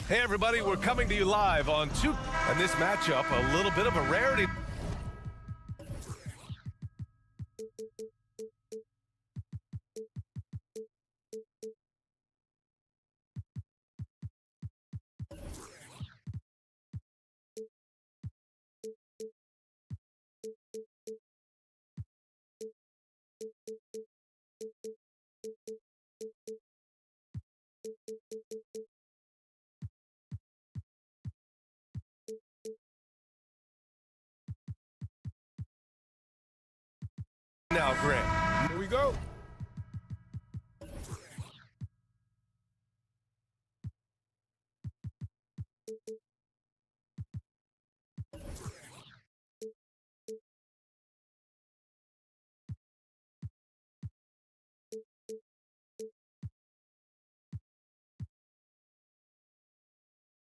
Hey everybody, we're coming to you live on 2. And this matchup, a little bit of a rarity. Now, Grant. Here we go.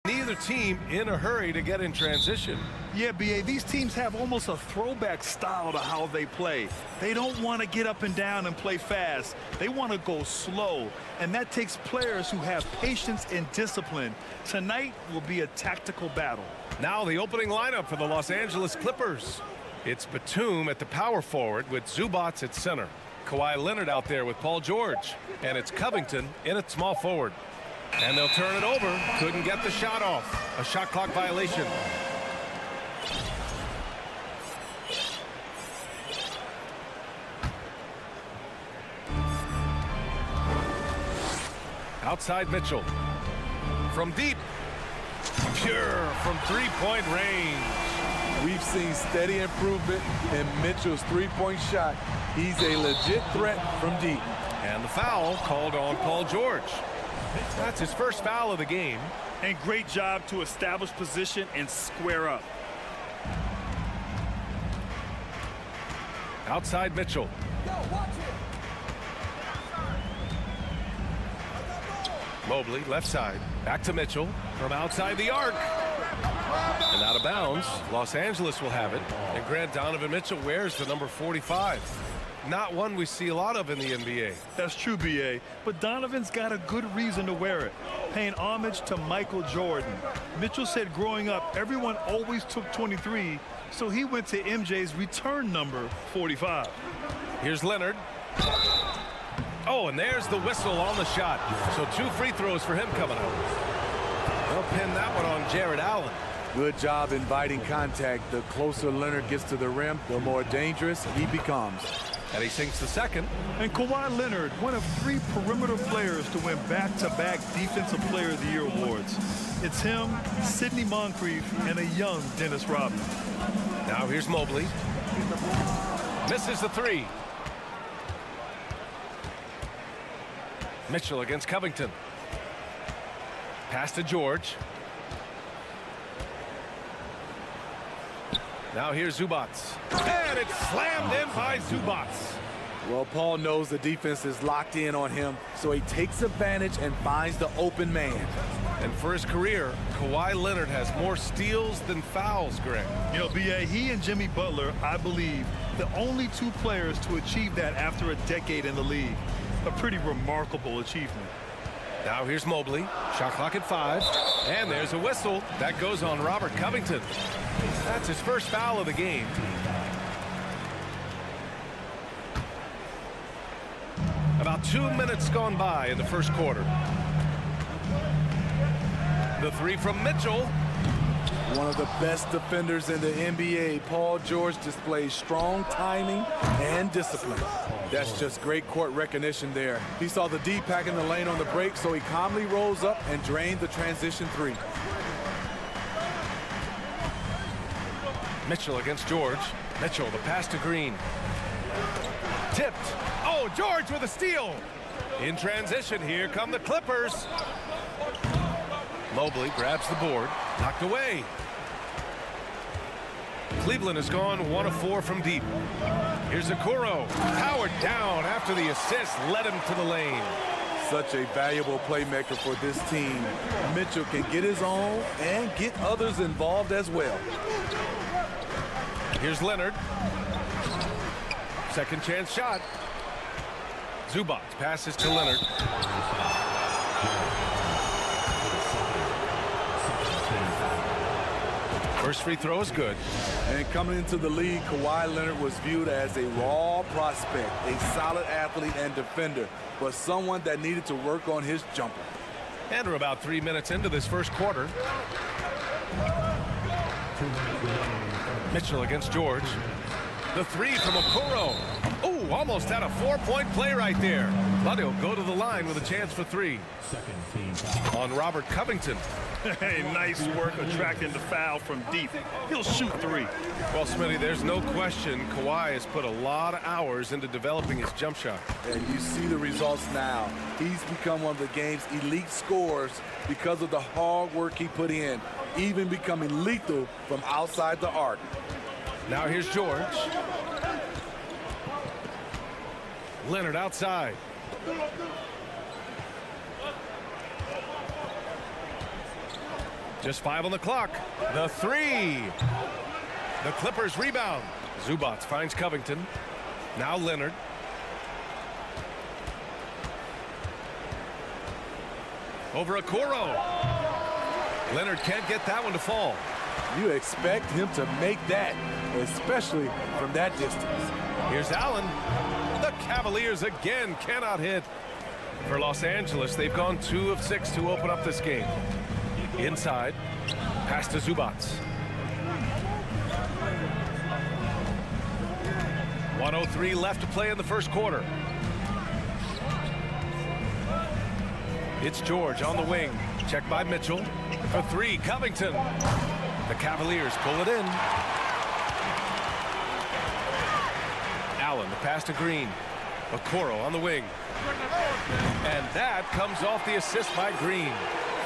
Neither team in a hurry to get in transition. Yeah, BA, these teams have almost a throwback style to how they play. They don't want to get up and down and play fast. They want to go slow, and that takes players who have patience and discipline. Tonight will be a tactical battle. Now the opening lineup for the Los Angeles Clippers. It's Batum at the power forward with Zubac at center. Kawhi Leonard out there with Paul George. And it's Covington in at small forward. And they'll turn it over. Couldn't get the shot off. A shot clock violation. Outside Mitchell. From deep. Pure from three-point range. We've seen steady improvement in Mitchell's three-point shot. He's a legit threat from deep. And the foul called on Paul George. That's his first foul of the game. And great job to establish position and square up. Outside Mitchell. Mobley, left side. Back to Mitchell from outside the arc. And out of bounds. Los Angeles will have it. And Grant, Donovan Mitchell wears the number 45. Not one we see a lot of in the NBA. That's true, BA. But Donovan's got a good reason to wear it. Paying homage to Michael Jordan. Mitchell said growing up, everyone always took 23, so he went to MJ's return number 45. Here's Leonard. Oh, and there's the whistle on the shot. So 2 free throws for him coming up. They'll pin that one on Jared Allen. Good job inviting contact. The closer Leonard gets to the rim, the more dangerous he becomes. And he sinks the second. And Kawhi Leonard, one of 3 perimeter players to win back-to-back Defensive Player of the Year awards. It's him, Sidney Moncrief, and a young Dennis Rodman. Now here's Mobley. Misses the 3. Mitchell against Covington. Pass to George. Now here's Zubac. And it's slammed in by Zubac. Well, Paul knows the defense is locked in on him, so he takes advantage and finds the open man. And for his career, Kawhi Leonard has more steals than fouls, Greg. You know, BA, he and Jimmy Butler, I believe, the only 2 players to achieve that after a decade in the league. A pretty remarkable achievement. Now here's Mobley. Shot clock at 5. And there's a whistle. That goes on Robert Covington. That's his first foul of the game. About 2 minutes gone by in the first quarter. The 3 from Mitchell. One of the best defenders in the NBA, Paul George displays strong timing and discipline. That's just great court recognition there. He saw the D pack in the lane on the break, so he calmly rose up and drained the transition 3. Mitchell against George. Mitchell, the pass to Green. Tipped. Oh, George with a steal. In transition, here come the Clippers. Mobley grabs the board. Knocked away. Cleveland has gone 1 of 4 from deep. Here's Okoro. Powered down after the assist led him to the lane. Such a valuable playmaker for this team. Mitchell can get his own and get others involved as well. Here's Leonard. Second chance shot. Zubac passes to Leonard. First free throw is good. And coming into the league, Kawhi Leonard was viewed as a raw prospect, a solid athlete and defender, but someone that needed to work on his jumper. And we're about 3 minutes into this first quarter. Mitchell against George. The three from Okoro. Oh, almost had a 4-point play right there. But he'll go to the line with a chance for three. On Robert Covington. Hey, nice work attracting the foul from deep. He'll shoot three. Well, Smitty, there's no question Kawhi has put a lot of hours into developing his jump shot. And you see the results now. He's become one of the game's elite scorers because of the hard work he put in, even becoming lethal from outside the arc. Now here's George. Leonard outside. Just 5 on the clock. The three. The Clippers rebound. Zubac finds Covington. Now Leonard. Over Okoro. Leonard can't get that one to fall. You expect him to make that, especially from that distance. Here's Allen. The Cavaliers again cannot hit. For Los Angeles, they've gone 2 of 6 to open up this game. Inside, pass to Zubac. 1:03 left to play in the first quarter. It's George on the wing. Checked by Mitchell. For three, Covington. The Cavaliers pull it in. Allen, the pass to Green. Okoro on the wing. And that comes off the assist by Green.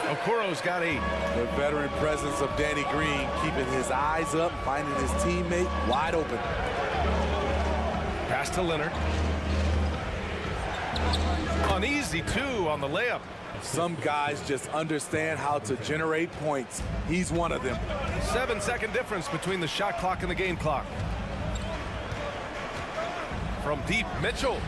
Okoro's got 8. The veteran presence of Danny Green keeping his eyes up, finding his teammate wide open. Pass to Leonard. Uneasy, too, on the layup. Some guys just understand how to generate points. He's one of them. 7-second difference between the shot clock and the game clock. From deep, Mitchell.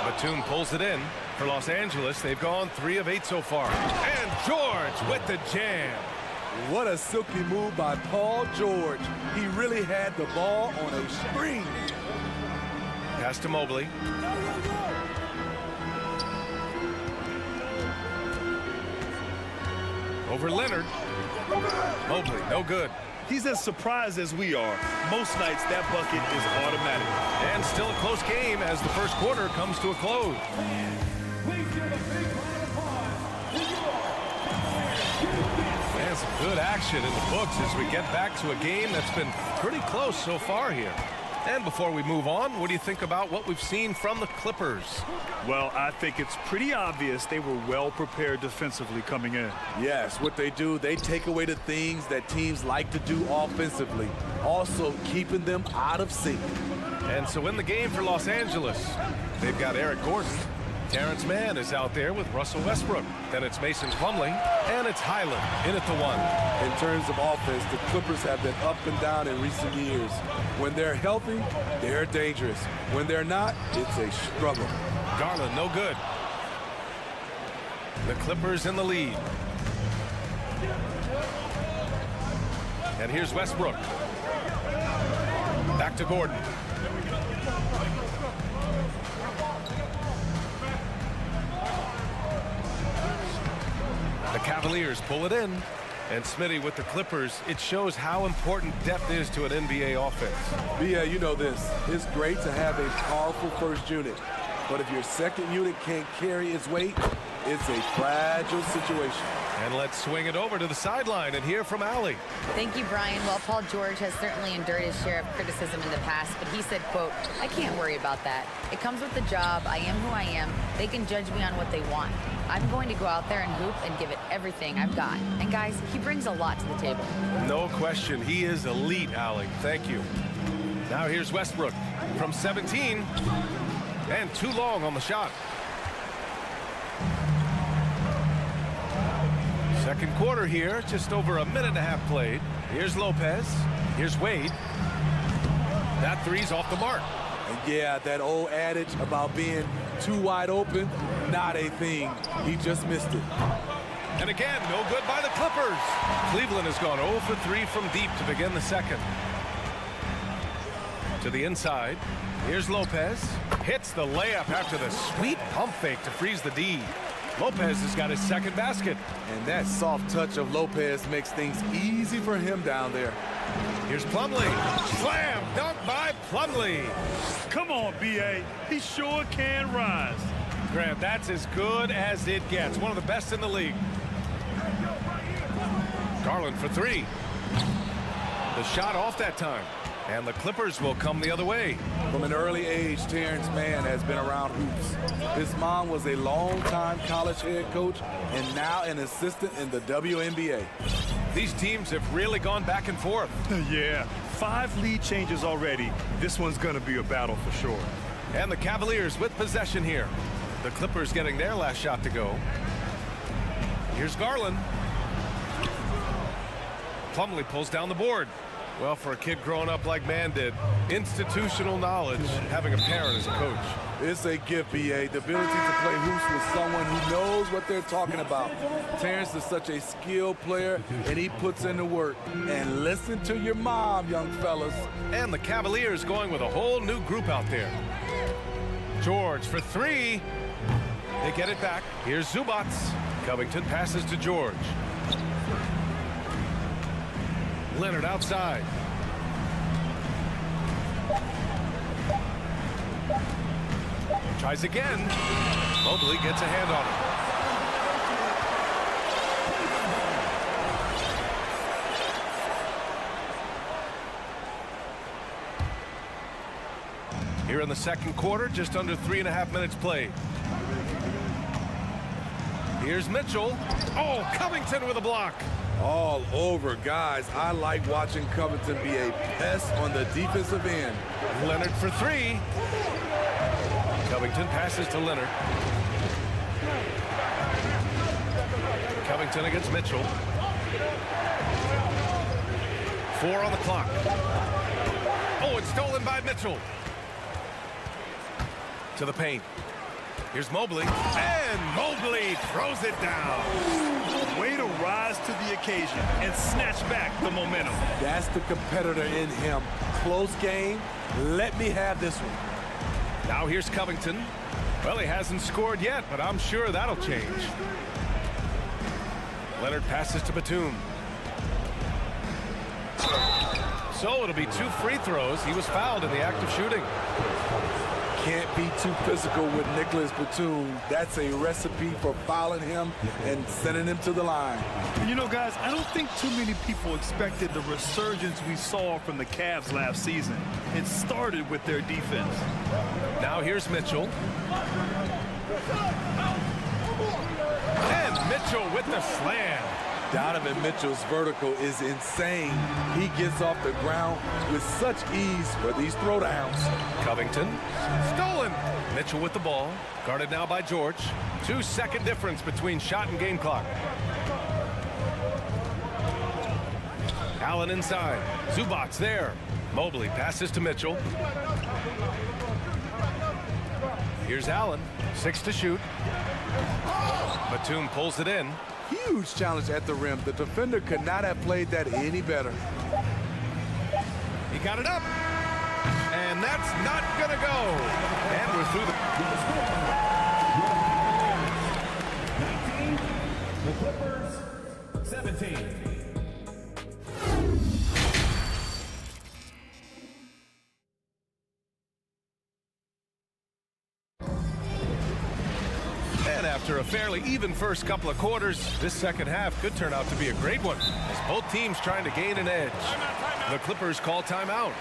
Batum pulls it in. For Los Angeles, they've gone 3 of 8 so far. And George with the jam. What a silky move by Paul George. He really had the ball on a string. Pass to Mobley. Over Leonard. Mobley, no good. He's as surprised as we are. Most nights, that bucket is automatic. And still a close game as the first quarter comes to a close. And some good action in the books as we get back to a game that's been pretty close so far here. And before we move on, what do you think about what we've seen from the Clippers? Well, I think it's pretty obvious they were well prepared defensively coming in. Yes, what they do, they take away the things that teams like to do offensively, also keeping them out of sync. And so in the game for Los Angeles, they've got Eric Gordon. Terrence Mann is out there with Russell Westbrook. Then it's Mason Plumlee, and it's Highland in at the 1. In terms of offense, the Clippers have been up and down in recent years. When they're healthy, they're dangerous. When they're not, it's a struggle. Garland, no good. The Clippers in the lead. And here's Westbrook. Back to Gordon. The Cavaliers pull it in. And Smitty, with the Clippers, it shows how important depth is to an NBA offense. Yeah, you know this. It's great to have a powerful first unit. But if your second unit can't carry its weight, it's a fragile situation. And let's swing it over to the sideline and hear from Allie. Thank you, Brian. Well, Paul George has certainly endured his share of criticism in the past, but he said, quote, "I can't worry about that. It comes with the job. I am who I am. They can judge me on what they want. I'm going to go out there and hoop and give it everything I've got." And guys, he brings a lot to the table. No question. He is elite, Allie. Thank you. Now here's Westbrook from 17. And too long on the shot. Second quarter here, just over a minute and a half played. Here's Lopez. Here's Wade. That three's off the mark. And yeah, that old adage about being too wide open, not a thing. He just missed it. And again, no good by the Clippers. Cleveland has gone 0 for 3 from deep to begin the second. To the inside. Here's Lopez. Hits the layup after the sweet pump fake to freeze the D. Lopez has got his second basket. And that soft touch of Lopez makes things easy for him down there. Here's Plumlee. Slam dunk by Plumlee. Come on, B.A. He sure can rise. Grant, that's as good as it gets. One of the best in the league. Garland for three. The shot off that time. And the Clippers will come the other way. From an early age, Terrence Mann has been around hoops. His mom was a long-time college head coach and now an assistant in the WNBA. These teams have really gone back and forth. Yeah, 5 lead changes already. This one's going to be a battle for sure. And the Cavaliers with possession here. The Clippers getting their last shot to go. Here's Garland. Plumlee pulls down the board. Well, for a kid growing up like Mann did, institutional knowledge, having a parent as a coach. It's a gift, B.A. The ability to play hoops with someone who knows what they're talking about. Terrence is such a skilled player, and he puts in the work. And listen to your mom, young fellas. And the Cavaliers going with a whole new group out there. George for three. They get it back. Here's Zubac. Covington passes to George. Leonard outside. Tries again. Mobley gets a hand on him. Here in the second quarter, just under 3.5 minutes played. Here's Mitchell. Oh, Covington with a block. All over, guys. I like watching Covington be a pest on the defensive end. Leonard for three. Covington passes to Leonard. Covington against Mitchell. 4 on the clock. Oh, it's stolen by Mitchell. To the paint. Here's Mobley. And Mobley throws it down. Way to rise to the occasion and snatch back the momentum. That's the competitor in him. Close game. Let me have this one. Now here's Covington. Well, he hasn't scored yet, but I'm sure that'll change. Leonard passes to Batum. So it'll be 2 free throws. He was fouled in the act of shooting. Can't be too physical with Nicholas Batum. That's a recipe for fouling him and sending him to the line. You know, guys, I don't think too many people expected the resurgence we saw from the Cavs last season. It started with their defense. Now here's Mitchell. And Mitchell with the slam. Donovan Mitchell's vertical is insane. He gets off the ground with such ease for these throwdowns. Covington. Stolen. Mitchell with the ball. Guarded now by George. 2-second difference between shot and game clock. Allen inside. Zubac there. Mobley passes to Mitchell. Here's Allen. 6 to shoot. Batum pulls it in. Huge challenge at the rim. The defender could not have played that any better. He got it up. And that's not going to go. And we're through the Clippers, 17. After a fairly even first couple of quarters, this second half could turn out to be a great one, as both teams trying to gain an edge. The Clippers call timeout.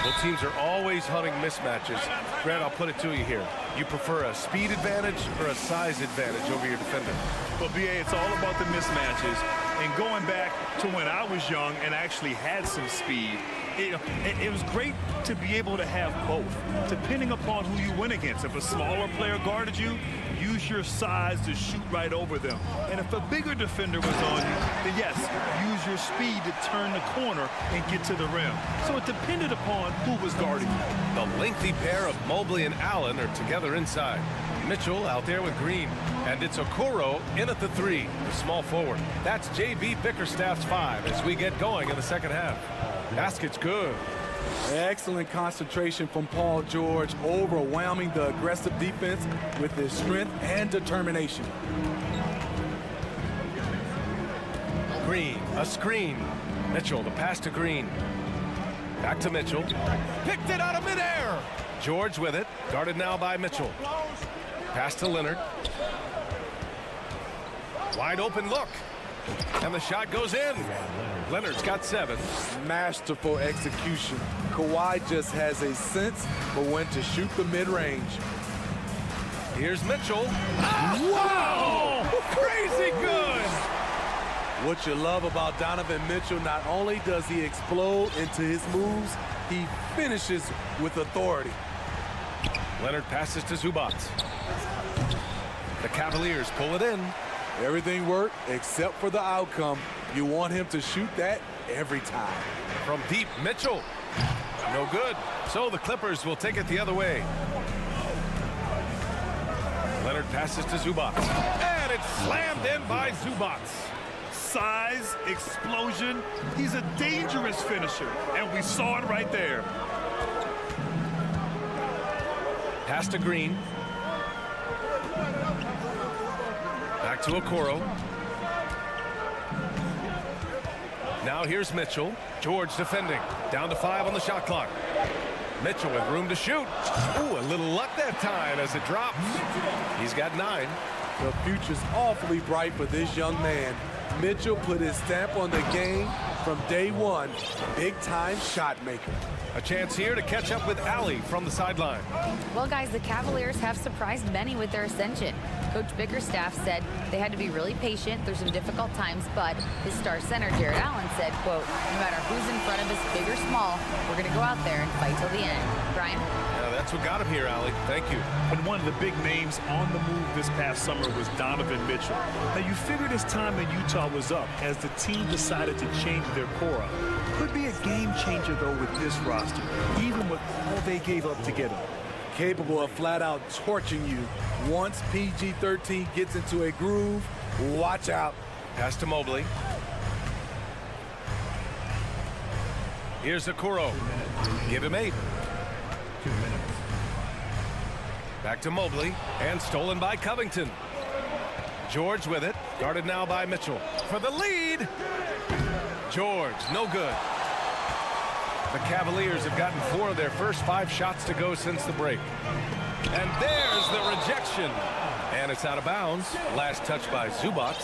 Both teams are always hunting mismatches. Grant, I'll put it to you here. You prefer a speed advantage or a size advantage over your defender? Well, B.A., it's all about the mismatches. And going back to when I was young and actually had some speed, it was great to be able to have both, depending upon who you went against. If a smaller player guarded you, use your size to shoot right over them. And if a bigger defender was on you, then yes, use your speed to turn the corner and get to the rim. So it depended upon who was guarding you. The lengthy pair of Mobley and Allen are together inside. Mitchell out there with Green. And it's Okoro in at the 3, the small forward. That's J.B. Bickerstaff's 5 as we get going in the second half. Basket's good. Excellent concentration from Paul George, overwhelming the aggressive defense with his strength and determination. Green, a screen. Mitchell, the pass to Green. Back to Mitchell. Picked it out of midair. George with it, guarded now by Mitchell. Pass to Leonard. Wide open look. And the shot goes in. Leonard's got 7. Masterful execution. Kawhi just has a sense for when to shoot the mid-range. Here's Mitchell. Wow! Crazy good! What you love about Donovan Mitchell, not only does he explode into his moves, he finishes with authority. Leonard passes to Zubac. The Cavaliers pull it in. Everything worked except for the outcome. You want him to shoot that every time. From deep, Mitchell. No good. So the Clippers will take it the other way. Leonard passes to Zubac. And it's slammed in by Zubac. Size, explosion. He's a dangerous finisher, and we saw it right there. Pass to Green. Back to Okoro. Now here's Mitchell. George defending. Down to 5 on the shot clock. Mitchell with room to shoot. Ooh, a little luck that time as it drops. He's got 9. The future's awfully bright for this young man. Mitchell put his stamp on the game from day one. Big-time shot maker. A chance here to catch up with Allie from the sideline. Well, guys, the Cavaliers have surprised many with their ascension. Coach Bickerstaff said they had to be really patient through some difficult times, but his star center, Jared Allen, said, quote, no matter who's in front of us, big or small, we're going to go out there and fight till the end. Brian? Yeah, that's what got him here, Allie. Thank you. And one of the big names on the move this past summer was Donovan Mitchell. Now, you figured his time in Utah was up as the team decided to change their core up. Could be a game changer, though, with this roster, even with all they gave up to get him. Capable of flat-out torching you. Once PG-13 gets into a groove, watch out. Pass to Mobley. Here's Okoro. Give him 8. 2 minutes. Back to Mobley, and stolen by Covington. George with it, guarded now by Mitchell. For the lead! George, no good. The Cavaliers have gotten 4 of their first 5 shots to go since the break. And there's the rejection. And it's out of bounds. Last touch by Zubac.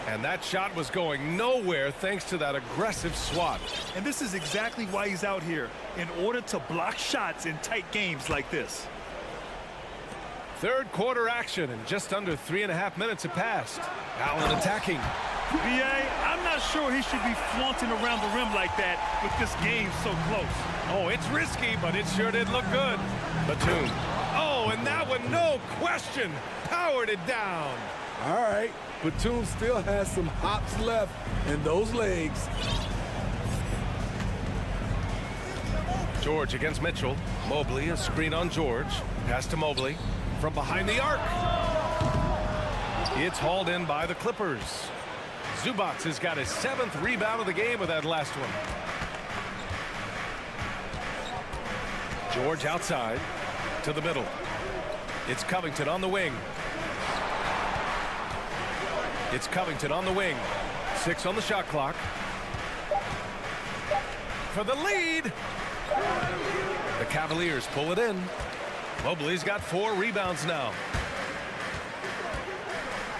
And that shot was going nowhere thanks to that aggressive swat. And this is exactly why he's out here, in order to block shots in tight games like this. Third quarter action, and just under 3.5 minutes have passed. Allen attacking. B.A., I'm not sure he should be flaunting around the rim like that with this game so close. Oh, it's risky, but it sure did look good. Batum. Oh, and that one, no question, powered it down. All right, Batum still has some hops left in those legs. George against Mitchell. Mobley, a screen on George. Pass to Mobley from behind the arc. It's hauled in by the Clippers. Zubac has got his 7th rebound of the game with that last one. George outside to the middle. It's Covington on the wing. It's Covington on the wing. 6 on the shot clock. For the lead. The Cavaliers pull it in. Mobley's got 4 rebounds now.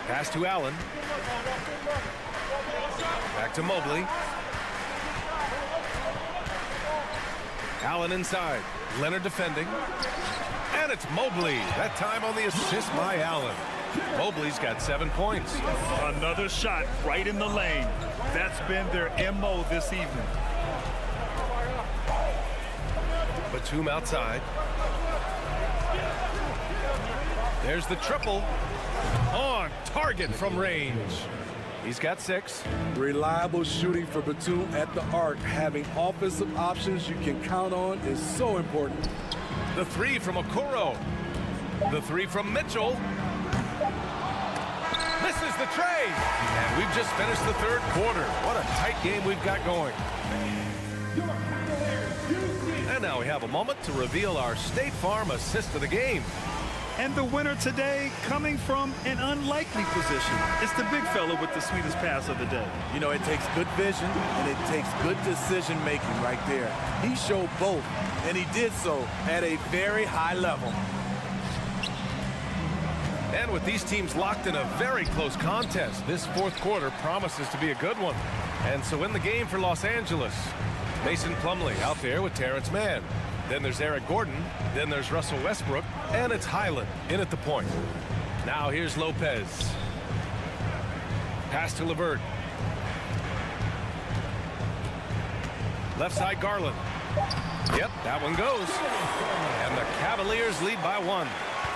Pass to Allen. Back to Mobley. Allen inside. Leonard defending. And it's Mobley. That time on the assist by Allen. Mobley's got 7 points. Another shot right in the lane. That's been their MO this evening. Batum outside. There's the triple. On target from range. He's got 6. Reliable shooting for Batum at the arc. Having offensive options you can count on is so important. The 3 from Okoro. The three from Mitchell. Misses the tray. And we've just finished the third quarter. What a tight game we've got going. And now we have a moment to reveal our State Farm assist of the game. And the winner today coming from an unlikely position. It's the big fella with the sweetest pass of the day. You know, it takes good vision and it takes good decision making right there. He showed both, and he did so at a very high level. And with these teams locked in a very close contest, this fourth quarter promises to be a good one. And so in the game for Los Angeles, Mason Plumlee out there with Terrence Mann. Then there's Eric Gordon. Then there's Russell Westbrook. And it's Highland in at the point. Now here's Lopez. Pass to LeVert. Left side Garland. Yep, that one goes. And the Cavaliers lead by 1.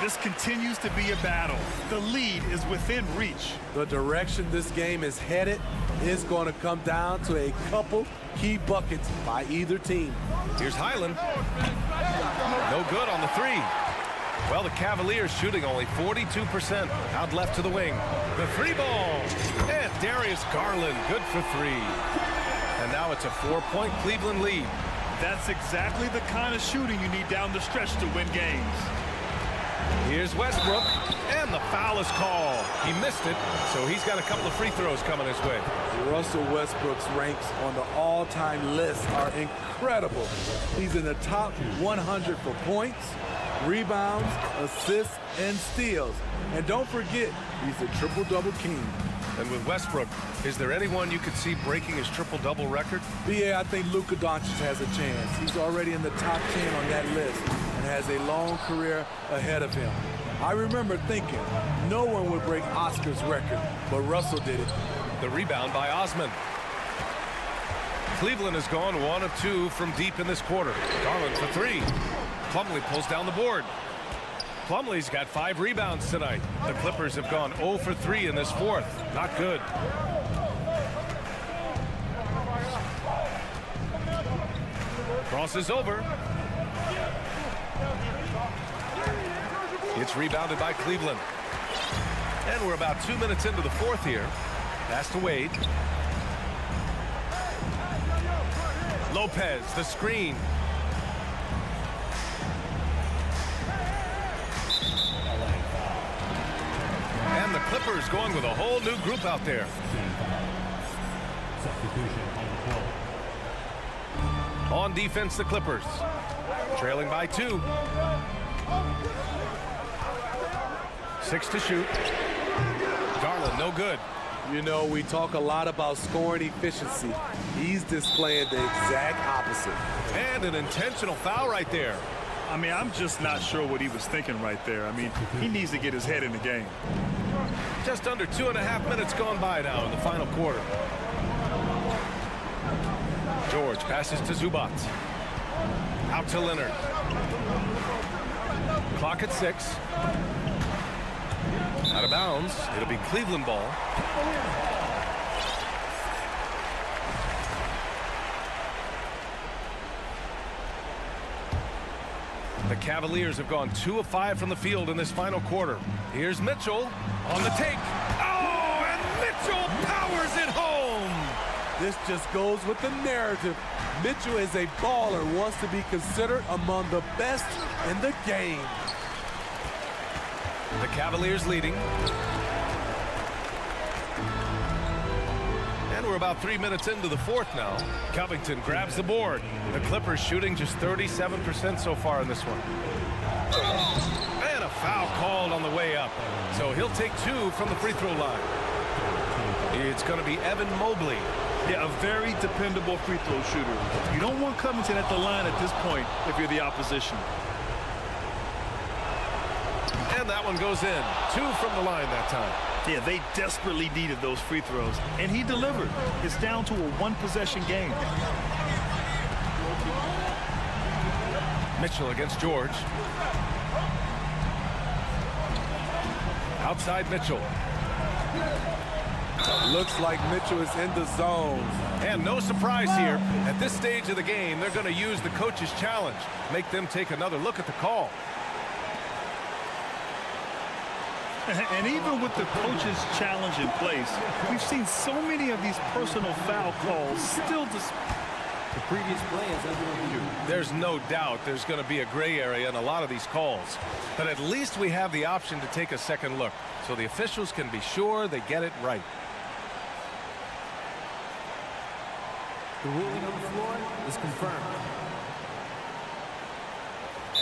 This continues to be a battle. The lead is within reach. The direction this game is headed is going to come down to a couple key buckets by either team. Here's Highland. No good on the three. Well, the Cavaliers shooting only 42% out left to the wing. The three ball. And Darius Garland good for 3. And now it's a 4-point Cleveland lead. That's exactly the kind of shooting you need down the stretch to win games. Here's Westbrook, and the foul is called. He missed it, so he's got a couple of free throws coming his way. Russell Westbrook's ranks on the all-time list are incredible. He's in the top 100 for points, rebounds, assists, and steals. And don't forget, he's a triple-double king. And with Westbrook, is there anyone you could see breaking his triple-double record? Yeah, I think Luka Doncic has a chance. He's already in the top 10 on that list and has a long career ahead of him. I remember thinking no one would break Oscar's record, but Russell did it. The rebound by Osman. Cleveland has gone 1 of 2 from deep in this quarter. Garland for 3. Plumlee pulls down the board. Plumlee's got 5 rebounds tonight. The Clippers have gone 0 for 3 in this fourth. Not good. Crosses over. It's rebounded by Cleveland. And we're about 2 minutes into the fourth here. Pass to Wade. Lopez, the screen. And the Clippers going with a whole new group out there. On defense, the Clippers. Trailing by 2. 6 to shoot. Garland, no good. You know, we talk a lot about scoring efficiency. He's displaying the exact opposite. And an intentional foul right there. I mean, I'm just not sure what he was thinking right there. I mean, he needs to get his head in the game. Just under 2.5 minutes gone by now in the final quarter. George passes to Zubac. Out to Leonard. Clock at 6. Out of bounds. It'll be Cleveland ball. The Cavaliers have gone 2 of 5 from the field in this final quarter. Here's Mitchell on the take. Oh, and Mitchell powers it home. This just goes with the narrative. Mitchell is a baller, wants to be considered among the best in the game. The Cavaliers leading. And we're about 3 minutes into the fourth now. Covington grabs the board. The Clippers shooting just 37% so far in this one. And a foul called on the way up. So he'll take 2 from the free throw line. It's going to be Evan Mobley. Yeah, a very dependable free throw shooter. You don't want Covington at the line at this point if you're the opposition. And that one goes in. 2 from the line that time. Yeah, they desperately needed those free throws, and he delivered. It's down to a one-possession game. Mitchell against George. Outside Mitchell. Looks like Mitchell is in the zone. And no surprise here. At this stage of the game, they're going to use the coach's challenge. Make them take another look at the call. And even with the coach's challenge in place, we've seen so many of these personal foul calls still The previous play is under review. There's no doubt there's going to be a gray area in a lot of these calls. But at least we have the option to take a second look, so the officials can be sure they get it right. The ruling on the floor is confirmed.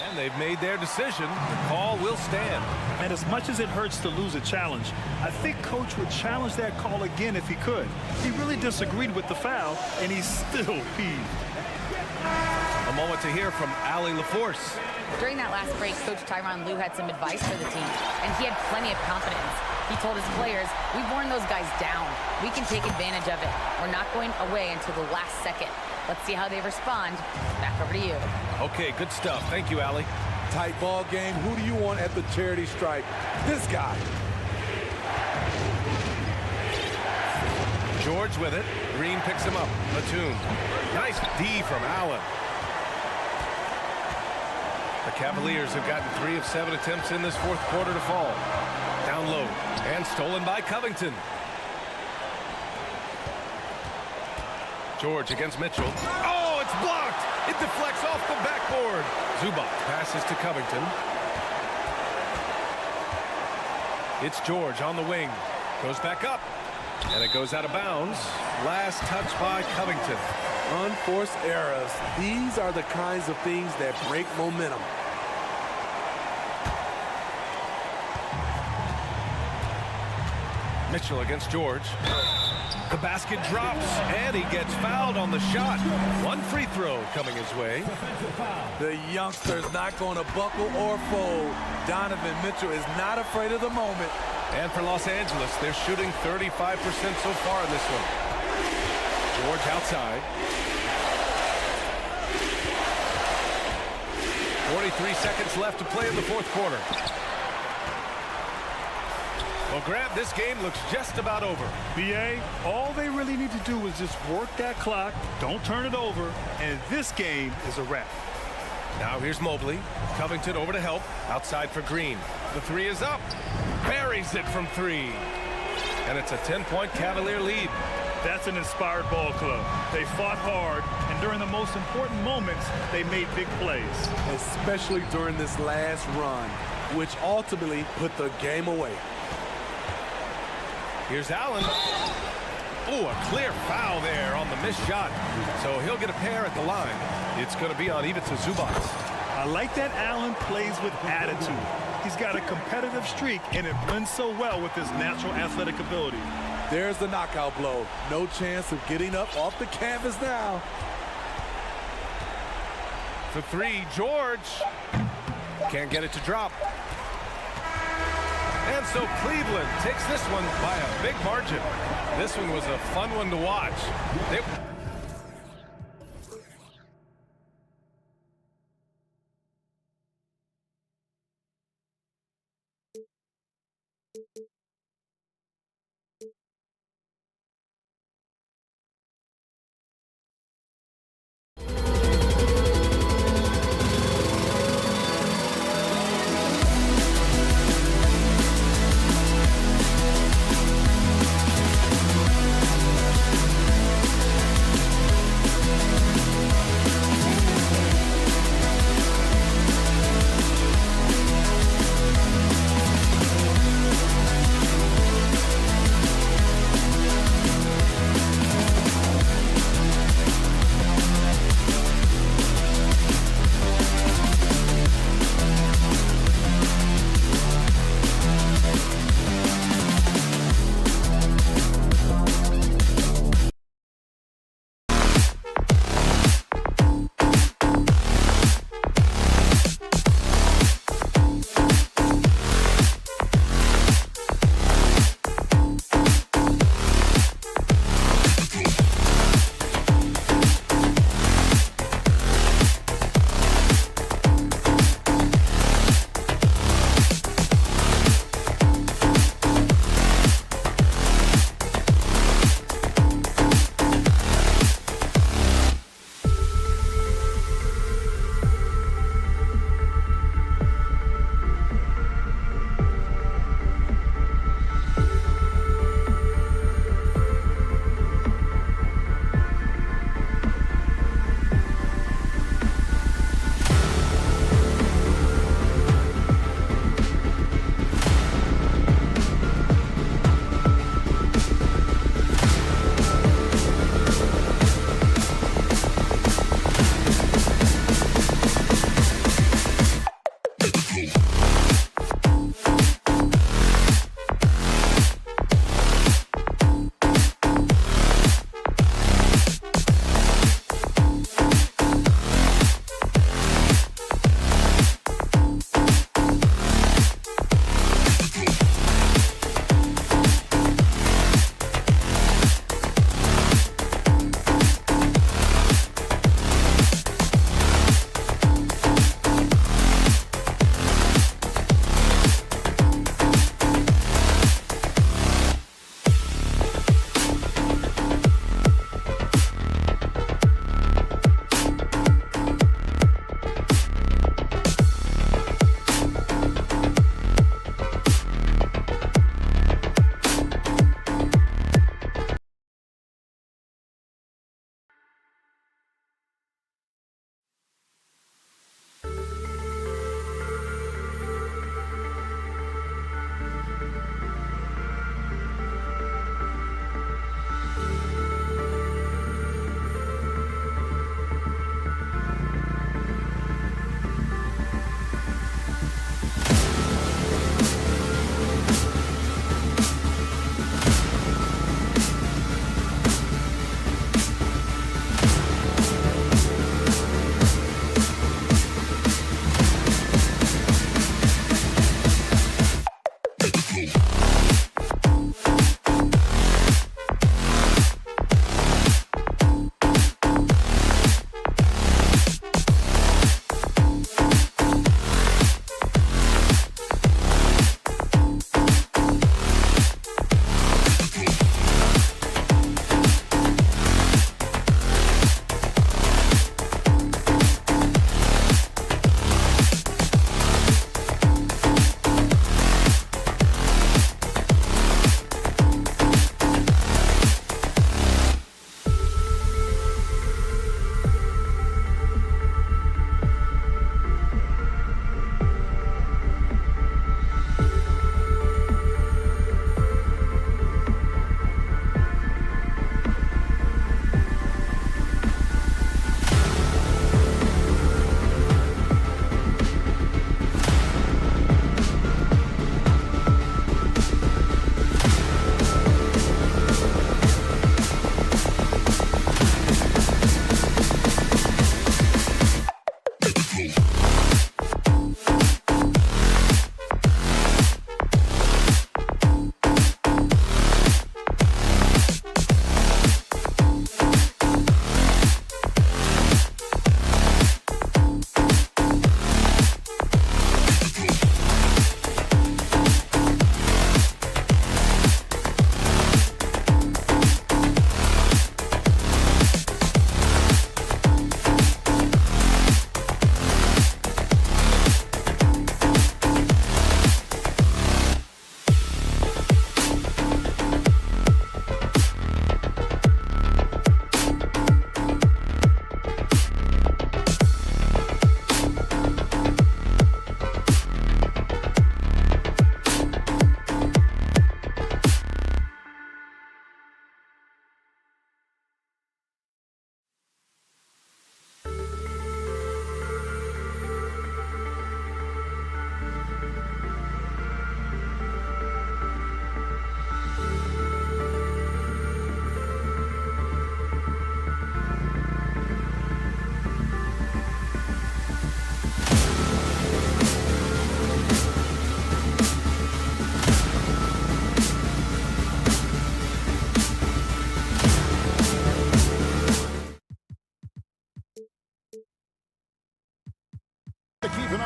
And they've made their decision. The call will stand. And as much as it hurts to lose a challenge, I think Coach would challenge that call again if he could. He really disagreed with the foul, and he's still peeved. A moment to hear from Allie LaForce. During that last break, Coach Tyronn Lue had some advice for the team, and he had plenty of confidence. He told his players, we've worn those guys down. We can take advantage of it. We're not going away until the last second. Let's see how they respond. Back over to you. Okay, good stuff. Thank you, Allie. Tight ball game. Who do you want at the charity stripe? This guy. George with it. Green picks him up. Batum. Nice D from Allen. The Cavaliers have gotten 3 of 7 attempts in this fourth quarter to fall. Down low. And stolen by Covington. George against Mitchell. Oh, it's blocked. It deflects off the backboard. Zubac passes to Covington. It's George on the wing. Goes back up. And it goes out of bounds. Last touch by Covington. Unforced errors. These are the kinds of things that break momentum. Mitchell against George. The basket drops, and he gets fouled on the shot. One free throw coming his way. The youngster's not going to buckle or fold. Donovan Mitchell is not afraid of the moment. And for Los Angeles, they're shooting 35% so far in this one. George outside. 43 seconds left to play in the fourth quarter. Well, Grant, this game looks just about over. BA, all they really need to do is just work that clock, don't turn it over, and this game is a wrap. Now here's Mobley. Covington over to help. Outside for Green. The three is up. Buries it from 3. And it's a 10-point Cavalier lead. That's an inspired ball club. They fought hard, and during the most important moments, they made big plays. Especially during this last run, which ultimately put the game away. Here's Allen. Oh, a clear foul there on the missed shot. So he'll get a pair at the line. It's going to be on Ivica Zubac. I like that Allen plays with attitude. He's got a competitive streak, and it blends so well with his natural athletic ability. There's the knockout blow. No chance of getting up off the canvas now. For 3, George. Can't get it to drop. And so Cleveland takes this one by a big margin. This one was a fun one to watch.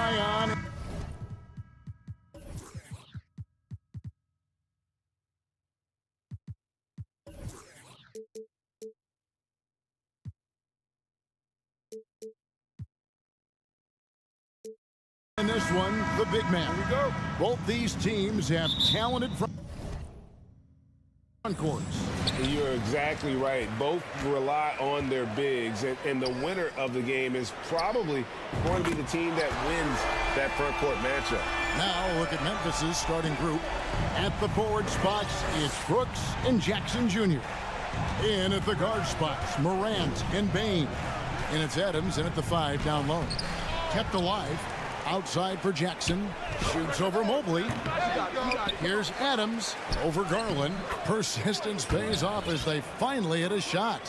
rely on. In this one, the big man. Here we go. Both these teams have talented front courts. You're exactly right. Both rely on their bigs, and the winner of the game is probably going to be the team that wins that front court matchup. Now look at Memphis's starting group. At the forward spots, it's Brooks and Jackson Jr. In at the guard spots, Morant and Bain. And it's Adams in at the 5 down low. Kept alive. Outside for Jackson. Shoots over Mobley. Here's Adams over Garland. Persistence pays off as they finally hit a shot.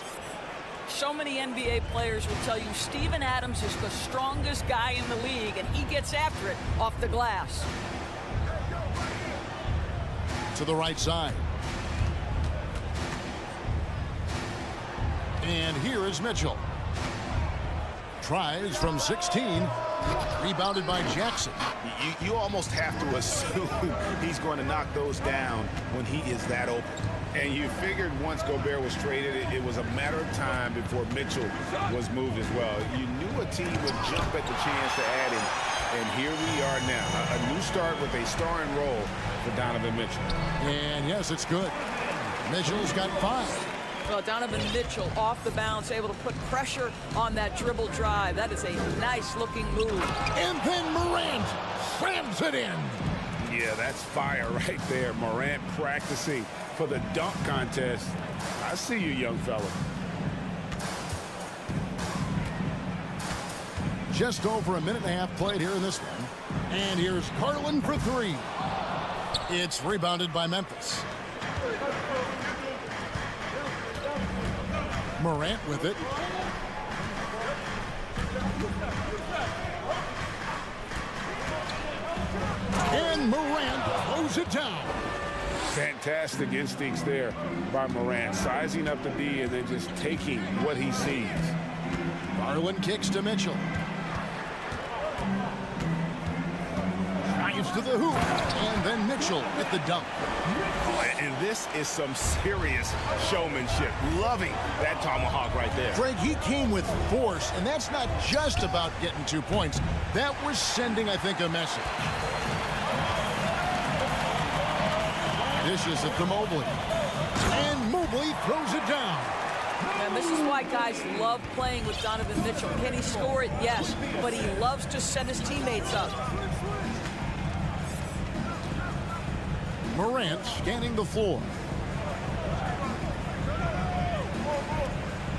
So many NBA players will tell you Steven Adams is the strongest guy in the league, and he gets after it off the glass. To the right side. And here is Mitchell. Tries from 16. Rebounded by Jackson. You almost have to assume he's going to knock those down when he is that open. And you figured once Gobert was traded, it was a matter of time before Mitchell was moved as well. You knew a team would jump at the chance to add him, and here we are now. A new start with a starring role for Donovan Mitchell. And yes, it's good. Mitchell's got 5. Well, Donovan Mitchell off the bounce, able to put pressure on that dribble drive. That is a nice-looking move. And then Morant slams it in. Yeah, that's fire right there. Morant practicing for the dunk contest. I see you, young fella. Just over a minute and a half played here in this one. And here's Garland for 3. It's rebounded by Memphis. Morant with it. And Morant throws it down. Fantastic instincts there by Morant, sizing up the D and then just taking what he sees. Garland kicks to Mitchell. Drives to the hoop. And then Mitchell at the dunk. And this is some serious showmanship. Loving that tomahawk right there. Greg, he came with force, and that's not just about getting 2 points. That was sending, I think, a message. Dishes it to Mobley. And Mobley throws it down. And this is why guys love playing with Donovan Mitchell. Can he score it? Yes. But he loves to set his teammates up. Morant scanning the floor.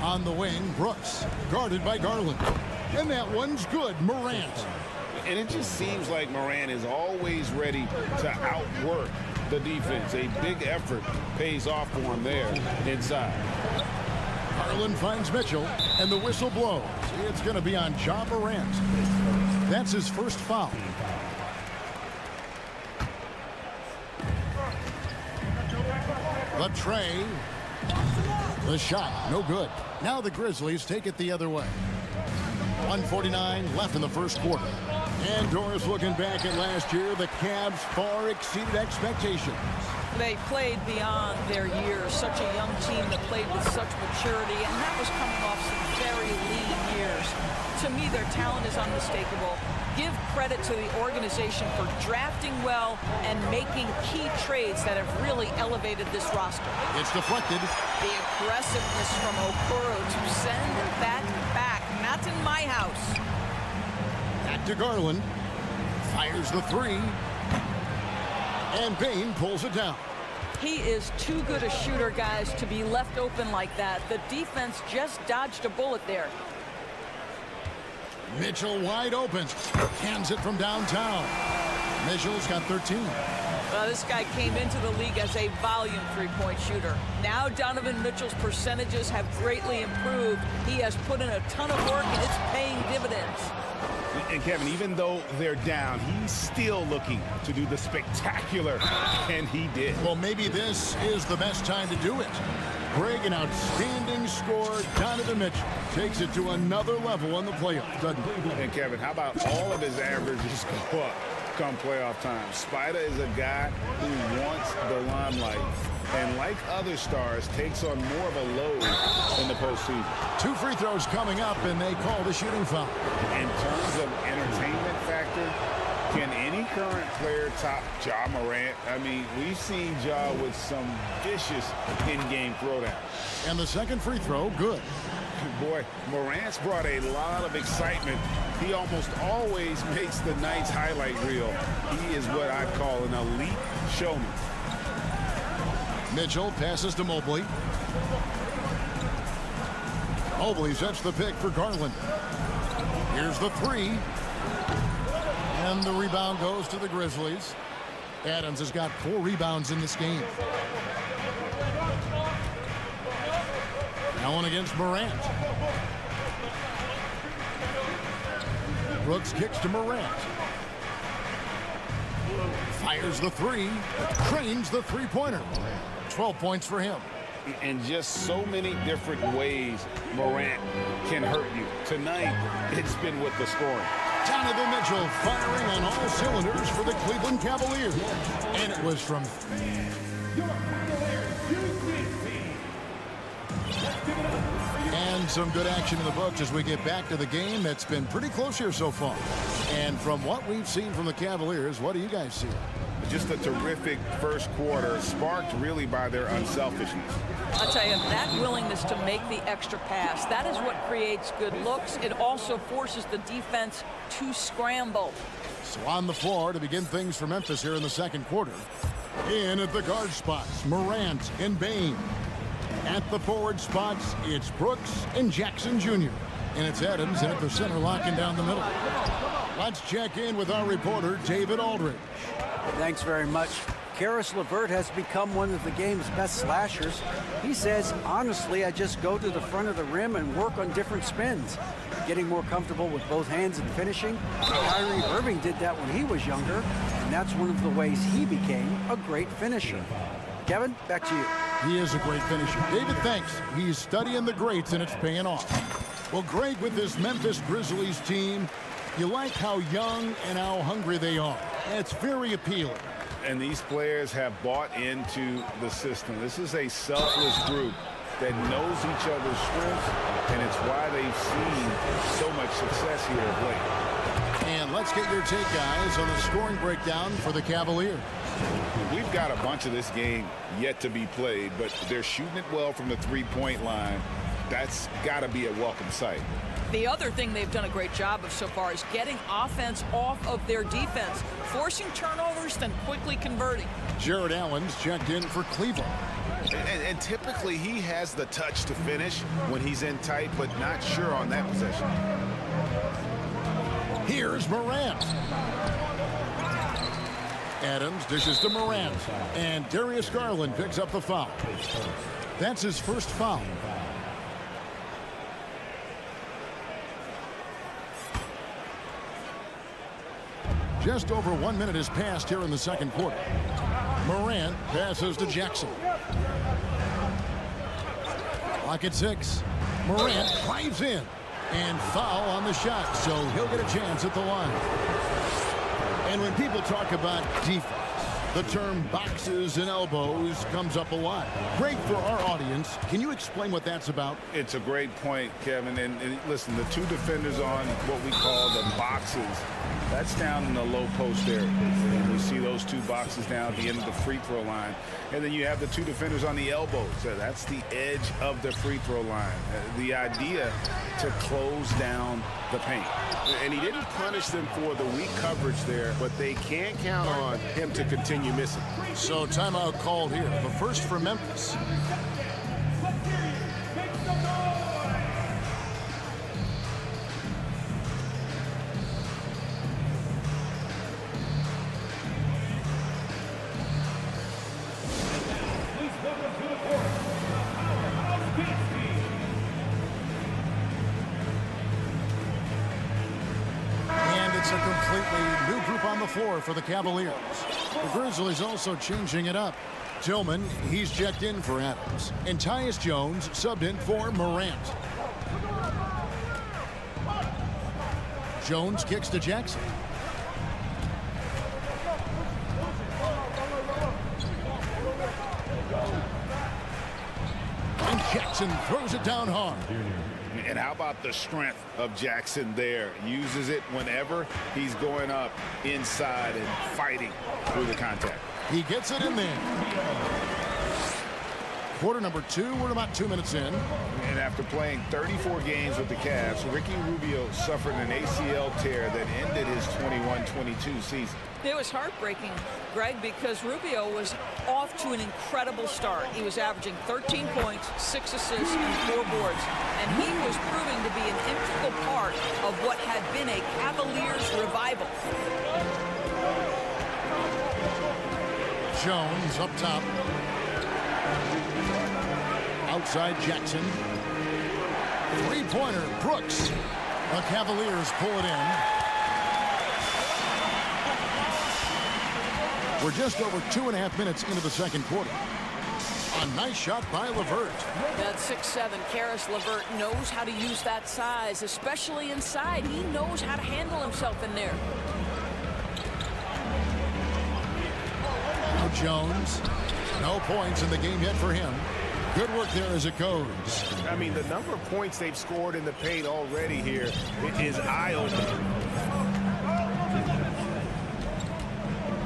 On the wing, Brooks, guarded by Garland. And that one's good, Morant. And it just seems like Morant is always ready to outwork the defense. A big effort pays off for him there inside. Garland finds Mitchell, and the whistle blows. It's going to be on Ja Morant. That's his first foul. The tray. The shot, no good. Now the Grizzlies take it the other way. 1:49 left in the first quarter. And Doris, looking back at last year, the Cavs far exceeded expectations. They played beyond their years. Such a young team that played with such maturity, and that was coming off some very lean years. To me, their talent is unmistakable. Give credit to the organization for drafting well and making key trades that have really elevated this roster. It's deflected. The aggressiveness from Okoro to send that back. Not in my house. Back to Garland. Fires the 3. And Bain pulls it down. He is too good a shooter, guys, to be left open like that. The defense just dodged a bullet there. Mitchell wide open. Hands it from downtown. Mitchell's got 13. This guy came into the league as a volume three-point shooter. Now Donovan Mitchell's percentages have greatly improved. He has put in a ton of work, and it's paying dividends. And Kevin, even though they're down, he's still looking to do the spectacular, and he did. Well, maybe this is the best time to do it. Greg, an outstanding score. Donovan Mitchell takes it to another level in the playoffs, doesn't he? And Kevin, how about all of his averages go up come playoff time? Spider is a guy who wants the limelight, and like other stars, takes on more of a load in the postseason. 2 free throws coming up, and they call the shooting foul. In terms of entertainment factor, can any current player top Ja Morant? I mean, we've seen Ja with some vicious in-game throwdowns. And the second free throw, good. Boy, Morant's brought a lot of excitement. He almost always makes the night's highlight reel. He is what I call an elite showman. Mitchell passes to Mobley. Mobley sets the pick for Garland. Here's the three. And the rebound goes to the Grizzlies. Adams has got 4 rebounds in this game. Allen against Morant. Brooks kicks to Morant. Fires the three. Trains the three-pointer. 12 points for him. And just so many different ways Morant can hurt you. Tonight, it's been with the scoring. Donovan Mitchell firing on all cylinders for the Cleveland Cavaliers. And it was from... And some good action in the books as we get back to the game that's been pretty close here so far. And from what we've seen from the Cavaliers, what do you guys see? Just a terrific first quarter, sparked really by their unselfishness. I'll tell you, that willingness to make the extra pass, that is what creates good looks. It also forces the defense to scramble. So on the floor to begin things for Memphis here in the second quarter. In at the guard spots, Morant and Bane. At the forward spots, it's Brooks and Jackson Jr. And it's Adams in at the center, locking down the middle. Let's check in with our reporter, David Aldridge. Thanks very much. Karis LeVert has become one of the game's best slashers. He says, honestly, I just go to the front of the rim and work on different spins. Getting more comfortable with both hands and finishing. Kyrie Irving did that when he was younger, and that's one of the ways he became a great finisher. Kevin, back to you. He is a great finisher. David, thanks. He's studying the greats, and it's paying off. Well, Greg, with this Memphis Grizzlies team, you like how young and how hungry they are. It's very appealing. And these players have bought into the system. This is a selfless group that knows each other's strengths, and it's why they've seen so much success here of late. And let's get your take, guys, on the scoring breakdown for the Cavaliers. We've got a bunch of this game yet to be played, but they're shooting it well from the three-point line. That's got to be a welcome sight. The other thing they've done a great job of so far is getting offense off of their defense, forcing turnovers, then quickly converting. Jared Allen's checked in for Cleveland. And typically he has the touch to finish when he's in tight, but not sure on that possession. Here's Morant. Adams dishes to Morant. And Darius Garland picks up the foul. That's his first foul. Just over 1 minute has passed here in the second quarter. Morant passes to Jackson. Clock at 6. Morant drives in. And foul on the shot, so he'll get a chance at the line. And when people talk about defense, the term boxes and elbows comes up a lot. Great for our audience. Can you explain what that's about? It's a great point, Kevin. And listen, the two defenders on what we call the boxes, that's down in the low post area. And you see those two boxes down at the end of the free throw line. And then you have the two defenders on the elbows. So that's the edge of the free throw line. The idea to close down the paint. And he didn't punish them for the weak coverage there, but they can't count on him to continue missing. So timeout called here. The first for Memphis. It's a completely new group on the floor for the Cavaliers. The Grizzlies also changing it up. Tillman, he's checked in for Adams. And Tyus Jones subbed in for Morant. Jones kicks to Jackson. And Jackson throws it down hard. And how about the strength of Jackson there? Uses it whenever he's going up inside and fighting through the contact. He gets it in there. Quarter number 2, we're about 2 minutes in. And after playing 34 games with the Cavs, Ricky Rubio suffered an ACL tear that ended his 21-22 season. It was heartbreaking, Greg, because Rubio was off to an incredible start. He was averaging 13 points, 6 assists, and 4 boards. And he was proving to be an integral part of what had been a Cavaliers revival. Jones up top. Outside Jackson. Three-pointer, Brooks. The Cavaliers pull it in. We're just over 2.5 minutes into the second quarter. A nice shot by LeVert. That 6'7" Caris LeVert knows how to use that size, especially inside. He knows how to handle himself in there. Now Jones. No points in the game yet for him. Good work there as it goes. I mean, the number of points they've scored in the paint already here is eye-opening.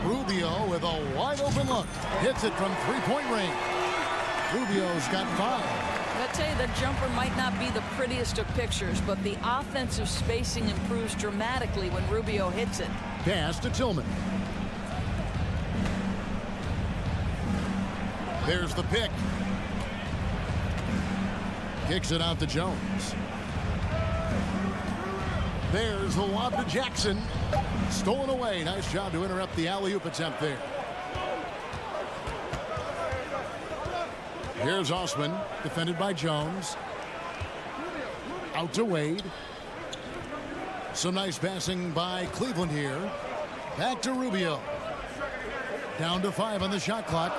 Rubio with a wide-open look. Hits it from three-point range. Rubio's got 5. I tell you, the jumper might not be the prettiest of pictures, but the offensive spacing improves dramatically when Rubio hits it. Pass to Tillman. There's the pick. Kicks it out to Jones. There's the lob to Jackson. Stolen away. Nice job to interrupt the alley-oop attempt there. Here's Osman, defended by Jones. Out to Wade. Some nice passing by Cleveland here. Back to Rubio. Down to 5 on the shot clock.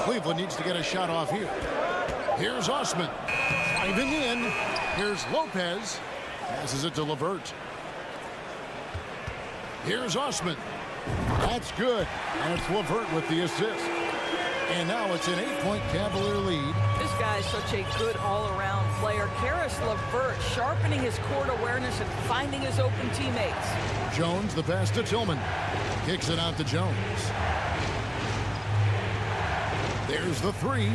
Cleveland needs to get a shot off here. Here's Osman. Driving in. Here's Lopez. Passes it to LeVert. Here's Osman. That's good. And it's LeVert with the assist. And now it's an 8-point Cavalier lead. This guy is such a good all-around player. Caris LeVert sharpening his court awareness and finding his open teammates. Jones, the pass to Tillman. Kicks it out to Jones. There's the 3.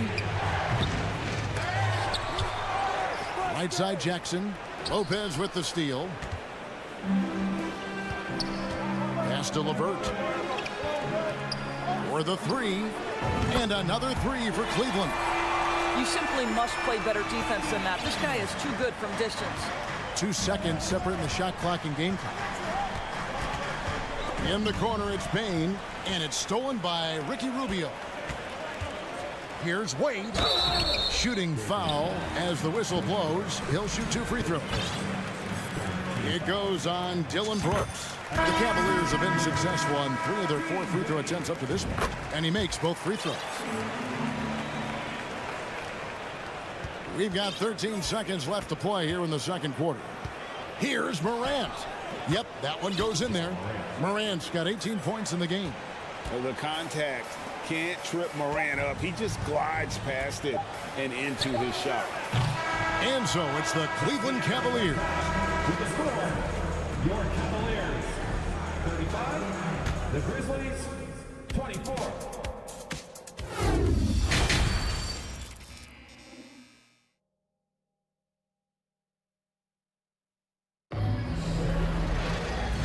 Right side Jackson. Lopez with the steal. Pass to LeVert. For the 3. And another 3 for Cleveland. You simply must play better defense than that. This guy is too good from distance. 2 seconds separating the shot clock and game clock. In the corner, it's Bain, and it's stolen by Ricky Rubio. Here's Wade. Shooting foul as the whistle blows. He'll shoot 2 free throws. It goes on Dillon Brooks. The Cavaliers have been successful on 3 of their 4 free throw attempts up to this point, and he makes both free throws. We've got 13 seconds left to play here in the second quarter. Here's Morant. Yep, that one goes in there. Morant's got 18 points in the game. Well, the contact can't trip Morant up. He just glides past it and into his shot. And so it's the Cleveland Cavaliers. Your Cavaliers, 35. The Grizzlies, 24.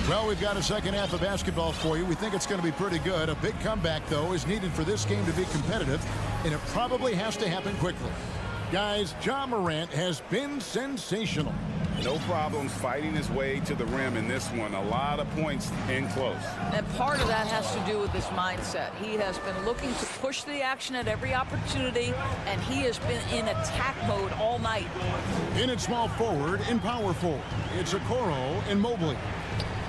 Well, we've got a second half of basketball for you. We think it's going to be pretty good. A big comeback, though, is needed for this game to be competitive, and it probably has to happen quickly. Guys, Ja Morant has been sensational. No problems fighting his way to the rim in this one. A lot of points in close. And part of that has to do with his mindset. He has been looking to push the action at every opportunity, and he has been in attack mode all night. In at small forward and power forward, it's Okoro and Mobley.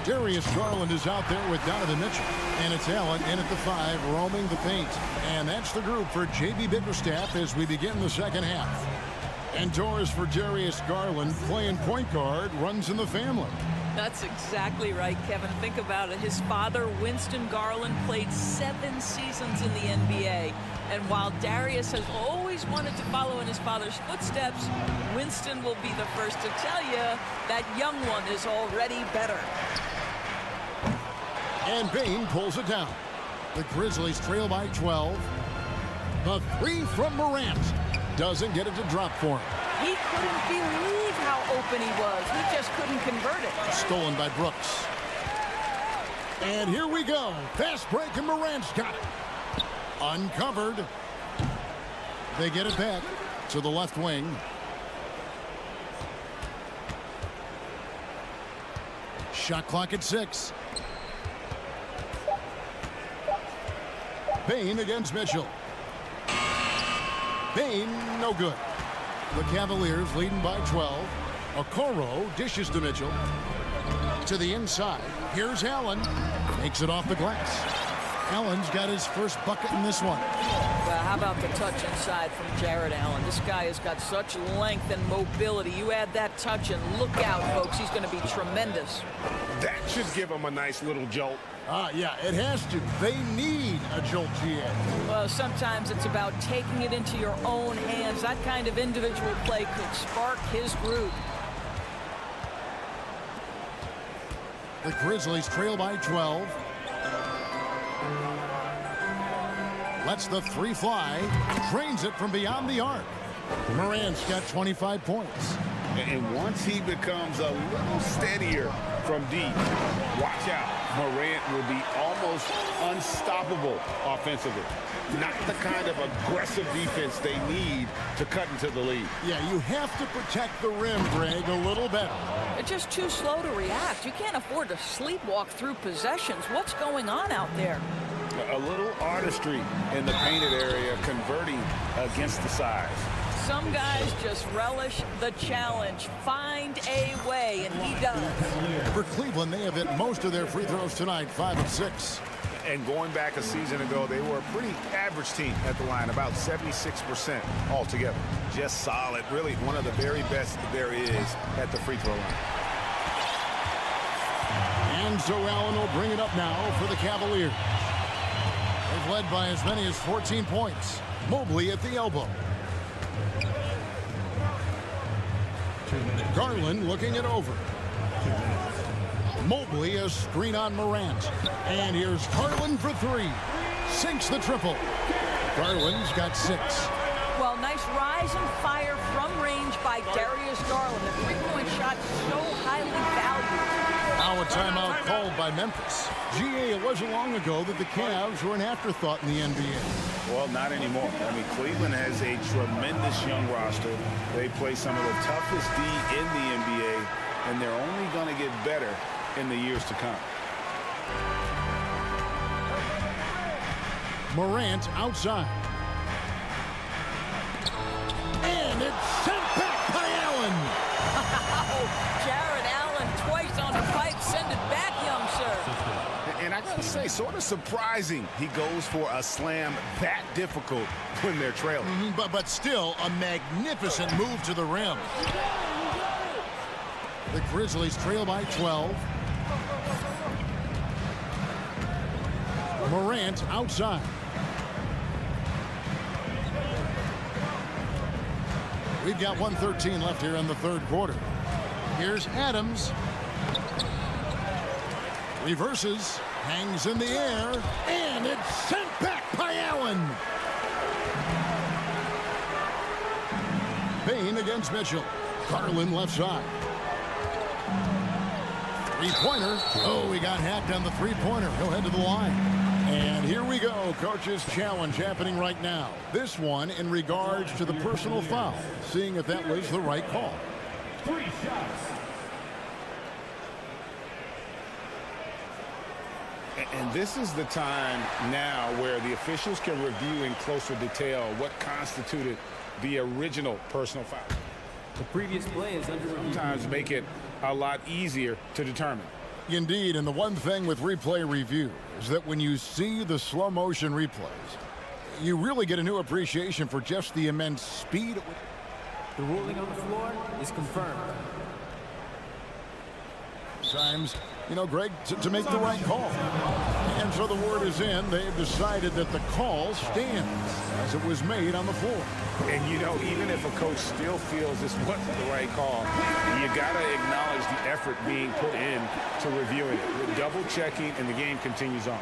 Darius Garland is out there with Donovan Mitchell. And it's Allen in at the 5, roaming the paint. And that's the group for J.B. Bickerstaff as we begin the second half. And doors for Darius Garland, playing point guard, runs in the family. That's exactly right, Kevin. Think about it. His father, Winston Garland, played 7 seasons in the NBA. And while Darius has always wanted to follow in his father's footsteps, Winston will be the first to tell you that young one is already better. And Bane pulls it down. The Grizzlies trail by 12. The 3 from Morant doesn't get it to drop for him. He couldn't believe how open he was. He just couldn't convert it. Stolen by Brooks. And here we go. Fast break, and Morant's got it. Uncovered. They get it back to the left wing. Shot clock at 6. Bane against Mitchell. Bane, no good. The Cavaliers leading by 12. Okoro dishes to Mitchell. To the inside. Here's Allen. Makes it off the glass. Allen's got his first bucket in this one. Well, how about the touch inside from Jared Allen? This guy has got such length and mobility. You add that touch and look out, folks. He's going to be tremendous. That should give him a nice little jolt. Yeah, it has to. They need a jolt GA. Well, sometimes it's about taking it into your own hands. That kind of individual play could spark his groove. The Grizzlies trail by 12. Lets the 3 fly. Drains it from beyond the arc. Morant's got 25 points. And once he becomes a little steadier from deep, watch out. Morant will be almost unstoppable offensively. Not the kind of aggressive defense they need to cut into the lead. Yeah, you have to protect the rim, Greg, a little better. They're just too slow to react. You can't afford to sleepwalk through possessions. What's going on out there? A little artistry in the painted area, converting against the size. Some guys just relish the challenge. Find a way, and he does. For Cleveland, they have hit most of their free throws tonight, 5 of 6. And going back a season ago, they were a pretty average team at the line, about 76% altogether. Just solid, really one of the very best there is at the free throw line. And so Allen will bring it up now for the Cavaliers. They've led by as many as 14 points. Mobley at the elbow. Garland looking it over. Mobley a screen on Morant. And here's Garland for 3. Sinks the triple. Garland's got 6. Well, nice rise and fire from range by Darius Garland. The three-point shot so highly valued. Now a timeout called by Memphis. GA, it wasn't long ago that the Cavs were an afterthought in the NBA. Well, not anymore. I mean, Cleveland has a tremendous young roster. They play some of the toughest D in the NBA, and they're only going to get better in the years to come. Morant outside. And it's sent back by Allen. Jared Allen twice on the pipe. Send it back, young sir. And I gotta say, sort of surprising he goes for a slam that difficult when they're trailing. But still a magnificent move to the rim. The Grizzlies trail by 12. Morant outside. We've got 1:13 left here in the third quarter. Here's Adams. Reverses, hangs in the air, and it's sent back by Allen. Bane against Mitchell. Garland left side. Three-pointer. Oh, he got hacked on the three-pointer. He'll head to the line. And here we go. Coach's challenge happening right now. This one in regards to the personal foul. Seeing if that was the right call. 3 shots. And this is the time now where the officials can review in closer detail what constituted the original personal foul. The previous play is under review. Sometimes make it a lot easier to determine. Indeed, and the one thing with replay review is that when you see the slow motion replays, you really get a new appreciation for just the immense speed. The ruling on the floor is confirmed. Times, you know, Greg, to make the right call. And so the word is in. They've decided that the call stands as it was made on the floor. And, you know, even if a coach still feels this wasn't the right call, you got to acknowledge the effort being put in to reviewing it. With double checking, and the game continues on.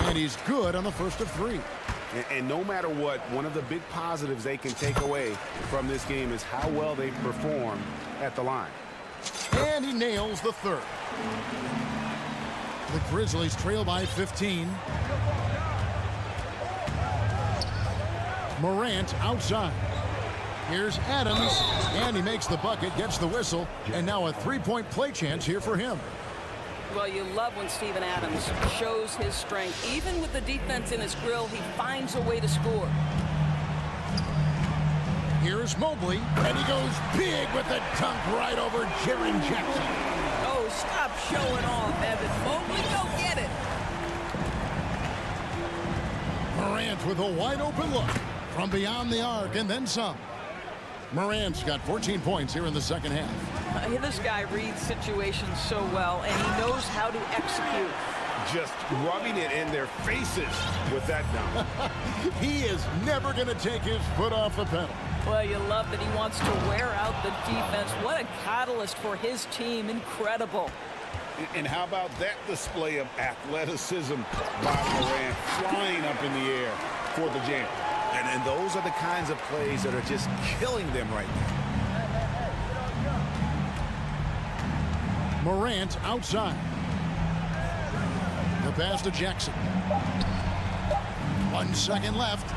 And he's good on the first of three. And no matter what, one of the big positives they can take away from this game is how well they perform at the line. And he nails the third. The Grizzlies trail by 15. Morant outside. Here's Adams, and he makes the bucket, gets the whistle, and now a three-point play chance here for him. Well, you love when Steven Adams shows his strength. Even with the defense in his grill, he finds a way to score. Here's Mobley, and he goes big with the dunk right over Jaren Jackson. Oh, stop showing off, Evan. Mobley, go get it. Morant with a wide-open look from beyond the arc, and then some. Morant's got 14 points here in the second half. This guy reads situations so well, and he knows how to execute. Just rubbing it in their faces with that dunk. He is never going to take his foot off the pedal. Well, you love that he wants to wear out the defense. What a catalyst for his team. Incredible. And how about that display of athleticism by Morant, flying up in the air for the jam. And those are the kinds of plays that are just killing them right now. Morant outside. The pass to Jackson. 1 second left.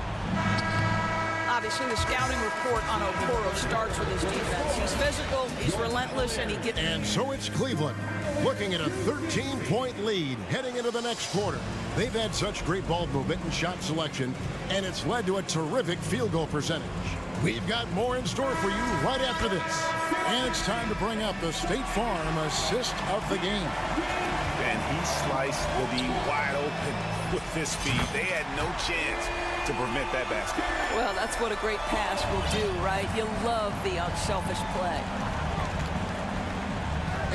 Obviously, the scouting report on Okoro starts with his defense. He's physical, he's relentless, and he gets... And so it's Cleveland looking at a 13-point lead heading into the next quarter. They've had such great ball movement and shot selection, and it's led to a terrific field goal percentage. We've got more in store for you right after this. And it's time to bring up the State Farm assist of the game. And he sliced the D wide open with this speed. They had no chance to prevent that basket. Well, that's what a great pass will do, right? You love the unselfish play.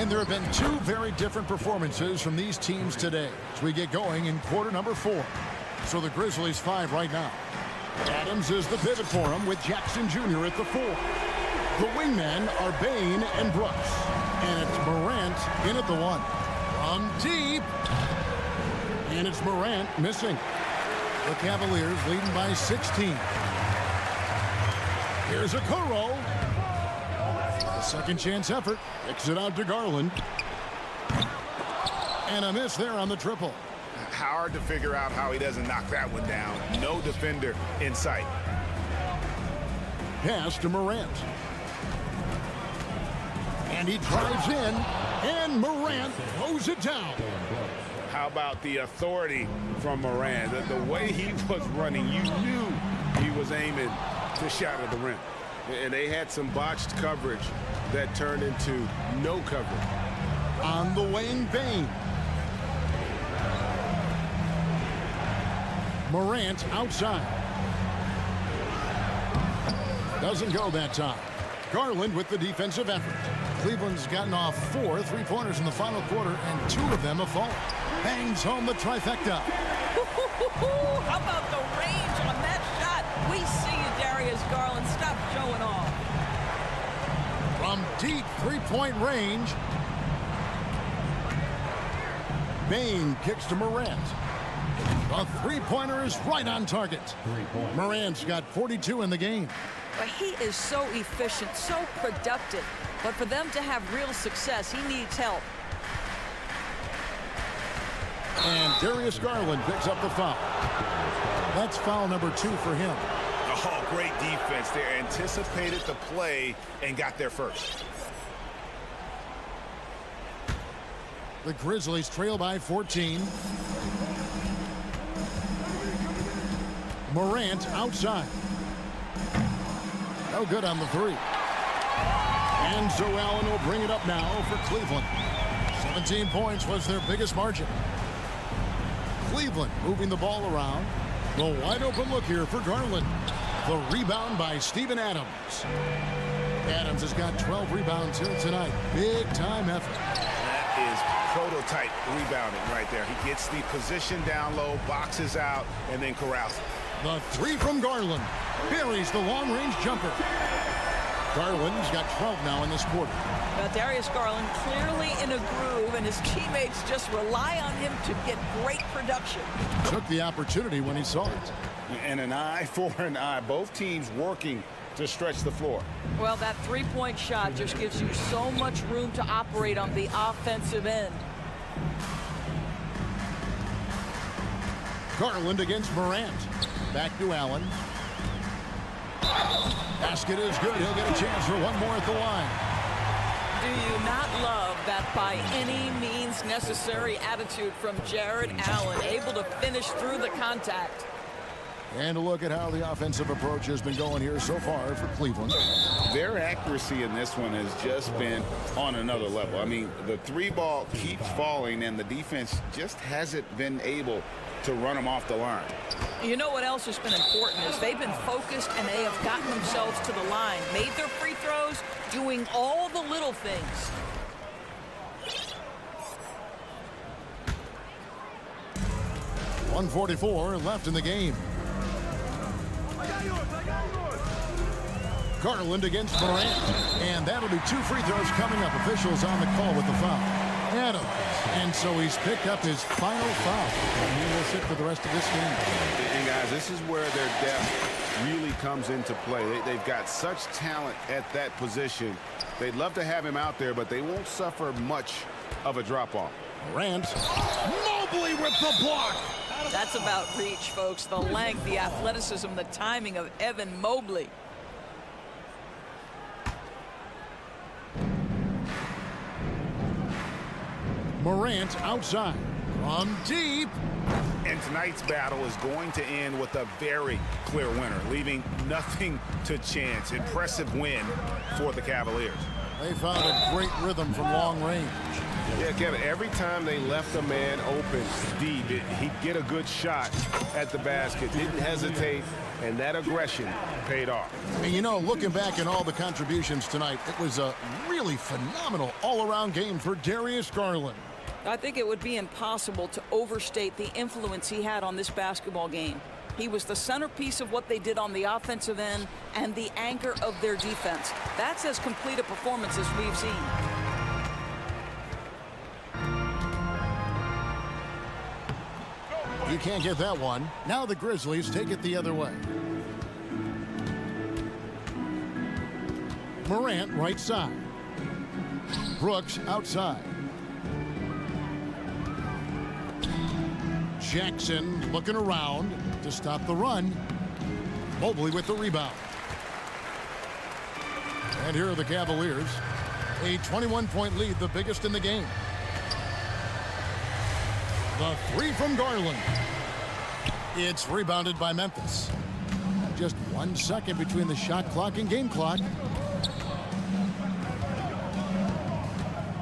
And there have been two very different performances from these teams today as we get going in quarter number 4. So the Grizzlies 5 right now. Adams is the pivot for him with Jackson Jr. at the 4. The wingmen are Bain and Brooks. And it's Morant in at the 1. From deep. And it's Morant missing. The Cavaliers leading by 16. Here's Okoro. A second chance effort. Kicks it out to Garland. And a miss there on the triple. Hard to figure out how he doesn't knock that one down. No defender in sight. Pass to Morant. And he drives in. And Morant throws it down. How about the authority from Morant? The way he was running, you knew he was aiming to shatter the rim. And they had some botched coverage that turned into no coverage. On the wing, Bain. Morant outside. Doesn't go that time. Garland with the defensive effort. Cleveland's gotten off 4 3-pointers in the final quarter, and 2 of them have fallen. Bangs home the trifecta. How about the range on that shot? We see you, Darius Garland. Stop showing off. From deep 3-point range, Bain kicks to Morant. A 3-pointer is right on target. Morant's got 42 in the game. But he is so efficient, so productive. But for them to have real success, he needs help. And Darius Garland picks up the foul. That's foul number 2 for him. Oh, great defense there. Anticipated the play and got there first. The Grizzlies trail by 14. Morant outside. No good on the 3. And so Allen will bring it up now for Cleveland. 17 points was their biggest margin. Cleveland moving the ball around. The wide open look here for Garland. The rebound by Steven Adams. Adams has got 12 rebounds here tonight. Big time effort. That is prototype rebounding right there. He gets the position down low, boxes out, and then corrals it. The 3 from Garland. Buries the long-range jumper. Garland's got 12 now in this quarter. Darius Garland clearly in a groove, and his teammates just rely on him to get great production. Took the opportunity when he saw it. And an eye for an eye. Both teams working to stretch the floor. Well, that three-point shot just gives you so much room to operate on the offensive end. Garland against Morant. Back to Allen. Basket is good. He'll get a chance for one more at the line. Do you not love that by any means necessary attitude from Jared Allen, able to finish through the contact? And a look at how the offensive approach has been going here so far for Cleveland. Their accuracy in this one has just been on another level. I mean, the 3 ball keeps falling, and the defense just hasn't been able to run them off the line. You know what else has been important is they've been focused, and they have gotten themselves to the line, made their free throws, doing all the little things. .144 left in the game. Garland against Morant. And that'll be 2 free throws coming up. Officials on the call with the foul. Adams. And so he's picked up his final foul. And he will sit for the rest of this game. And guys, this is where their depth really comes into play. They've got such talent at that position. They'd love to have him out there, but they won't suffer much of a drop-off. Morant. Mobley with the block. That's about reach, folks. The length, the athleticism, the timing of Evan Mobley. Morant outside from deep. And tonight's battle is going to end with a very clear winner, leaving nothing to chance. Impressive win for the Cavaliers. They found a great rhythm from long range. Yeah, Kevin, every time they left a man open deep, he'd get a good shot at the basket, didn't hesitate, and that aggression paid off. And you know, looking back at all the contributions tonight, it was a really phenomenal all-around game for Darius Garland. I think it would be impossible to overstate the influence he had on this basketball game. He was the centerpiece of what they did on the offensive end and the anchor of their defense. That's as complete a performance as we've seen. You can't get that one. Now the Grizzlies take it the other way. Morant right side. Brooks outside. Jackson looking around to stop the run. Mobley with the rebound. And here are the Cavaliers. A 21-point lead, the biggest in the game. The 3 from Garland. It's rebounded by Memphis. Just 1 second between the shot clock and game clock.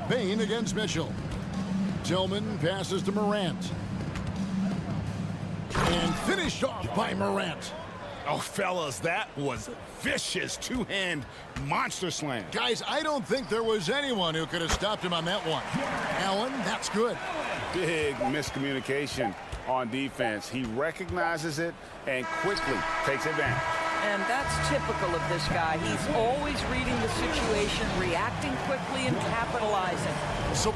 Bain against Mitchell. Tillman passes to Morant. And finished off by Morant. Oh, fellas, that was vicious two-hand monster slam. Guys, I don't think there was anyone who could have stopped him on that one. Allen, that's good. Big miscommunication on defense. He recognizes it and quickly takes advantage. And that's typical of this guy. He's always reading the situation, reacting quickly, and capitalizing. So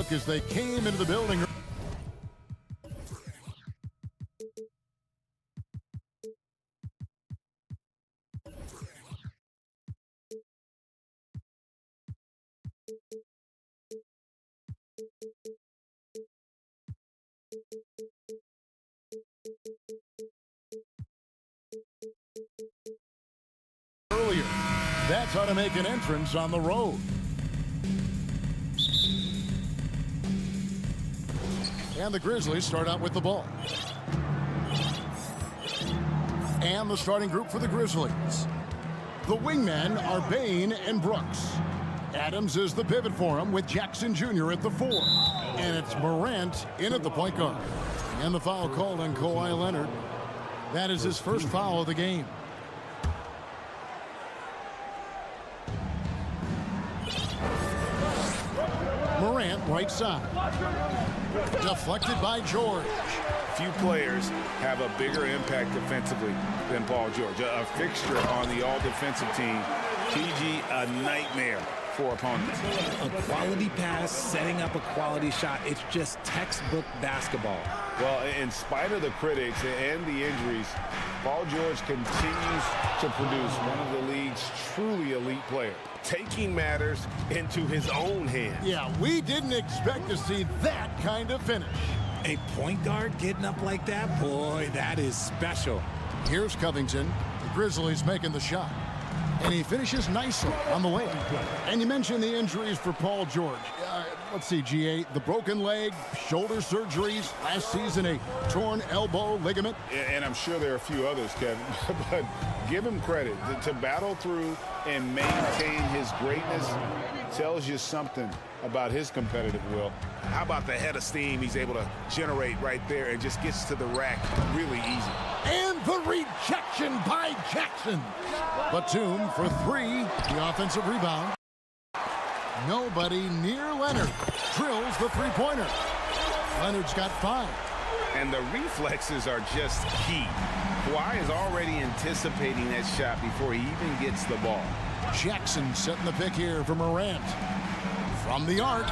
look as they came into the building. Earlier, that's how to make an entrance on the road. And the Grizzlies start out with the ball. And the starting group for the Grizzlies. The wingmen are Bane and Brooks. Adams is the pivot for him with Jackson Jr. at the 4. And it's Morant in at the point guard. And the foul called on Kawhi Leonard. That is his first foul of the game. Morant, right side. Deflected by George. Few players have a bigger impact defensively than Paul George. A fixture on the all-defensive team. PG, a nightmare for opponents. A quality pass, setting up a quality shot. It's just textbook basketball. Well, in spite of the critics and the injuries, Paul George continues to produce one of the league's truly elite players, taking matters into his own hands. Yeah, we didn't expect to see that kind of finish. A point guard getting up like that, boy, that is special. Here's Covington. The Grizzlies making the shot. And he finishes nicely on the way. And you mentioned the injuries for Paul George. Let's see, G8, the broken leg, shoulder surgeries, last season a torn elbow ligament. And I'm sure there are a few others, Kevin, but give him credit. To battle through and maintain his greatness tells you something about his competitive will. How about the head of steam he's able to generate right there and just gets to the rack really easy. And the rejection by Jackson. Batum for 3, the offensive rebound. Nobody near Leonard. Drills the three-pointer. Leonard's got 5. And the reflexes are just key. Kawhi is already anticipating that shot before he even gets the ball. Jackson setting the pick here for Morant. From the arc.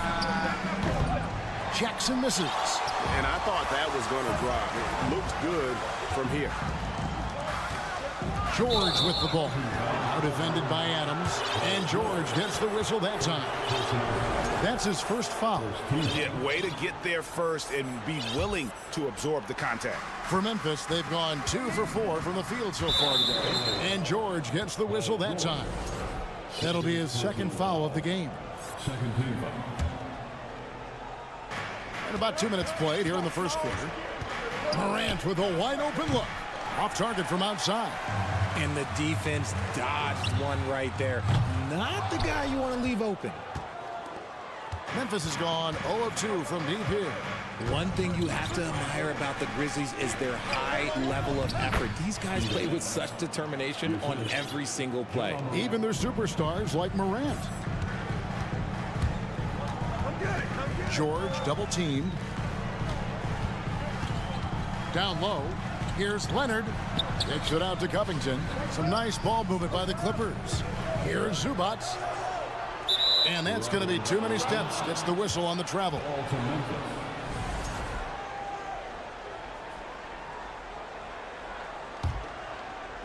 Jackson misses. And I thought that was going to drop. It looked good from here. George with the ball. Now defended by Adams. And George gets the whistle that time. That's his first foul. Yeah, way to get there first and be willing to absorb the contact. For Memphis, they've gone 2 for 4 from the field so far today. And George gets the whistle that time. That'll be his second foul of the game. Second team foul. And about 2 minutes played here in the first quarter. Morant with a wide open look. Off target from outside. And the defense dodged one right there. Not the guy you want to leave open. Memphis has gone 0 of 2 from deep here. One thing you have to admire about the Grizzlies is their high level of effort. These guys play with such determination on every single play. Even their superstars like Morant. George double teamed. Down low. Here's Leonard. Kicks it out to Covington. Some nice ball movement by the Clippers. Here's Zubac. And that's going to be too many steps. Gets the whistle on the travel.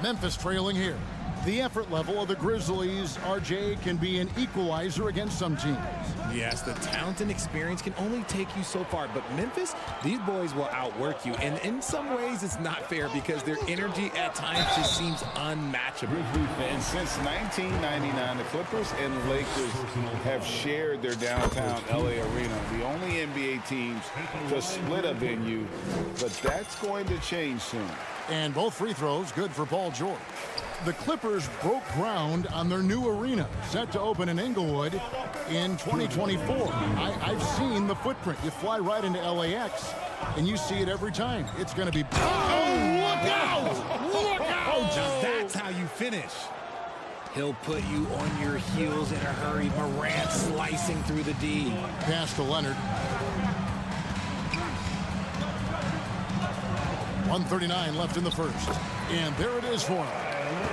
Memphis trailing here. The effort level of the Grizzlies, RJ, can be an equalizer against some teams. Yes, the talent and experience can only take you so far, but Memphis, these boys will outwork you, and in some ways it's not fair because their energy at times just seems unmatchable. And since 1999, the Clippers and Lakers have shared their downtown LA arena, the only NBA teams to split a venue, but that's going to change soon. And both free throws good for Paul George. The Clippers broke ground on their new arena, set to open in Inglewood in 2024. I've seen the footprint. You fly right into LAX, and you see it every time. It's going to be... Oh, look out! Look out! That's how you finish. He'll put you on your heels in a hurry. Morant slicing through the D. Pass to Leonard. 1:39 left in the first. And there it is for him.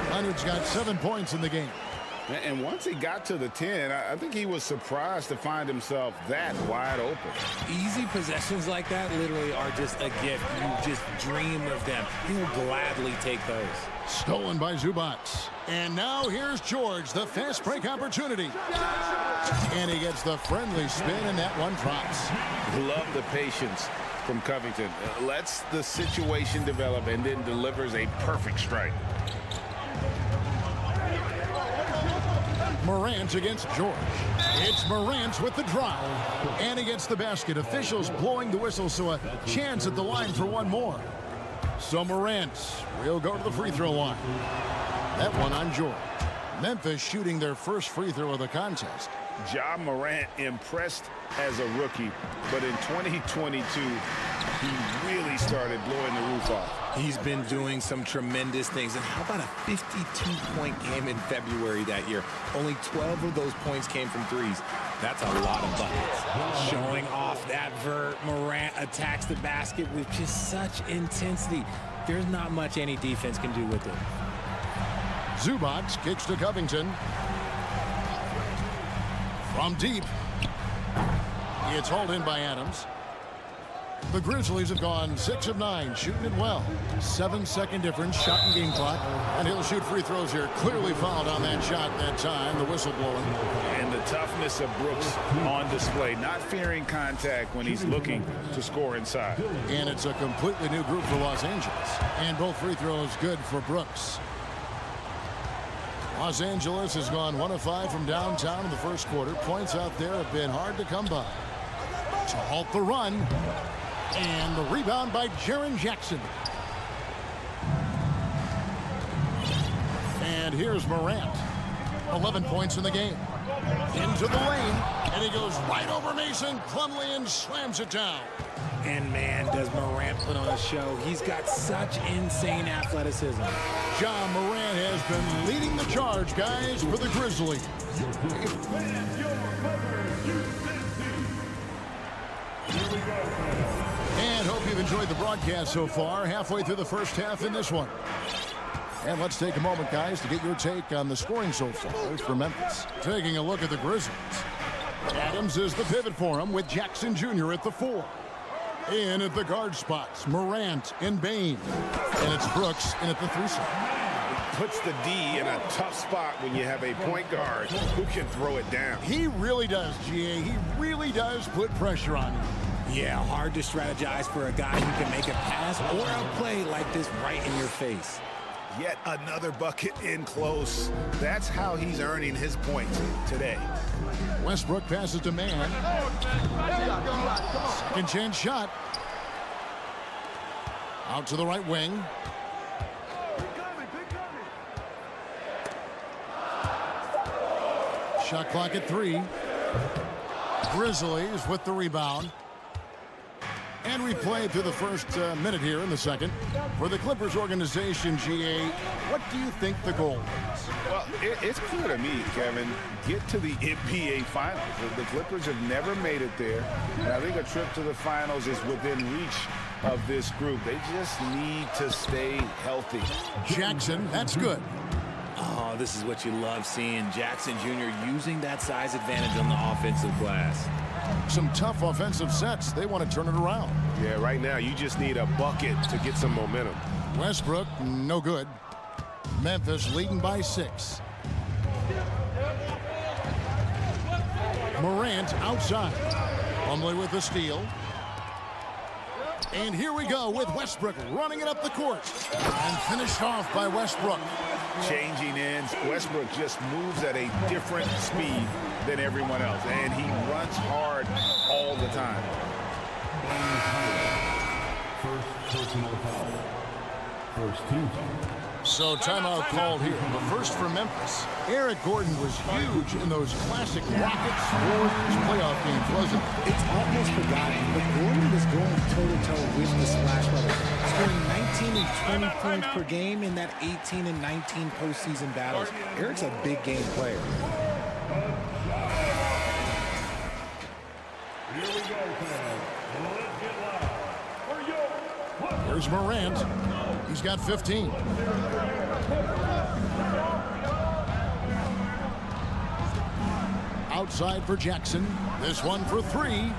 Leonard's got 7 points in the game. And once he got to the 10, I think he was surprised to find himself that wide open. Easy possessions like that literally are just a gift. You just dream of them. He will gladly take those. Stolen by Zubac. And now here's George, the fast break opportunity. And he gets the friendly spin, and that one drops. Love the patience from Covington. Lets the situation develop and then delivers a perfect strike. Morant against George. It's Morant with the drive. And he gets the basket. Officials blowing the whistle, so a chance at the line for one more. So Morant will go to the free throw line. That one on George. Memphis shooting their first free throw of the contest. Ja Morant impressed as a rookie, but in 2022, he really started blowing the roof off. He's been doing some tremendous things. And how about a 52-point game in February that year? Only 12 of those points came from threes. That's a lot of buckets. Showing off that vert. Morant attacks the basket with just such intensity. There's not much any defense can do with it. Zubac kicks to Covington. From deep. It's hauled in by Adams. The Grizzlies have gone 6 of 9, shooting it well. 7-second difference, shot and game clock. And he'll shoot free throws here. Clearly fouled on that shot that time, the whistle blowing. And the toughness of Brooks on display, not fearing contact when he's looking to score inside. And it's a completely new group for Los Angeles. And both free throws good for Brooks. Los Angeles has gone 1 of 5 from downtown in the first quarter. Points out there have been hard to come by. To halt the run. And the rebound by Jaren Jackson. And here's Morant. 11 points in the game. Into the lane. And he goes right over Mason. Plumlee and slams it down. And man, does Morant put on a show. He's got such insane athleticism. Ja Morant has been leading the charge, guys, for the Grizzlies. And hope you've enjoyed the broadcast so far. Halfway through the first half in this one. And let's take a moment, guys, to get your take on the scoring so far for Memphis. Taking a look at the Grizzlies. Adams is the pivot for him with Jackson Jr. at the 4. In at the guard spots, Morant and Bane. And it's Brooks in at the 3 spot. Puts the D in a tough spot when you have a point guard who can throw it down. He really does, GA. He really does put pressure on you. Yeah, hard to strategize for a guy who can make a pass or a play like this right in your face. Yet another bucket in close. That's how he's earning his points today. Westbrook passes to Mann. Second chance shot. Out to the right wing. Shot clock at 3. Grizzlies with the rebound. And we played through the first minute here in the second. For the Clippers organization, GA, what do you think the goal is? Well, it's clear to me, Kevin, get to the NBA Finals. The Clippers have never made it there. And I think a trip to the Finals is within reach of this group. They just need to stay healthy. Jackson, that's good. Oh, this is what you love seeing. Jackson Jr. using that size advantage on the offensive glass. Some tough offensive sets. They want to turn it around. Yeah, right now you just need a bucket to get some momentum. Westbrook, no good. Memphis leading by 6. Morant outside. Bobslay with the steal. And here we go with Westbrook running it up the court. And finished off by Westbrook. Changing ends. Westbrook just moves at a different speed than everyone else. And he runs hard all the time. First personal foul. First team foul. So timeout called here. But first for Memphis. Eric Gordon was huge in those classic Rockets Warriors playoff games, wasn't it? It's almost forgotten, but Gordon was going toe-to-toe with the Splash Brothers, scoring 19 and 20 points per game in that 18 and 19 postseason battles. Eric's a big game player. Here we go, fans. Let's get loud. For your Here's Morant. He's got 15. Outside for Jackson. This one for three.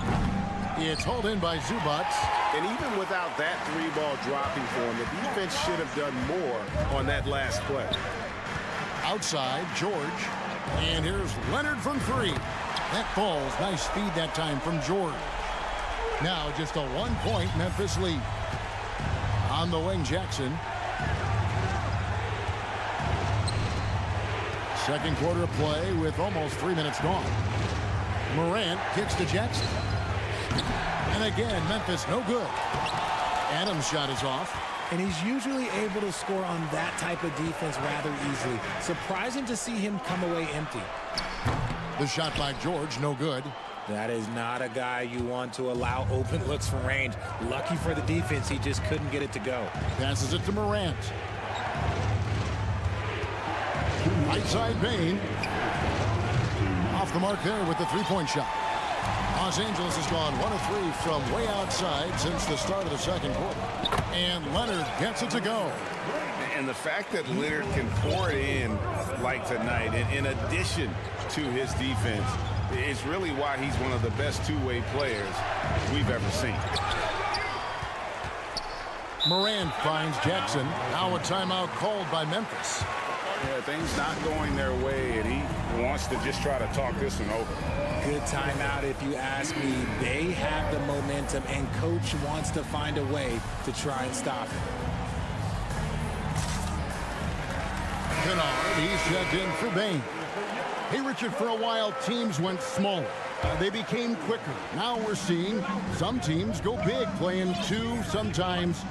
It's hauled in by Zubac. And even without that three-ball dropping for him, the defense should have done more on that last play. Outside, George. And here's Leonard from three. That falls. Nice feed that time from George. Now just a 1-point Memphis lead. On the wing, Jackson. Second quarter of play with almost 3 minutes gone. Morant kicks to Jackson. And again, Memphis no good. Adams' shot is off. And he's usually able to score on that type of defense rather easily. Surprising to see him come away empty. The shot by George, no good. That is not a guy you want to allow open looks from range. Lucky for the defense, he just couldn't get it to go. Passes it to Morant. Right side, Bain. Off the mark there with the three-point shot. Los Angeles has gone 1 of 3 from way outside since the start of the second quarter. And Leonard gets it to go. And the fact that Leonard can pour it in like tonight, and in addition to his defense, is really why he's one of the best two-way players we've ever seen. Morant finds Jackson. Now a timeout called by Memphis. Yeah, things not going their way, and he wants to just try to talk this one over. Good timeout if you ask me. They have the momentum, and coach wants to find a way to try and stop it. Kennard, he's checked in for Bain. Hey, Richard, for a while, teams went smaller. They became quicker. Now we're seeing some teams go big, playing 2, sometimes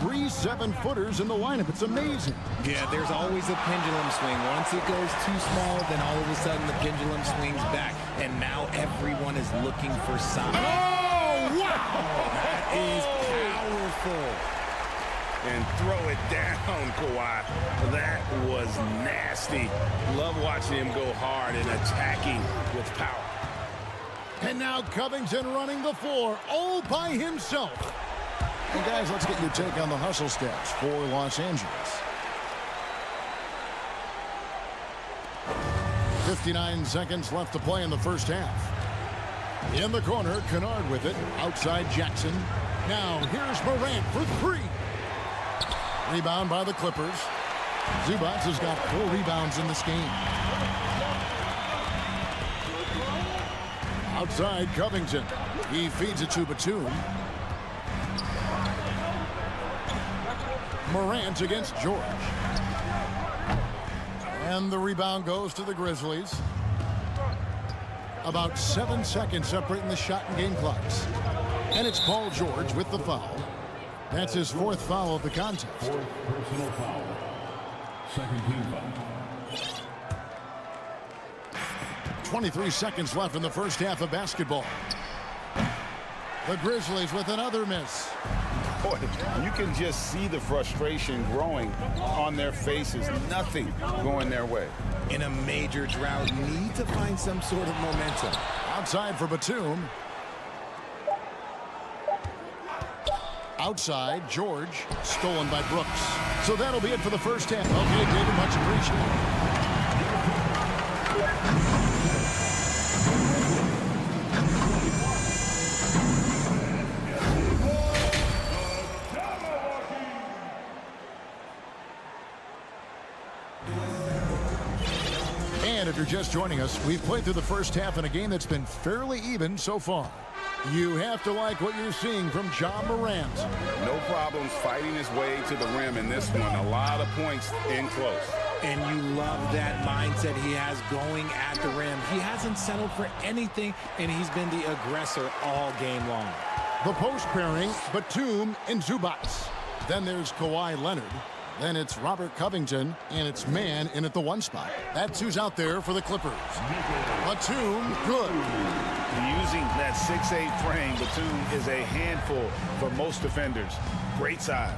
3 7-footers in the lineup. It's amazing. Yeah, there's always a pendulum swing. Once it goes too small, then all of a sudden the pendulum swings back, and now everyone is looking for something. Oh, wow! That is powerful. And throw it down, Kawhi. That was nasty. Love watching him go hard and attacking with power. And now Covington running the floor all by himself. And guys, let's get your take on the hustle stats for Los Angeles. 59 seconds left to play in the first half. In the corner, Kennard with it. Outside Jackson. Now here's Morant for three. Rebound by the Clippers. Zubac has got 4 rebounds in this game. Outside Covington. He feeds it to Batum. Morant against George. And the rebound goes to the Grizzlies. About 7 seconds separating the shot and game clocks. And it's Paul George with the foul. That's his 4th foul of the contest. 4th personal foul. Second team foul. 23 seconds left in the first half of basketball. The Grizzlies with another miss. Boy, you can just see the frustration growing on their faces. Nothing going their way. In a major drought, need to find some sort of momentum. Outside for Batum. Outside, George, stolen by Brooks. So that'll be it for the first half. Okay, David, much appreciated. And if you're just joining us, we've played through the first half in a game that's been fairly even so far. You have to like what you're seeing from John Morant. No problems fighting his way to the rim in this one. A lot of points in close. And you love that mindset he has going at the rim. He hasn't settled for anything, and he's been the aggressor all game long. The post pairing, Batum and Zubac. Then there's Kawhi Leonard. Then it's Robert Covington, and it's man in at the 1 spot. That's who's out there for the Clippers. Batum, good. Using that 6'8" frame, Batum is a handful for most defenders. Great size.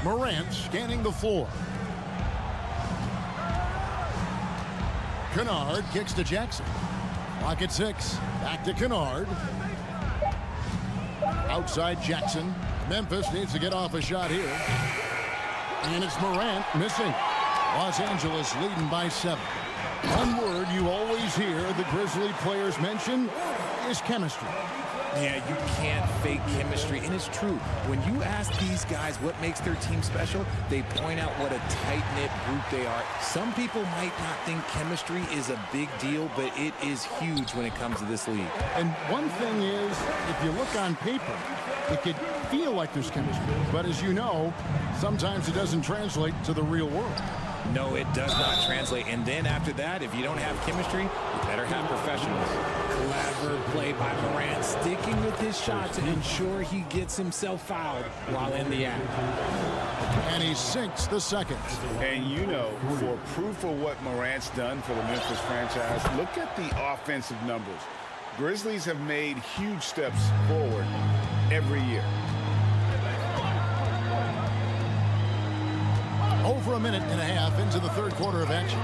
Morant scanning the floor. Kennard kicks to Jackson. Clock at 6. Back to Kennard. Outside Jackson. Memphis needs to get off a shot here. And it's Morant missing. Los Angeles leading by 7. One word you always hear the Grizzly players mention is chemistry. Yeah, you can't fake chemistry, and it's true. When you ask these guys what makes their team special, they point out what a tight-knit group they are. Some people might not think chemistry is a big deal, but it is huge when it comes to this league. And one thing is, if you look on paper, it could feel like there's chemistry. But as you know, sometimes it doesn't translate to the real world. No, it does not translate. And then after that, if you don't have chemistry, you better have professionals. Clever play by Morant, sticking with his shot to ensure he gets himself fouled while in the act. And he sinks the second. And you know, for proof of what Morant's done for the Memphis franchise, look at the offensive numbers. Grizzlies have made huge steps forward every year. Over a minute and a half into the third quarter of action.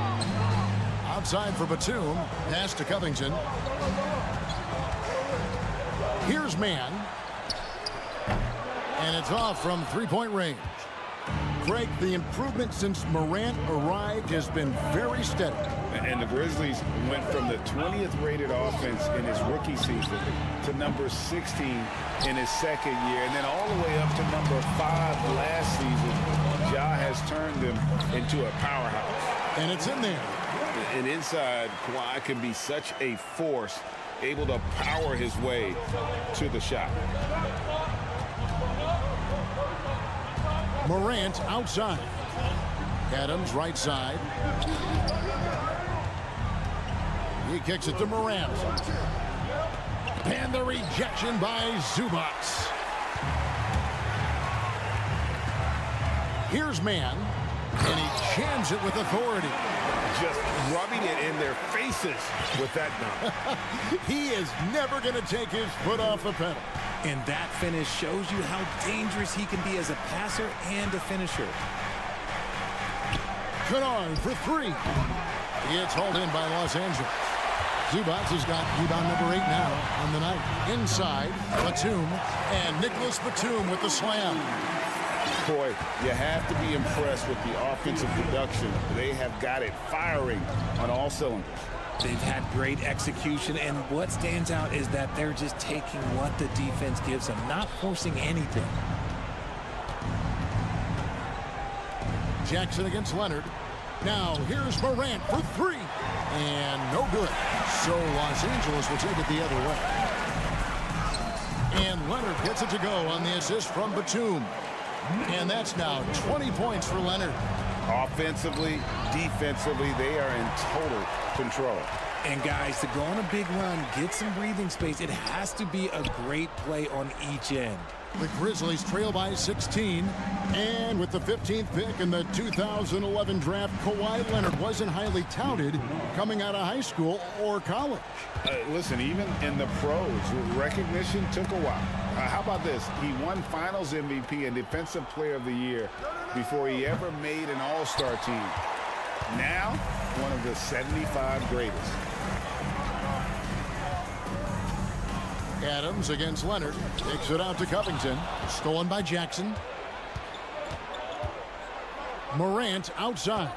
Outside for Batum. Pass to Covington. Here's Mann. And it's off from three-point range. Greg, the improvement since Morant arrived has been very steady. And the Grizzlies went from the 20th rated offense in his rookie season to number 16 in his second year, and then all the way up to number 5 last season. Ja has turned them into a powerhouse. And it's in there. And inside, Kawhi can be such a force, able to power his way to the shot. Morant outside. Adams right side. He kicks it to Morant. And the rejection by Zubac. Here's Mann. And he jams it with authority. Just rubbing it in their faces with that dunk. He is never going to take his foot off the pedal. And that finish shows you how dangerous he can be as a passer and a finisher. Kennard for 3. It's hauled in by Los Angeles. Zubac has got rebound number 8 now on the night. Inside, Batum, and Nicholas Batum with the slam. Boy, you have to be impressed with the offensive production. They have got it firing on all cylinders. They've had great execution, and what stands out is that they're just taking what the defense gives them, not forcing anything. Jackson against Leonard. Now here's Morant for 3. And no good. So Los Angeles will take it the other way. And Leonard gets it to go on the assist from Batum. And that's now 20 points for Leonard. Offensively, defensively, they are in total control. And guys, to go on a big run, get some breathing space, it has to be a great play on each end. The Grizzlies trail by 16. And with the 15th pick in the 2011 draft, Kawhi Leonard wasn't highly touted coming out of high school or college. Listen, even in the pros, recognition took a while. How about this? He won Finals MVP and Defensive Player of the Year before he ever made an All-Star team. Now, one of the 75 greatest. Adams against Leonard. Takes it out to Covington. Stolen by Jackson. Morant outside.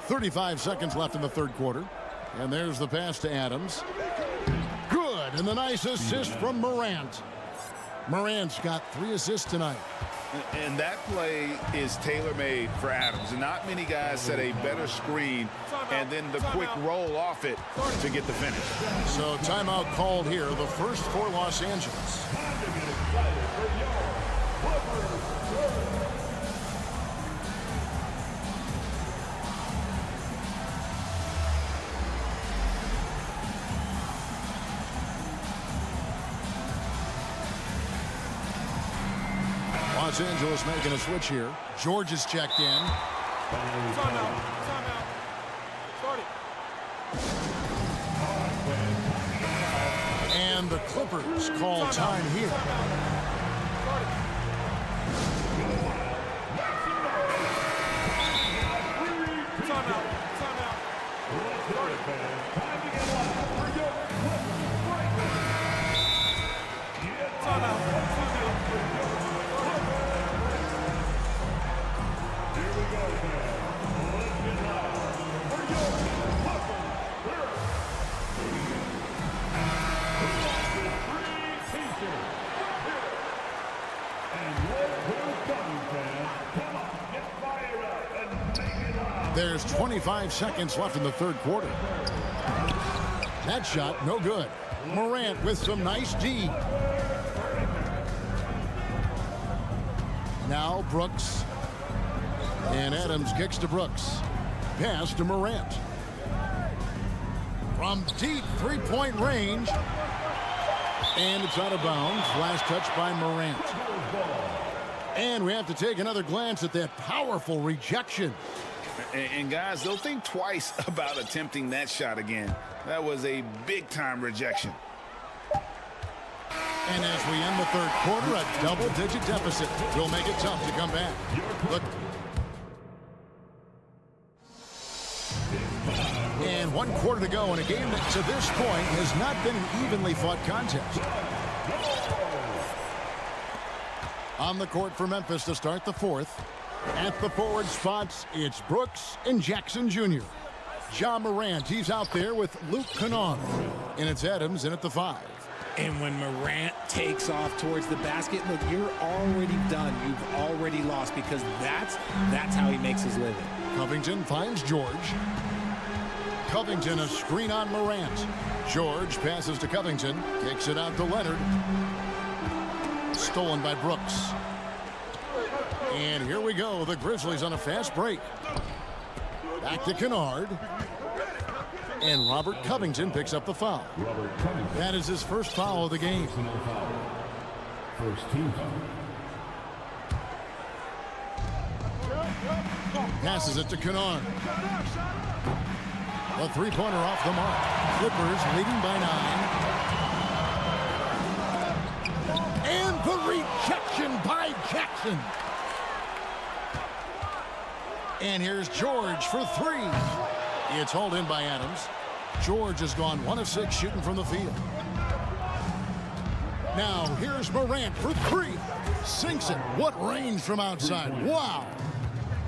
35 seconds left in the third quarter. And there's the pass to Adams. Good. And the nice assist from Morant. Morant's got 3 assists tonight. And that play is tailor-made for Adams. And not many guys set a better screen and then the quick roll off it to get the finish. So timeout called here, the first for Los Angeles. Los Angeles making a switch here. George is checked in. Timeout. Start it. And the Clippers call time here. Just 25 seconds left in the third quarter. That shot, no good. Morant with some nice D. Now Brooks. And Adams kicks to Brooks. Pass to Morant. From deep three-point range. And it's out of bounds. Last touch by Morant. And we have to take another glance at that powerful rejection. And guys, they'll think twice about attempting that shot again. That was a big-time rejection. And as we end the third quarter, a double-digit deficit will make it tough to come back. Look. And 1 quarter to go in a game that to this point has not been an evenly fought contest. On the court for Memphis to start the fourth. At the forward spots, it's Brooks and Jackson Jr. Ja Morant, he's out there with Luke Kennard. And it's Adams in at the 5. And when Morant takes off towards the basket, look, you're already done. You've already lost because that's how he makes his living. Covington finds George. Covington a screen on Morant. George passes to Covington. Kicks it out to Leonard. Stolen by Brooks. And here we go. The Grizzlies on a fast break. Back to Kennard. And Robert Covington picks up the foul. That is his first foul of the game. First team foul. Passes it to Kennard. The three-pointer off the mark. Clippers leading by 9. And the rejection by Jackson. And here's George for 3. It's hauled in by Adams. George has gone 1 of 6 shooting from the field. Now here's Morant for 3. Sinks it. What range from outside. Wow.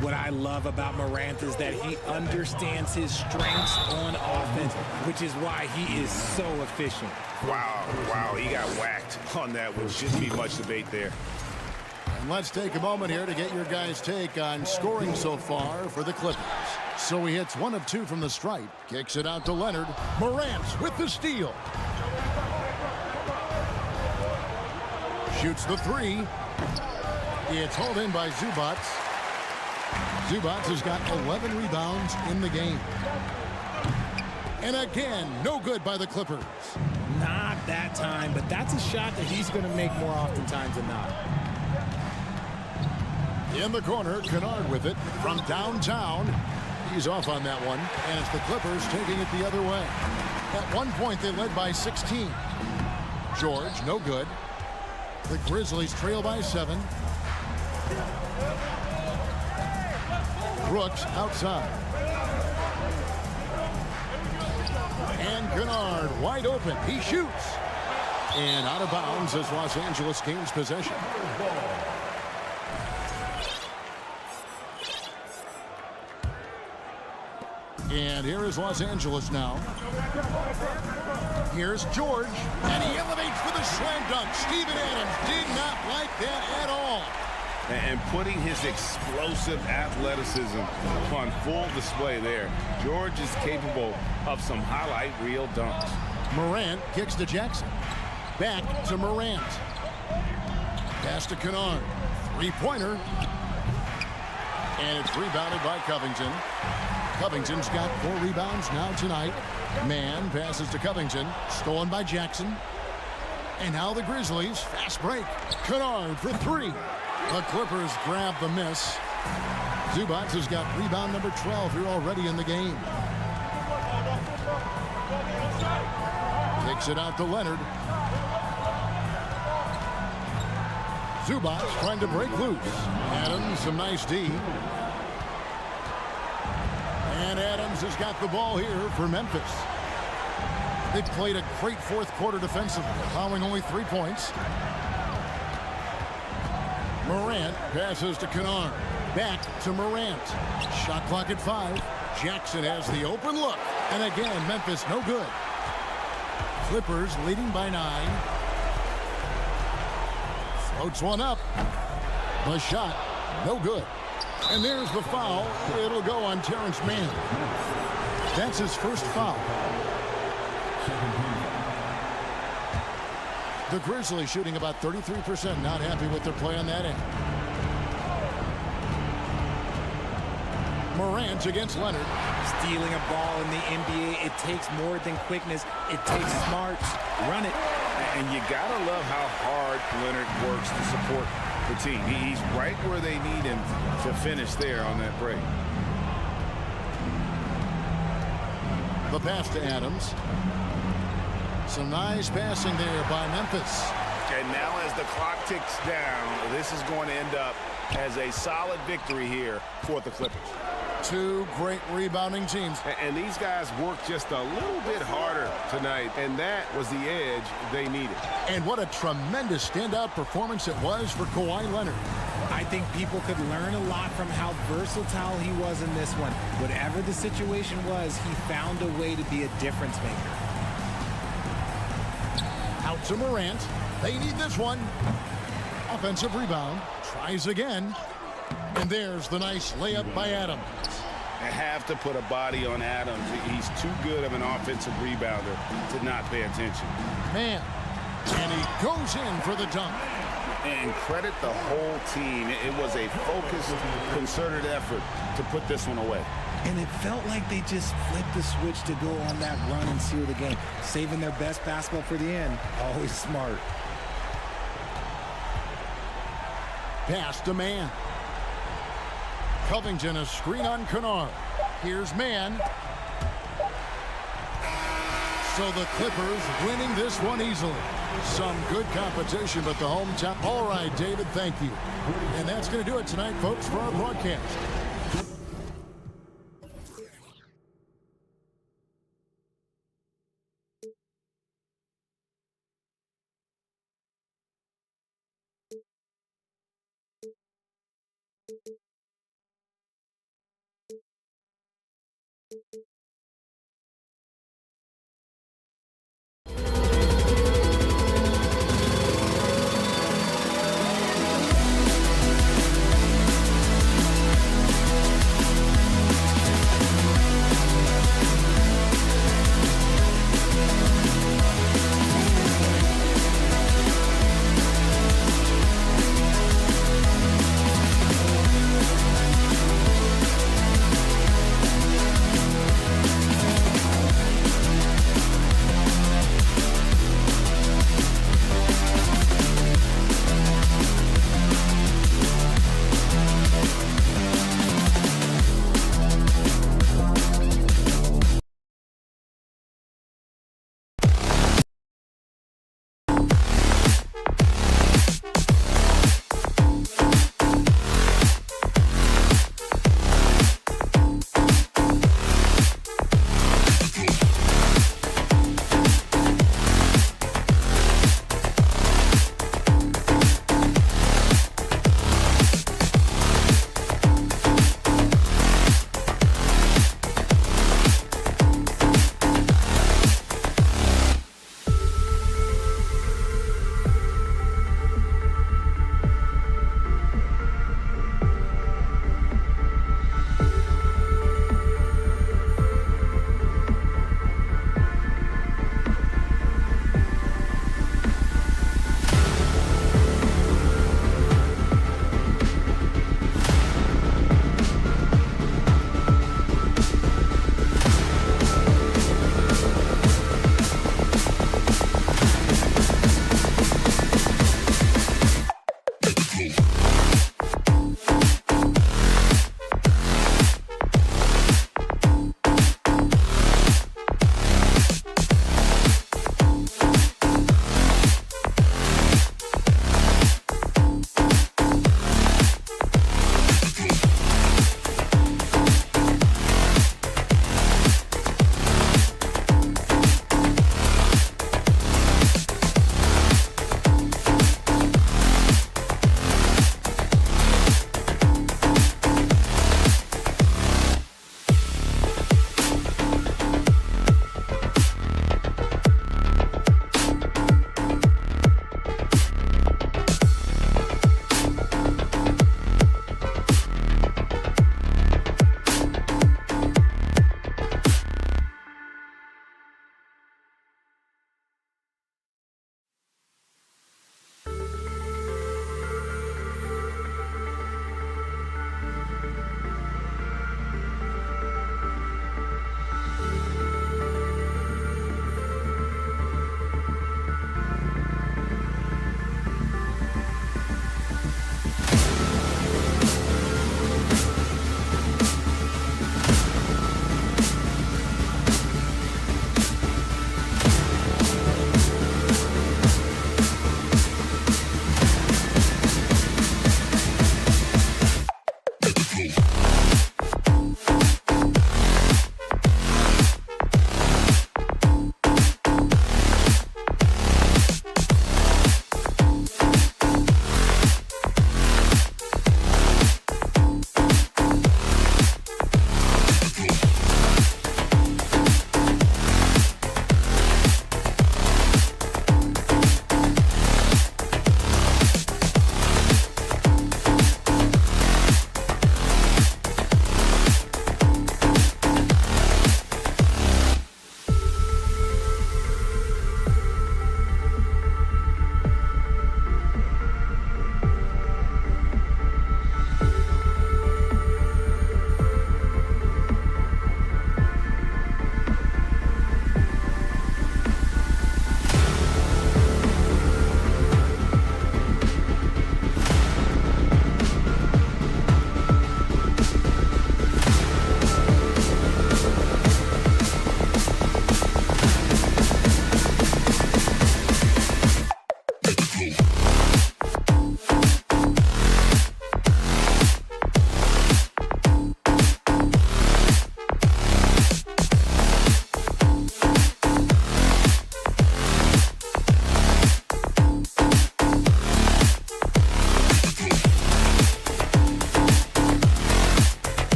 What I love about Morant is that he understands his strengths on offense, which is why he is so efficient. Wow, he got whacked on that one. Shouldn't be much debate there. And let's take a moment here to get your guys' take on scoring so far for the Clippers. So he hits 1 of 2 from the stripe. Kicks it out to Leonard. Morant with the steal. Shoots the 3. It's hauled in by Zubats. Zubats has got 11 rebounds in the game. And again, no good by the Clippers. Not that time, but that's a shot that he's going to make more oftentimes than not. In the corner, Kennard with it from downtown. He's off on that one, and it's the Clippers taking it the other way. At one point, they led by 16. George, no good. The Grizzlies trail by 7. Brooks outside. And Kennard wide open. He shoots. And out of bounds as Los Angeles gains possession. And here is Los Angeles now. Here's George. And he elevates for the slam dunk. Steven Adams did not like that at all. And putting his explosive athleticism on full display there. George is capable of some highlight reel dunks. Morant kicks to Jackson. Back to Morant. Pass to Kennard. Three-pointer. And it's rebounded by Covington. Covington's got 4 rebounds now tonight. Man passes to Covington. Stolen by Jackson. And now the Grizzlies. Fast break. Kennard for 3. The Clippers grab the miss. Zubats has got rebound number 12 here already in the game. Takes it out to Leonard. Zubats trying to break loose. Adams, some nice D. And Adams has got the ball here for Memphis. They've played a great fourth quarter defensively, allowing only 3 points. Morant passes to Kennard. Back to Morant. Shot clock at 5. Jackson has the open look. And again, Memphis no good. Clippers leading by 9. Floats one up. The shot, no good. And there's the foul. It'll go on Terrence Mann. That's his first foul. The Grizzlies shooting about 33%. Not happy with their play on that end. Morant against Leonard. Stealing a ball in the NBA, it takes more than quickness. It takes smarts. Run it. And you got to love how hard Leonard works to support the team. He's right where they need him to finish there on that break. The pass to Adams. Some nice passing there by Memphis. And now as the clock ticks down, this is going to end up as a solid victory here for the Clippers. Two great rebounding teams. And these guys worked just a little bit harder tonight, and that was the edge they needed. And what a tremendous standout performance it was for Kawhi Leonard. I think people could learn a lot from how versatile he was in this one. Whatever the situation was, he found a way to be a difference maker. Out to Morant. They need this one. Offensive rebound. Tries again. And there's the nice layup by Adams. I have to put a body on Adams. He's too good of an offensive rebounder to not pay attention. Man. And he goes in for the dunk. And credit the whole team. It was a focused, concerted effort to put this one away. And it felt like they just flipped the switch to go on that run and seal the game. Saving their best basketball for the end. Always smart. Pass to Mann. Covington, a screen on Kennard. Here's Mann. So the Clippers winning this one easily. Some good competition, but the hometown. All right, David, thank you. And that's going to do it tonight, folks, for our broadcast.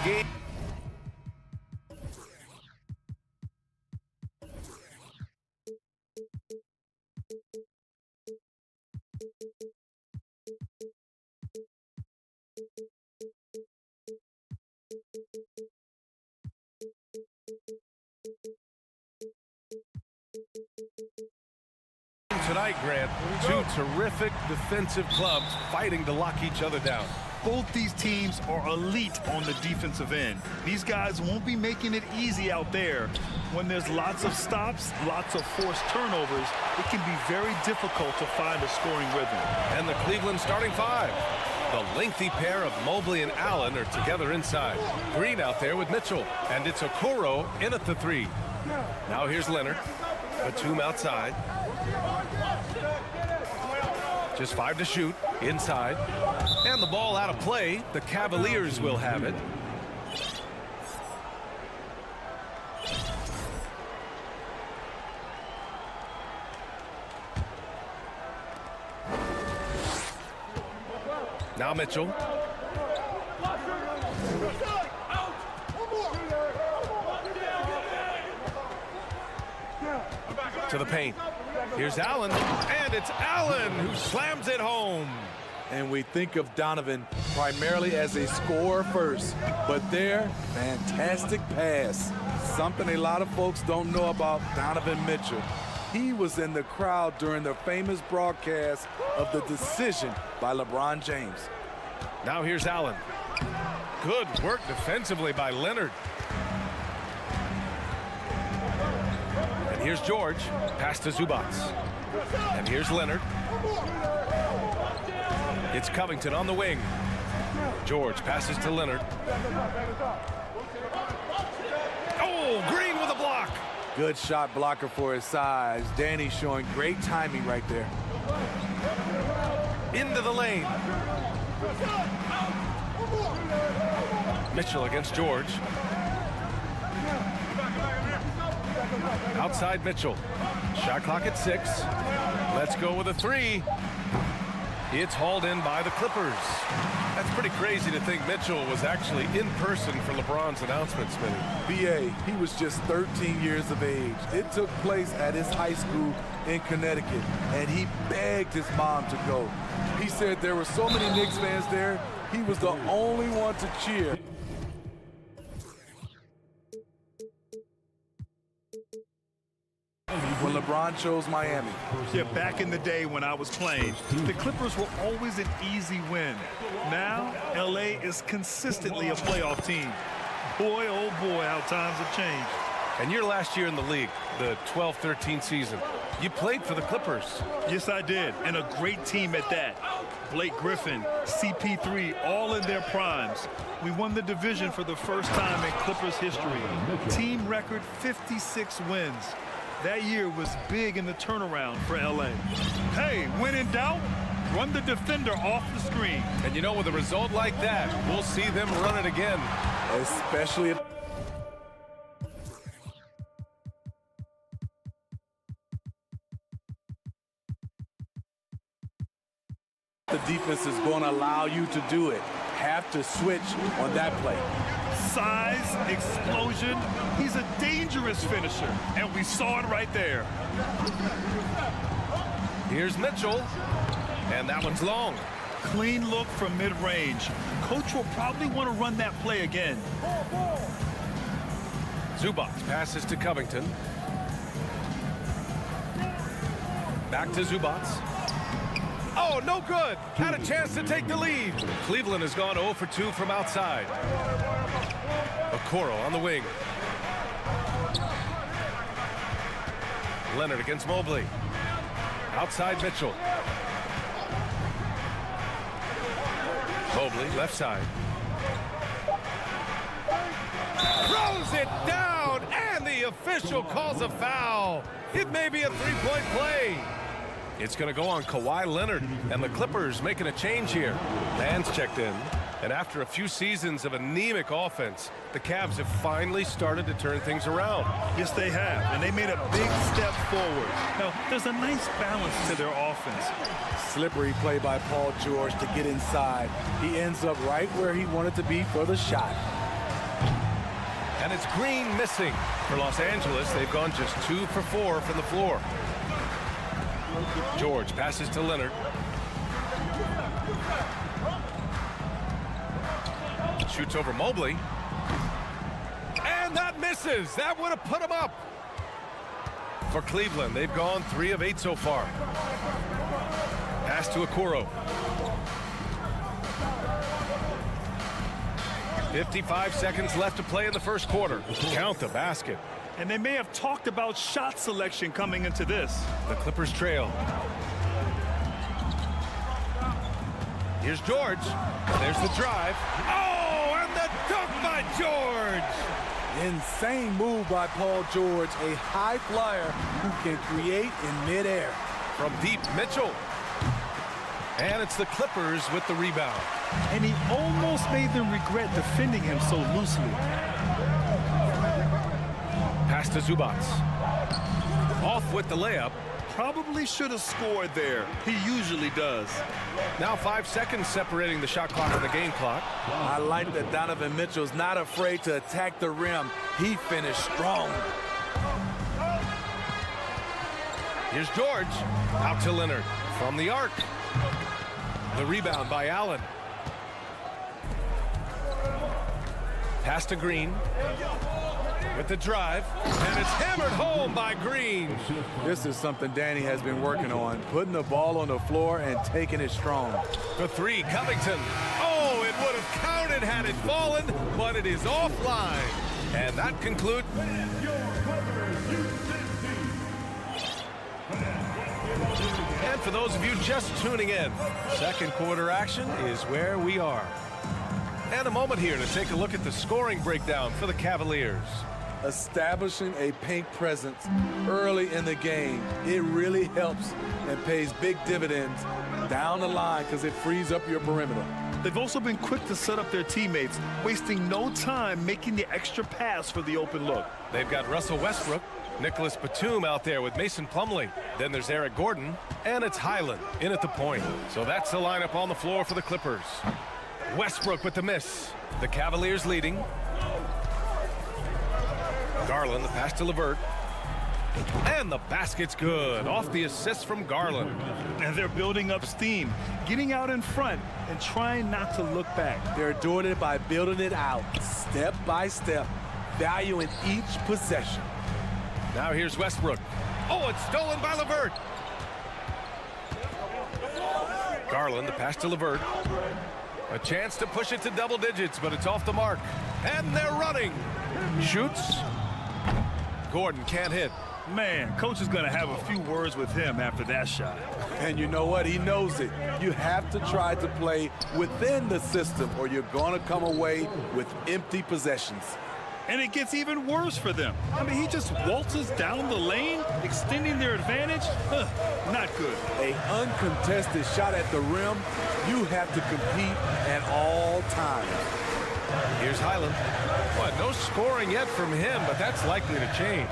game. Tonight, Grant, two terrific defensive clubs fighting to lock each other down. Both these teams are elite on the defensive end. These guys won't be making it easy out there. When there's lots of stops, lots of forced turnovers, it can be very difficult to find a scoring rhythm. And the Cleveland starting five. The lengthy pair of Mobley and Allen are together inside. Green out there with Mitchell, and it's Okoro in at the three. Now here's Leonard. Batum outside. Just 5 to shoot inside, and the ball out of play. The Cavaliers will have it. Now Mitchell. To the paint. Here's Allen, and it's Allen who slams it home. And we think of Donovan primarily as a scorer first, but there, fantastic pass. Something a lot of folks don't know about Donovan Mitchell. He was in the crowd during the famous broadcast of the decision by LeBron James. Now here's Allen. Good work defensively by Leonard. And here's George. Pass to Zubats. And here's Leonard. It's Covington on the wing. George passes to Leonard. Oh, Green with a block. Good shot blocker for his size. Danny showing great timing right there. Into the lane. Mitchell against George. Outside Mitchell. Shot clock at 6. Let's go with a 3. It's hauled in by the Clippers. That's pretty crazy to think Mitchell was actually in person for LeBron's announcement, Smitty. BA, he was just 13 years of age. It took place at his high school in Connecticut, and he begged his mom to go. He said there were so many Knicks fans there, he was the only one to cheer. When LeBron chose Miami. Yeah, back in the day when I was playing, the Clippers were always an easy win. Now, LA is consistently a playoff team. Boy, oh boy, how times have changed. And your last year in the league, the 12-13 season, you played for the Clippers. Yes, I did, and a great team at that. Blake Griffin, CP3, all in their primes. We won the division for the first time in Clippers history. Team record 56 wins. That year was big in the turnaround for LA. Hey, when in doubt, run the defender off the screen. And you know, with a result like that, we'll see them run it again. Especially if the defense is going to allow you to do it. Have to switch on that play. Size, explosion. He's a dangerous finisher, and we saw it right there. Here's Mitchell, and that one's long. Clean look from mid-range. Coach will probably want to run that play again. Zubats passes to Covington. Back to Zubats. Oh, no good. Had a chance to take the lead. Cleveland has gone 0 for 2 from outside. Okoro on the wing. Leonard against Mobley. Outside Mitchell. Mobley left side. Throws it down, and the official calls a foul. It may be a three-point play. It's going to go on Kawhi Leonard, and the Clippers making a change here. Man's checked in, and after a few seasons of anemic offense, the Cavs have finally started to turn things around. Yes, they have, and they made a big step forward. Now, there's a nice balance to their offense. Slippery play by Paul George to get inside. He ends up right where he wanted to be for the shot. And it's Green missing. For Los Angeles, they've gone just 2 for 4 from the floor. George passes to Leonard. Shoots over Mobley. And that misses. That would have put him up. For Cleveland, they've gone 3 of 8 so far. Pass to Okoro. 55 seconds left to play in the first quarter. Count the basket. And they may have talked about shot selection coming into this. The Clippers trail. Here's George. There's the drive. Oh, and the dunk by George. Insane move by Paul George, a high flyer who can create in midair. From deep, Mitchell. And it's the Clippers with the rebound. And he almost made them regret defending him so loosely. Pass to Zubac. Off with the layup. Probably should have scored there. He usually does. Now 5 seconds separating the shot clock and the game clock. I like that Donovan Mitchell's not afraid to attack the rim. He finished strong. Here's George. Out to Leonard. From the arc. The rebound by Allen. Pass to Green. With the drive. And it's hammered home by Green. This is something Danny has been working on. Putting the ball on the floor and taking it strong. For 3, Covington. Oh, it would have counted had it fallen, but it is offline. And that concludes. And for those of you just tuning in, second quarter action is where we are. And a moment here to take a look at the scoring breakdown for the Cavaliers. Establishing a paint presence early in the game, it really helps and pays big dividends down the line because it frees up your perimeter. They've also been quick to set up their teammates, wasting no time making the extra pass for the open look. They've got Russell Westbrook, Nicholas Batum out there with Mason Plumlee. Then there's Eric Gordon, and it's Highland in at the point. So that's the lineup on the floor for the Clippers. Westbrook with the miss. The Cavaliers leading. Garland, the pass to LeVert. And the basket's good. Off the assist from Garland. And they're building up steam, getting out in front and trying not to look back. They're doing it by building it out, step by step, valuing each possession. Now here's Westbrook. Oh, it's stolen by LeVert. Garland, the pass to LeVert. A chance to push it to double digits, but it's off the mark. And they're running. Shoots. Gordon can't hit. Man, coach is going to have a few words with him after that shot. And you know what? He knows it. You have to try to play within the system or you're going to come away with empty possessions. And it gets even worse for them. I mean, he just waltzes down the lane, extending their advantage. Not good. An uncontested shot at the rim, you have to compete at all times. Here's Highland. What, no scoring yet from him, but that's likely to change.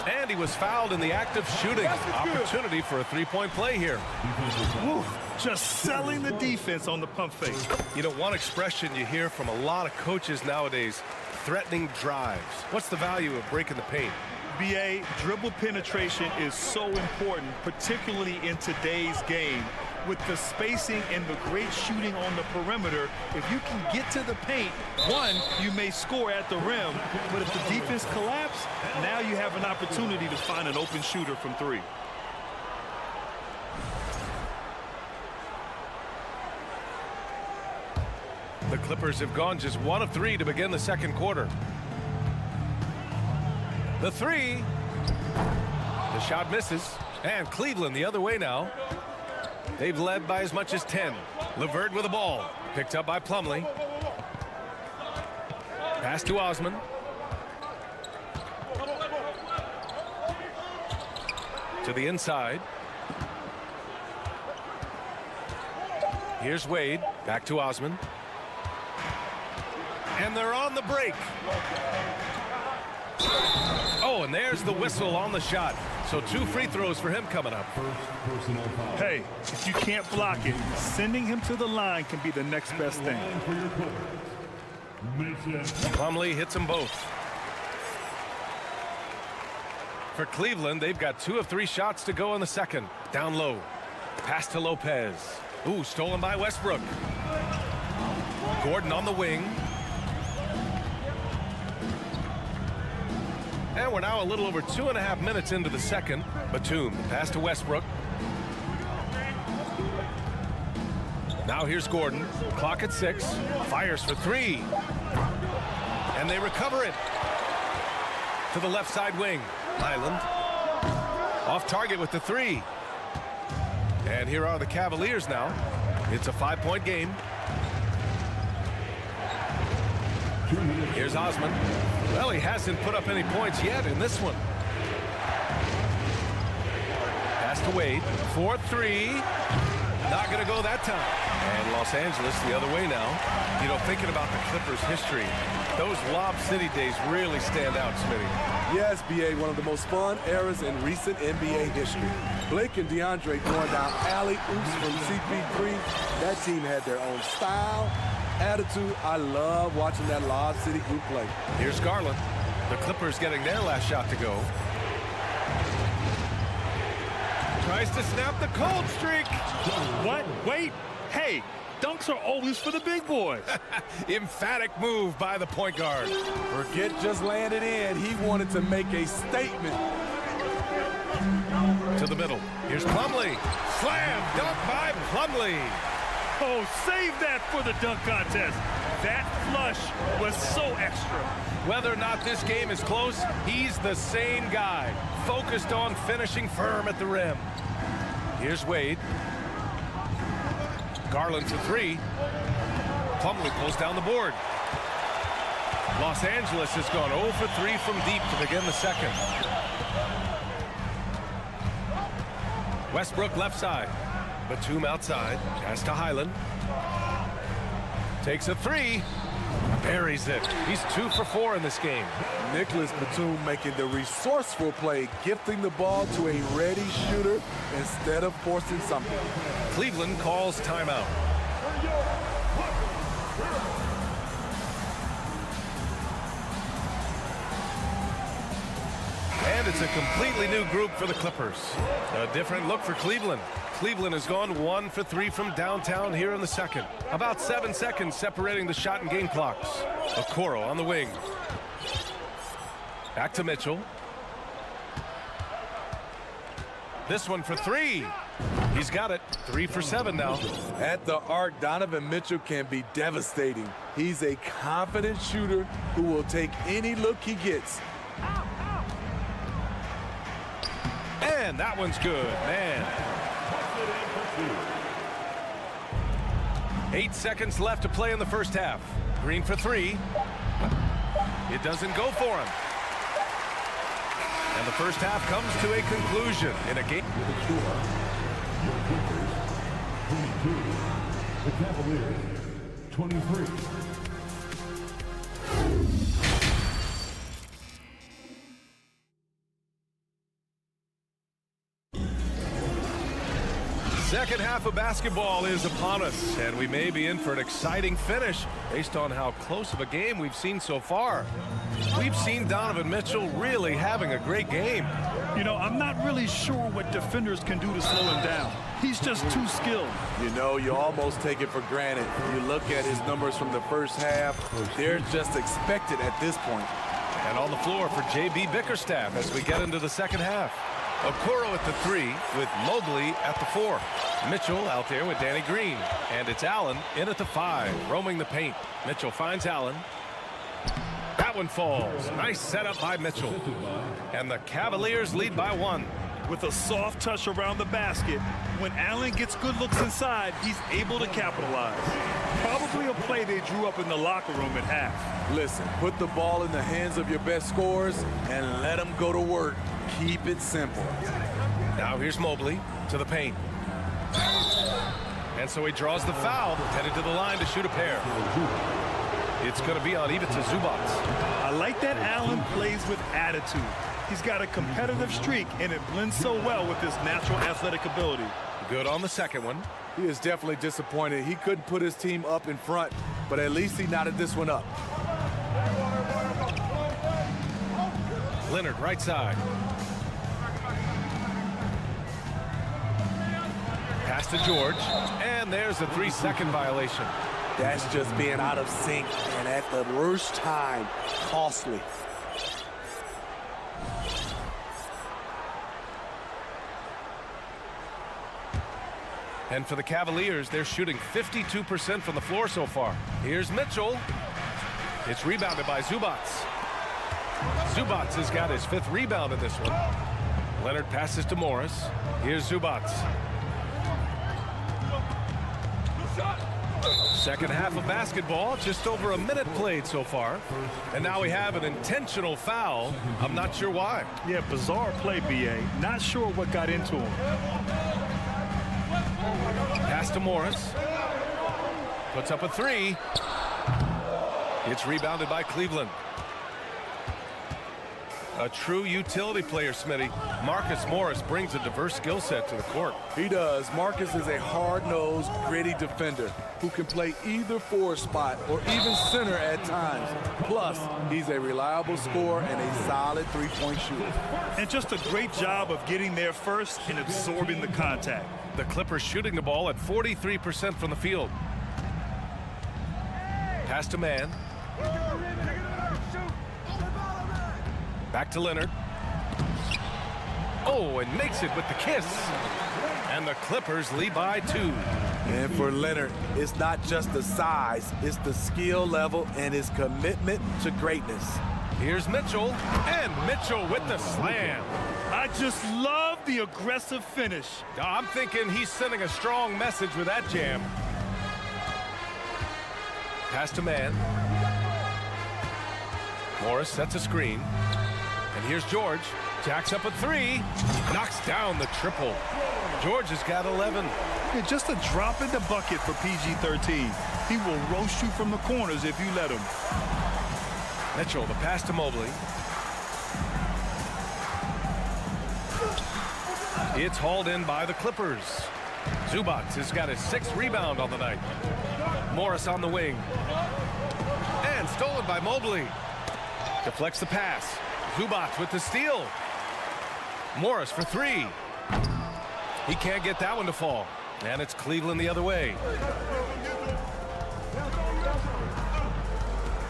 And he was fouled in the act of shooting. Opportunity for a three-point play here. Woo, just selling the defense on the pump fake. You know, one expression you hear from a lot of coaches nowadays, threatening drives. What's the value of breaking the paint? BA, dribble penetration is so important, particularly in today's game. With the spacing and the great shooting on the perimeter, if you can get to the paint, one, you may score at the rim, but if the defense collapses, now you have an opportunity to find an open shooter from 3. The Clippers have gone just 1 of 3 to begin the second quarter. The 3. The shot misses. And Cleveland the other way now. They've led by as much as 10. LeVert with the ball. Picked up by Plumlee. Pass to Osman. To the inside. Here's Wade. Back to Osman. And they're on the break. Oh, and there's the whistle on the shot. So 2 free throws for him coming up. Hey, if you can't block it, sending him to the line can be the next best thing. Plumlee hits them both. For Cleveland, they've got 2 of 3 shots to go in the second. Down low. Pass to Lopez. Ooh, stolen by Westbrook. Gordon on the wing. And we're now a little over 2.5 minutes into the second. Batum, pass to Westbrook. Now here's Gordon. Clock at 6. Fires for 3. And they recover it. To the left side wing. Highland. Off target with the 3. And here are the Cavaliers now. It's a 5-point game. Here's Osman. Well, he hasn't put up any points yet in this one. Pass to Wade. 4-3. Not going to go that time. And Los Angeles the other way now. You know, thinking about the Clippers' history, those Lob City days really stand out, Smitty. Yes, B.A., one of the most fun eras in recent NBA history. Blake and DeAndre throwing down alley-oops from CP3. That team had their own style, attitude. I love watching that Lob City group play. Here's Garland. The Clippers getting their last shot to go. Tries to snap the cold streak. What? Wait. Hey, dunks are always for the big boys. Emphatic move by the point guard. Forget just landed in. He wanted to make a statement. To the middle. Here's Plumlee. Slam dunk by Plumlee. Oh, save that for the dunk contest. That flush was so extra. Whether or not this game is close, he's the same guy. Focused on finishing firm at the rim. Here's Wade. Garland for 3. Plumlee pulls down the board. Los Angeles has gone 0 for 3 from deep to begin the second. Westbrook left side. Batum outside. Pass to Highland. Takes a 3. Buries it. He's 2 for 4 in this game. Nicholas Batum making the resourceful play, gifting the ball to a ready shooter instead of forcing something. Cleveland calls timeout. And it's a completely new group for the Clippers. A different look for Cleveland. Cleveland has gone 1 for 3 from downtown here in the second. About 7 seconds separating the shot and game clocks. Okoro on the wing. Back to Mitchell. This one for 3. He's got it. 3 for 7 now. At the arc, Donovan Mitchell can be devastating. He's a confident shooter who will take any look he gets. And that one's good, man. 8 seconds left to play in the first half. Green for 3. It doesn't go for him. And the first half comes to a conclusion in a game. The Cavaliers, 23. Second half of basketball is upon us, and we may be in for an exciting finish based on how close of a game we've seen so far. We've seen Donovan Mitchell really having a great game. You know, I'm not really sure what defenders can do to slow him down. He's just too skilled. You know, you almost take it for granted. You look at his numbers from the first half, they're just expected at this point. And on the floor for J.B. Bickerstaff as we get into the second half. Okoro at the 3 with Mobley at the 4. Mitchell out there with Danny Green. And it's Allen in at the 5, roaming the paint. Mitchell finds Allen. That one falls. Nice setup by Mitchell. And the Cavaliers lead by 1. With a soft touch around the basket, when Allen gets good looks inside, he's able to capitalize. Probably a play they drew up in the locker room at half. Listen, put the ball in the hands of your best scorers and let them go to work. Keep it simple. Now here's Mobley to the paint. And so he draws the foul, headed to the line to shoot a pair. It's going to be on Ivica Zubac. I like that Allen plays with attitude. He's got a competitive streak, and it blends so well with his natural athletic ability. Good on the second one. He is definitely disappointed. He couldn't put his team up in front, but at least he knotted this one up. Leonard, right side. Pass to George, and there's a 3-second violation. That's just being out of sync, and at the worst time, costly. And for the Cavaliers, they're shooting 52% from the floor so far. Here's Mitchell. It's rebounded by Zubats. Zubats has got his 5th rebound in this one. Leonard passes to Morris. Here's Zubats. Second half of basketball, just over a minute played so far. And now we have an intentional foul. I'm not sure why. Yeah, bizarre play, B.A. Not sure what got into him. Pass to Morris. Puts up a 3. It's rebounded by Cleveland. A true utility player, Smitty. Marcus Morris brings a diverse skill set to the court. He does. Marcus is a hard-nosed, gritty defender who can play either forward spot or even center at times. Plus, he's a reliable scorer and a solid three-point shooter. And just a great job of getting there first and absorbing the contact. The Clippers shooting the ball at 43% from the field. Pass to man. Back to Leonard. Oh, and makes it with the kiss. And the Clippers lead by 2. And for Leonard, it's not just the size, it's the skill level and his commitment to greatness. Here's Mitchell, and Mitchell with the slam. I just love the aggressive finish. I'm thinking he's sending a strong message with that jam. Pass to man. Morris sets a screen. And here's George. Jacks up a 3. Knocks down the triple. George has got 11. Yeah, just a drop in the bucket for PG-13. He will roast you from the corners if you let him. Mitchell, the pass to Mobley. It's hauled in by the Clippers. Zubats has got his 6th rebound on the night. Morris on the wing. And stolen by Mobley. Deflects the pass. Zubats with the steal. Morris for 3. He can't get that one to fall. And it's Cleveland the other way.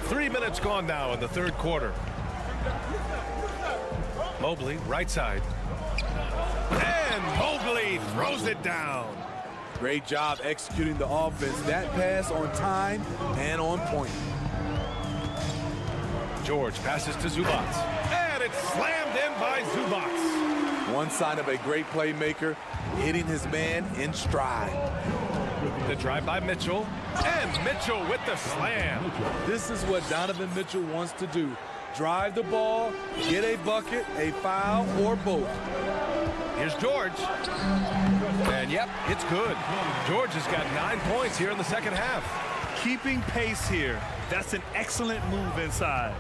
3 minutes gone now in the 3rd quarter. Mobley, right side. And Mobley throws it down. Great job executing the offense. That pass on time and on point. George passes to Zubats. And it's slammed in by Zubats. One sign of a great playmaker, hitting his man in stride. The drive by Mitchell. And Mitchell with the slam. This is what Donovan Mitchell wants to do. Drive the ball, get a bucket, a foul, or both. Here's George. And yep, it's good. George has got 9 points here in the 2nd half. Keeping pace here. That's an excellent move inside.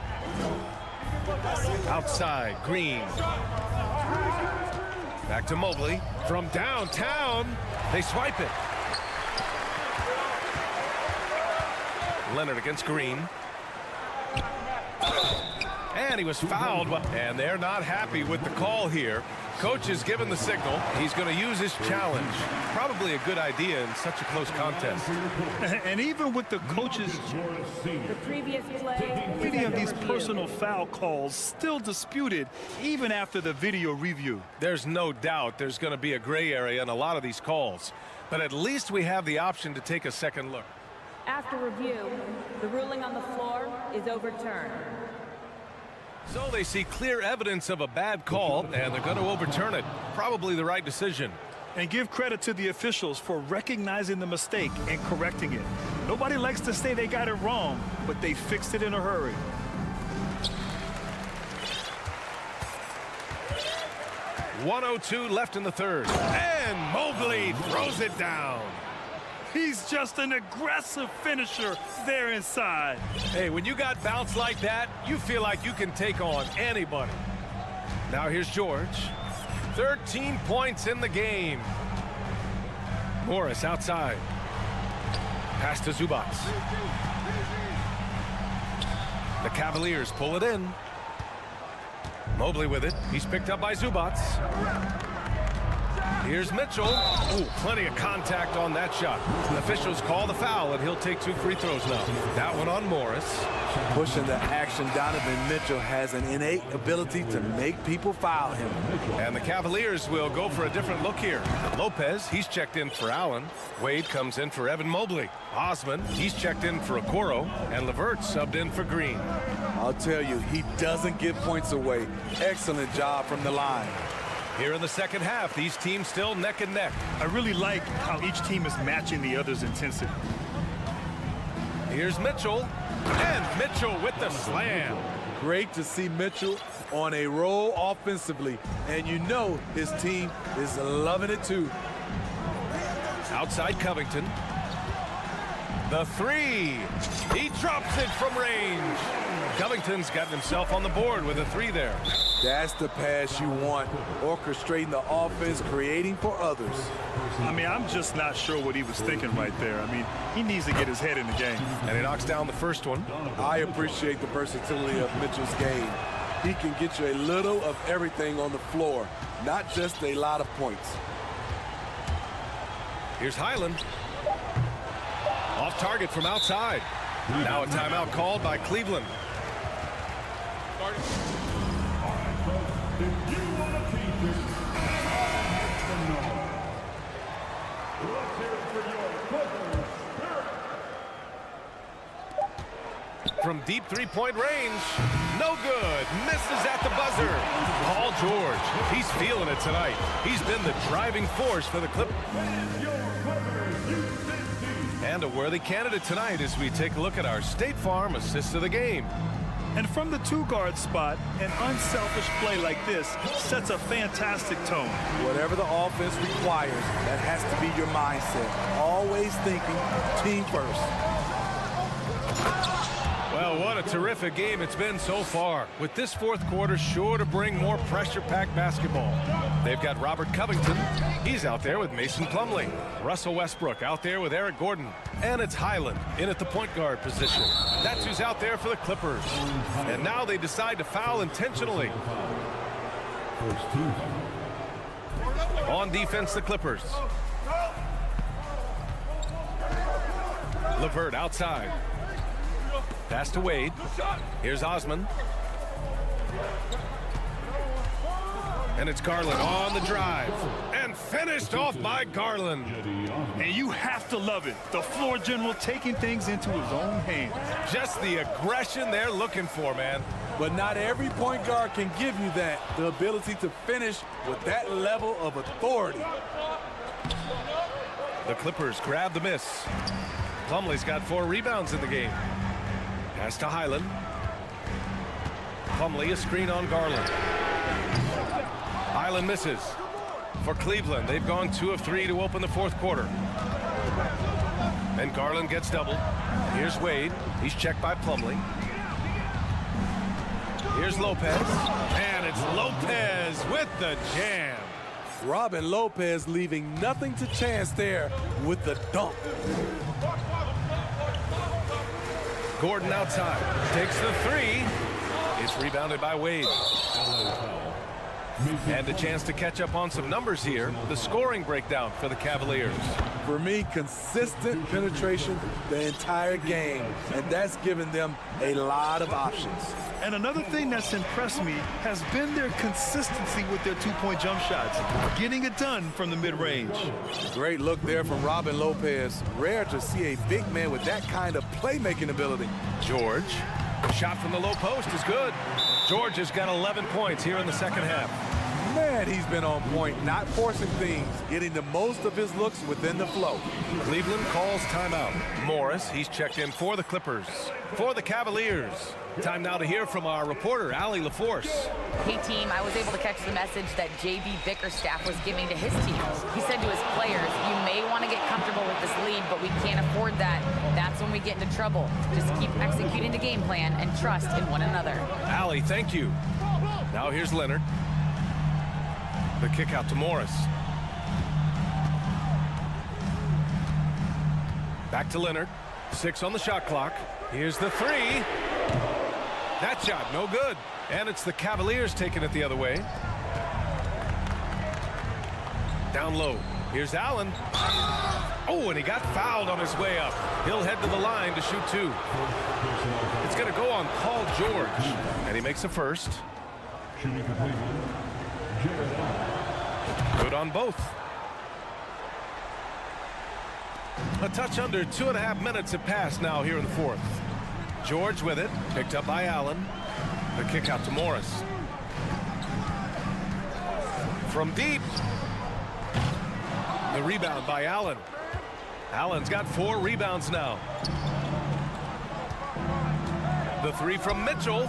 Outside, Green. Back to Mobley. From downtown, they swipe it. Leonard against Green. And he was fouled. And they're not happy with the call here. Coach is given the signal. He's going to use his challenge. Probably a good idea in such a close contest. And even with the coaches, The previous play. many of these personal foul calls still disputed even after the video review. There's no doubt there's going to be a gray area in a lot of these calls. But at least we have the option to take a second look. After review, the ruling on the floor is overturned. So they see clear evidence of a bad call, and they're going to overturn it. Probably the right decision. And give credit to the officials for recognizing the mistake and correcting it. Nobody likes to say they got it wrong, but they fixed it in a hurry. .102 left in the 3rd. And Mobley throws it down. He's just an aggressive finisher there inside. Hey, when you got bounce like that, you feel like you can take on anybody. Now here's George. 13 points in the game. Morris outside. Pass to Zubac. The Cavaliers pull it in. Mobley with it. He's picked up by Zubac. Here's Mitchell. Ooh, plenty of contact on that shot. Officials call the foul, and he'll take 2 free throws now. That one on Morris. Pushing the action, Donovan Mitchell has an innate ability to make people foul him. And the Cavaliers will go for a different look here. Lopez, he's checked in for Allen. Wade comes in for Evan Mobley. Osman, he's checked in for Okoro. And LeVert subbed in for Green. I'll tell you, he doesn't give points away. Excellent job from the line. Here in the second half, these teams still neck and neck. I really like how each team is matching the other's intensity. Here's Mitchell. And Mitchell with the slam. Great to see Mitchell on a roll offensively. And you know his team is loving it too. Outside Covington. The 3. He drops it from range. Covington's gotten himself on the board with a 3 there. That's the pass you want. Orchestrating the offense, creating for others. I mean, I'm just not sure what he was thinking right there. I mean, he needs to get his head in the game. And he knocks down the first one. I appreciate the versatility of Mitchell's game. He can get you a little of everything on the floor, not just a lot of points. Here's Highland. Off target from outside. Now a timeout called by Cleveland. From deep three-point range. No good. Misses at the buzzer. Paul George. He's feeling it tonight. He's been the driving force for the Clippers. And a worthy candidate tonight as we take a look at our State Farm assist of the game. And from the 2-guard spot, an unselfish play like this sets a fantastic tone. Whatever the offense requires, that has to be your mindset. Always thinking team first. Well, what a terrific game it's been so far. With this fourth quarter sure to bring more pressure-packed basketball. They've got Robert Covington. He's out there with Mason Plumlee. Russell Westbrook out there with Eric Gordon. And it's Highland in at the point guard position. That's who's out there for the Clippers. And now they decide to foul intentionally. On defense, the Clippers. LeVert outside. Pass to Wade. Here's Osman. And it's Garland on the drive. And finished off by Garland. And you have to love it. The floor general taking things into his own hands. Just the aggression they're looking for, man. But not every point guard can give you that. The ability to finish with that level of authority. The Clippers grab the miss. Plumlee's got 4 rebounds in the game. Pass to Highland. Plumlee, a screen on Garland. Highland misses. For Cleveland, they've gone 2 of 3 to open the fourth quarter. And Garland gets doubled. Here's Wade. He's checked by Plumlee. Here's Lopez. And it's Lopez with the jam. Robin Lopez leaving nothing to chance there with the dunk. Gordon outside. Takes the 3. It's rebounded by Wade. And a chance to catch up on some numbers here. The scoring breakdown for the Cavaliers. For me, consistent penetration the entire game. And that's given them a lot of options. And another thing that's impressed me has been their consistency with their 2-point jump shots. Getting it done from the mid-range. Great look there from Robin Lopez. Rare to see a big man with that kind of playmaking ability. George. Shot from the low post is good. George has got 11 points here in the second half. Man, he's been on point, not forcing things, getting the most of his looks within the flow. Cleveland calls timeout. Morris, he's checked in for the Clippers. For the Cavaliers. Time now to hear from our reporter, Allie LaForce. Hey, team, I was able to catch the message that J.B. Bickerstaff was giving to his team. He said to his players, you may want to get comfortable with this lead, but we can't afford that. That's when we get into trouble. Just keep executing the game plan and trust in one another. Allie, thank you. Now here's Leonard. The kick out to Morris. Back to Leonard. 6 on the shot clock. Here's the 3. That shot, no good. And it's the Cavaliers taking it the other way. Down low. Here's Allen. Oh, and he got fouled on his way up. He'll head to the line to shoot 2. It's going to go on Paul George. And he makes the first. Good on both. A touch under 2.5 minutes have passed now here in the fourth. George with it, picked up by Allen. The kick out to Morris. From deep. The rebound by Allen. Allen's got 4 rebounds now. The 3 from Mitchell.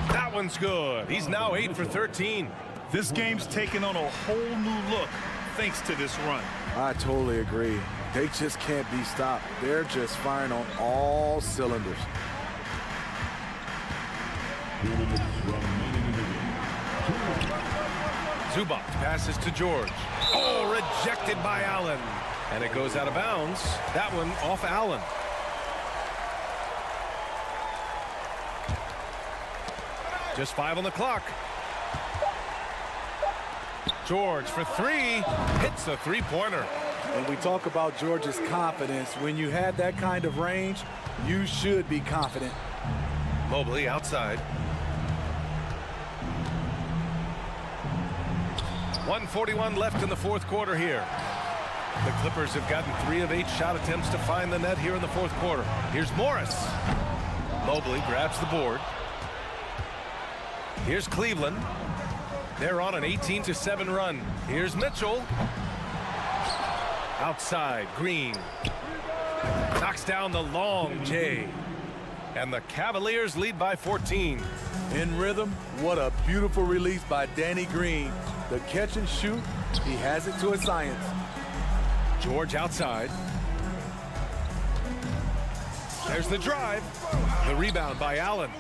That one's good. He's now 8 for 13. This game's taken on a whole new look thanks to this run. I totally agree. They just can't be stopped. They're just firing on all cylinders. Zubac passes to George. Oh, rejected by Allen. And it goes out of bounds. That one off Allen. Just 5 on the clock. George for 3. Hits a 3-pointer. When we talk about George's confidence, when you have that kind of range, you should be confident. Mobley outside. 1:41 left in the fourth quarter here. The Clippers have gotten 3 of 8 shot attempts to find the net here in the fourth quarter. Here's Morris. Mobley grabs the board. Here's Cleveland. They're on an 18-7 run. Here's Mitchell. Outside, Green. Knocks down the long J. And the Cavaliers lead by 14. In rhythm, what a beautiful release by Danny Green. The catch and shoot, he has it to a science. George outside. There's the drive. The rebound by Allen.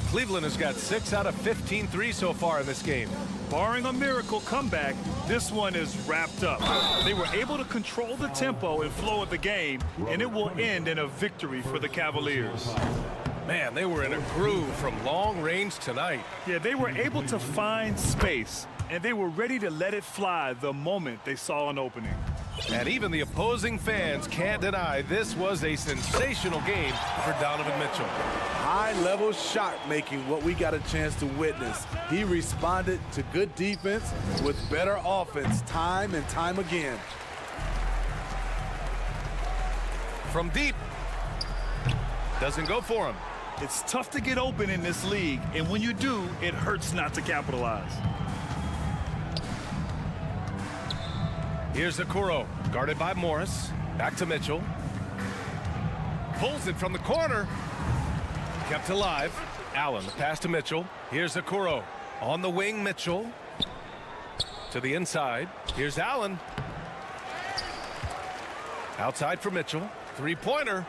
Cleveland has got 6 out of 15 threes so far in this game. Barring a miracle comeback, this one is wrapped up. They were able to control the tempo and flow of the game, and it will end in a victory for the Cavaliers. Man, they were in a groove from long range tonight. Yeah, they were able to find space, and they were ready to let it fly the moment they saw an opening. And even the opposing fans can't deny this was a sensational game for Donovan Mitchell. High-level shot making, what we got a chance to witness. He responded to good defense with better offense time and time again. From deep. Doesn't go for him. It's tough to get open in this league, and when you do, it hurts not to capitalize. Here's Okoro, guarded by Morris. Back to Mitchell. Pulls it from the corner. Kept alive. Allen, the pass to Mitchell. Here's Okoro. On the wing, Mitchell. To the inside. Here's Allen. Outside for Mitchell. 3-pointer.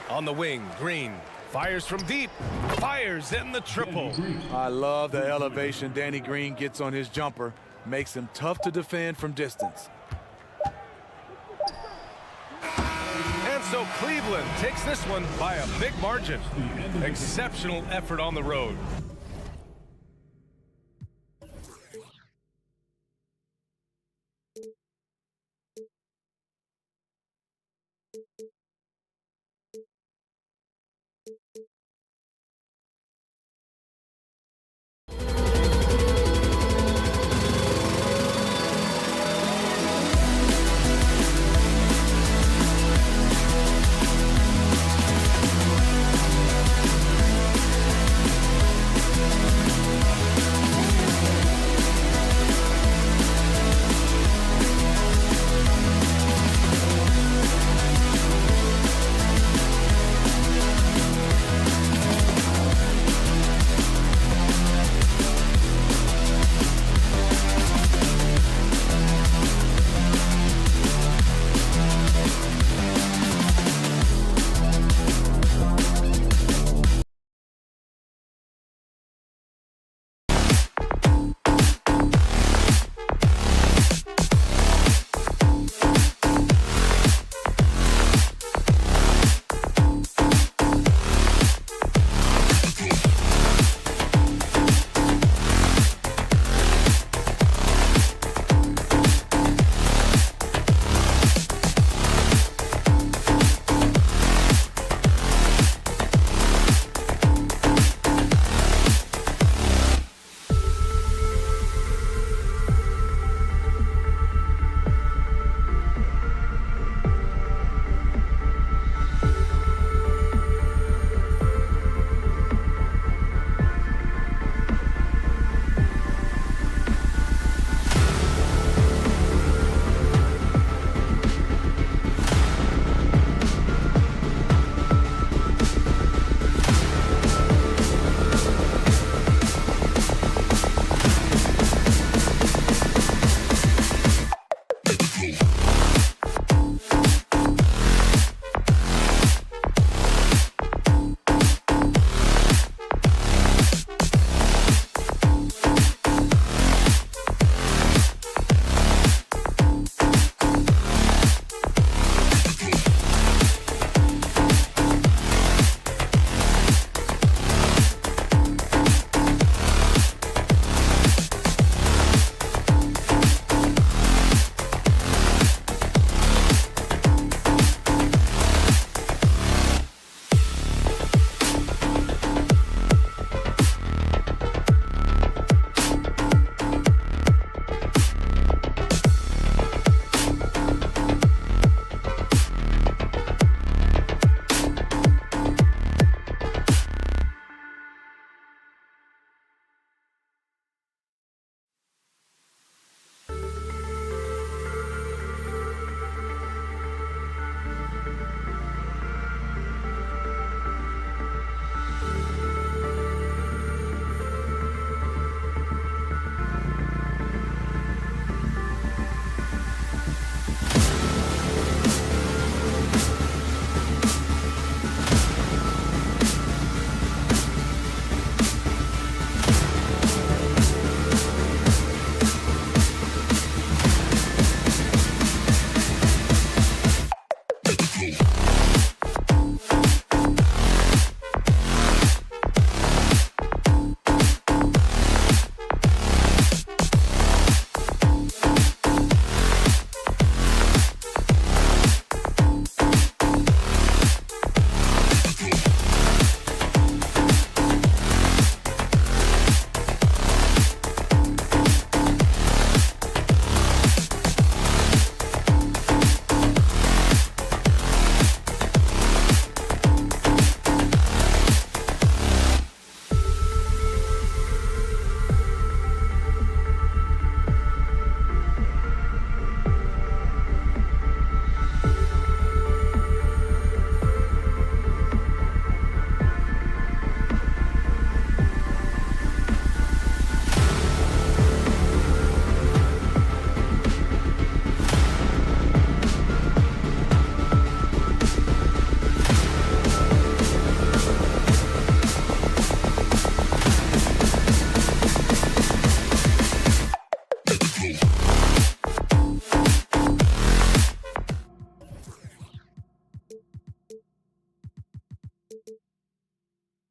On the wing, Green. Fires from deep. Fires in the triple. I love the elevation Danny Green gets on his jumper. Makes him tough to defend from distance. And so Cleveland takes this one by a big margin. Exceptional effort on the road.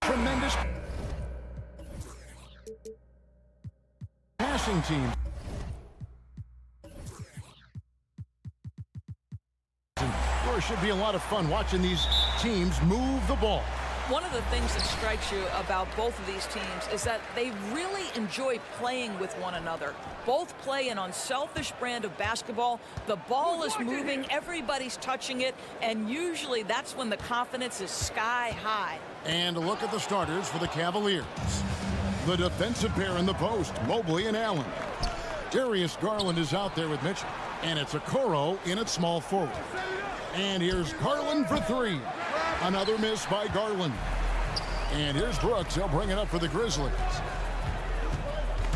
Tremendous passing team. Sure, it should be a lot of fun watching these teams move the ball. One of the things that strikes you about both of these teams is that they really enjoy playing with one another. Both play an unselfish brand of basketball. The ball is moving, everybody's touching it, and usually that's when the confidence is sky high. And a look at the starters for the Cavaliers. The defensive pair in the post, Mobley and Allen. Darius Garland is out there with Mitchell, and it's Okoro in at small forward. And here's Garland for three. Another miss by Garland. And here's Brooks. He'll bring it up for the Grizzlies.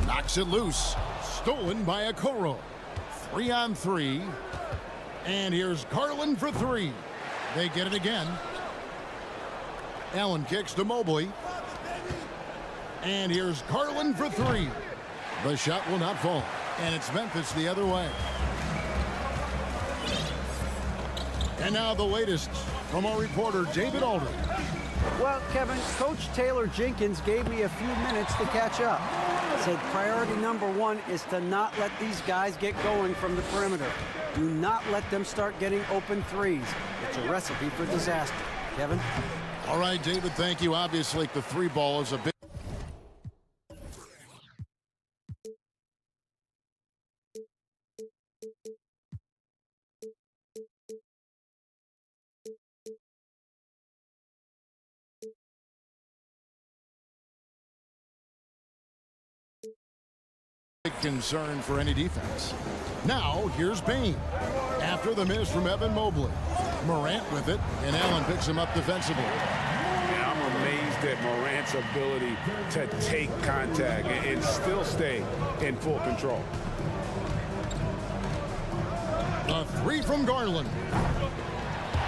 Knocks it loose. Stolen by Okoro. 3-on-3. And here's Garland for three. They get it again. Allen kicks to Mobley. And here's Garland for three. The shot will not fall. And it's Memphis the other way. And now the latest from our reporter, David Aldridge. Well, Kevin, Coach Taylor Jenkins gave me a few minutes to catch up. Said priority number one is to not let these guys get going from the perimeter. Do not let them start getting open threes. It's a recipe for disaster. Kevin? All right, David, thank you. Obviously, the three ball is a big... concern for any defense. Now, here's Bain. After the miss from Evan Mobley. Morant with it, and Allen picks him up defensively. Yeah, I'm amazed at Morant's ability to take contact and still stay in full control. A three from Garland.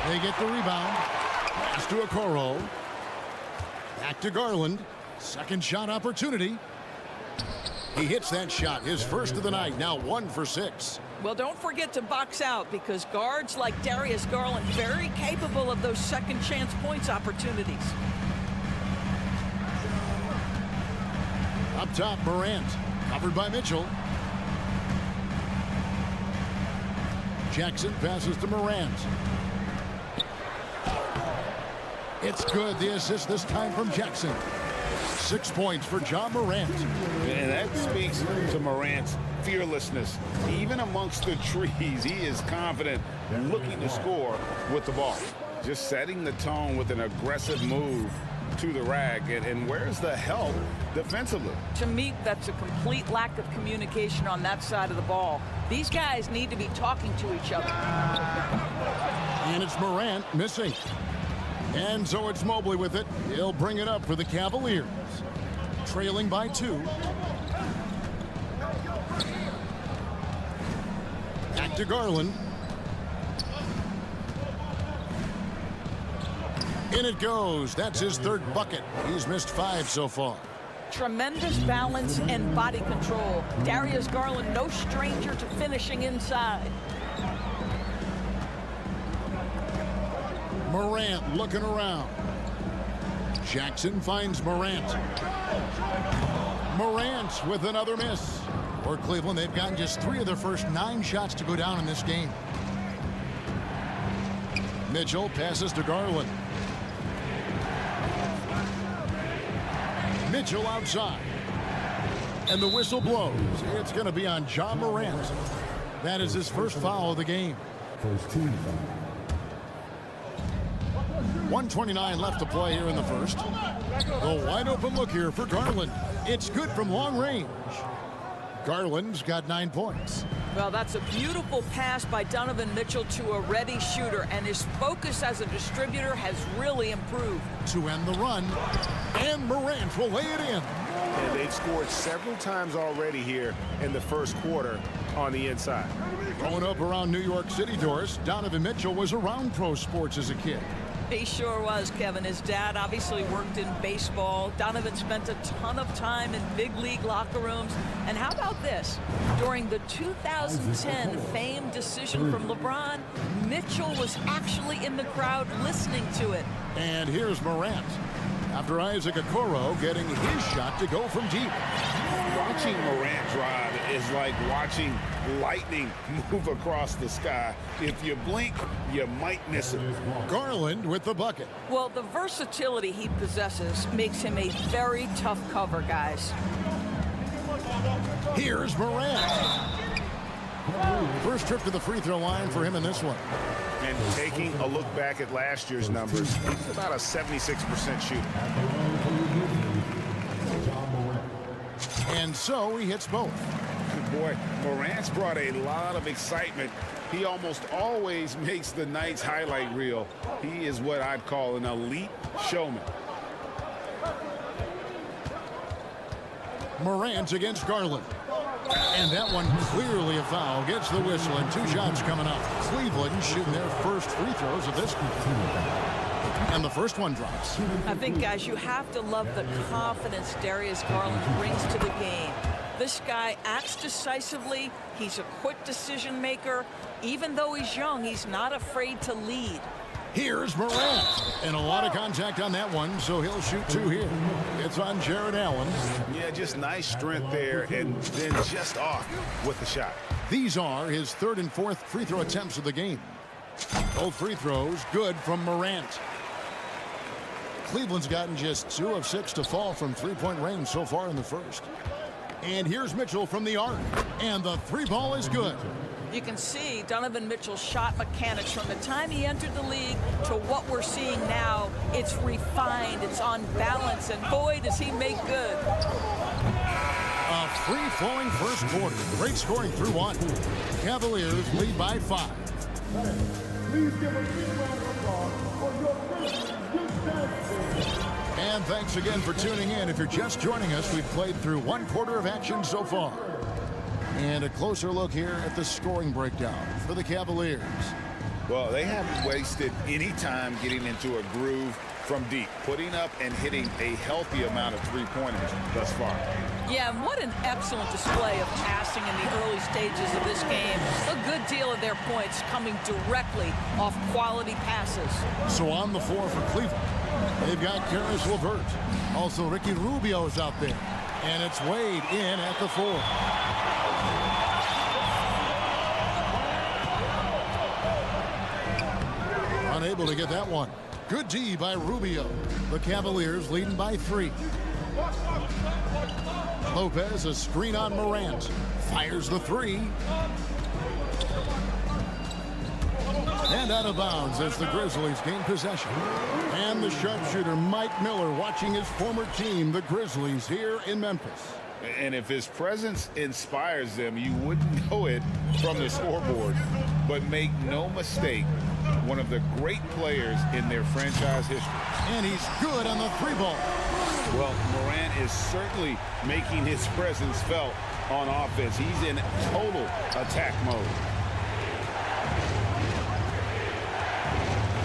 They get the rebound. Pass to Okoro. Back to Garland. Second shot opportunity. He hits that shot, his first of the night, now 1 for 6. Well, don't forget to box out, because guards like Darius Garland very capable of those second chance points opportunities. Up top, Morant, covered by Mitchell. Jackson passes to Morant. It's good, the assist this time from Jackson. 6 points for John Morant. And that speaks to Morant's fearlessness. Even amongst the trees, he is confident, looking to score with the ball. Just setting the tone with an aggressive move to the rack. And where's the help defensively? To me, that's a complete lack of communication on that side of the ball. These guys need to be talking to each other. And it's Morant missing. And so it's Mobley with it. He'll bring it up for the Cavaliers. Trailing by 2. Back to Garland. In it goes. That's his third bucket. He's missed 5 so far. Tremendous balance and body control. Darius Garland, no stranger to finishing inside. Morant looking around. Jackson finds Morant. Morant with another miss. For Cleveland, they've gotten just 3 of their first 9 shots to go down in this game. Mitchell passes to Garland. Mitchell outside. And the whistle blows. It's going to be on Ja Morant. That is his first foul of the game. 1:29 left to play here in the first. The wide open look here for Garland. It's good from long range. Garland's got 9 points. Well, that's a beautiful pass by Donovan Mitchell to a ready shooter, and his focus as a distributor has really improved. To end the run, and Morant will lay it in. And they've scored several times already here in the first quarter on the inside. Growing up around New York City, Doris, Donovan Mitchell was around pro sports as a kid. He sure was, Kevin. His dad obviously worked in baseball. Donovan spent a ton of time in big league locker rooms. And how about this? During the 2010 famed decision from LeBron, Mitchell was actually in the crowd listening to it. And here's Morant. After Isaac Okoro getting his shot to go from deep. Watching Morant drive is like watching lightning move across the sky. If you blink, you might miss it. Garland with the bucket. Well, the versatility he possesses makes him a very tough cover, guys. Here's Morant. First trip to the free throw line for him in this one. And taking a look back at last year's numbers, he's about a 76% shooter. And so he hits both. Boy, Morant's brought a lot of excitement. He almost always makes the night's highlight reel. He is what I'd call an elite showman. Morant against Garland. And that one clearly a foul. Gets the whistle and 2 shots coming up. Cleveland shooting their first free throws of this game. And the first one drops. I think, guys, you have to love the confidence Darius Garland brings to the game. This guy acts decisively. He's a quick decision maker. Even though he's young, he's not afraid to lead. Here's Morant. And a lot of contact on that one, so he'll shoot 2 here. It's on Jared Allen. Yeah, just nice strength there, and then just off with the shot. These are his 3rd and 4th free throw attempts of the game. Both free throws good from Morant. Cleveland's gotten just 2 of 6 to fall from 3-point range so far in the first. And here's Mitchell from the arc. And the 3 ball is good. You can see Donovan Mitchell's shot mechanics from the time he entered the league to what we're seeing now. It's refined, it's on balance, and boy, does he make good. A free-flowing first quarter. Great scoring through 1. Cavaliers lead by 5. Please give a big round of applause for your Grizzlies. And thanks again for tuning in. If you're just joining us, we've played through 1 quarter of action so far. And a closer look here at the scoring breakdown for the Cavaliers. Well, they haven't wasted any time getting into a groove from deep, putting up and hitting a healthy amount of 3-pointers thus far. Yeah, and what an excellent display of passing in the early stages of this game. A good deal of their points coming directly off quality passes. So on the floor for Cleveland, they've got Caris LeVert. Also, Ricky Rubio's out there. And it's Wade in at the 4. Unable to get that one. Good D by Rubio. The Cavaliers leading by 3. Lopez, a screen on Morant. Fires the 3. And out of bounds as the Grizzlies gain possession. And the sharpshooter Mike Miller watching his former team, the Grizzlies, here in Memphis. And if his presence inspires them, you wouldn't know it from the scoreboard. But make no mistake, one of the great players in their franchise history. And he's good on the 3 ball. Well, Morant is certainly making his presence felt on offense. He's in total attack mode.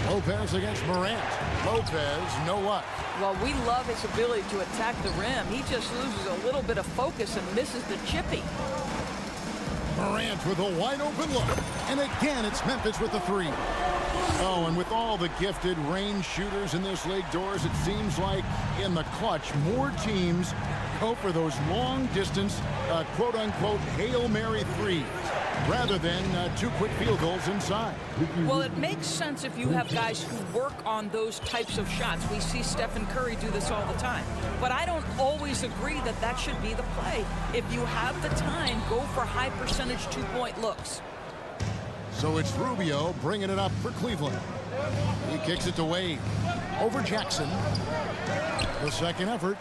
Lopez against Morant. Lopez, no luck. Well, we love his ability to attack the rim. He just loses a little bit of focus and misses the chippy. Morant with a wide open look. And again, it's Memphis with the 3. Oh, and with all the gifted range shooters in this league, Doors, it seems like in the clutch, more teams go for those long-distance, quote-unquote, Hail Mary threes rather than 2 quick field goals inside. Well, it makes sense if you have guys who work on those types of shots. We see Stephen Curry do this all the time. But I don't always agree that that should be the play. If you have the time, go for high-percentage 2-point looks. So it's Rubio bringing it up for Cleveland. He kicks it to Wade. Over Jackson. The second effort.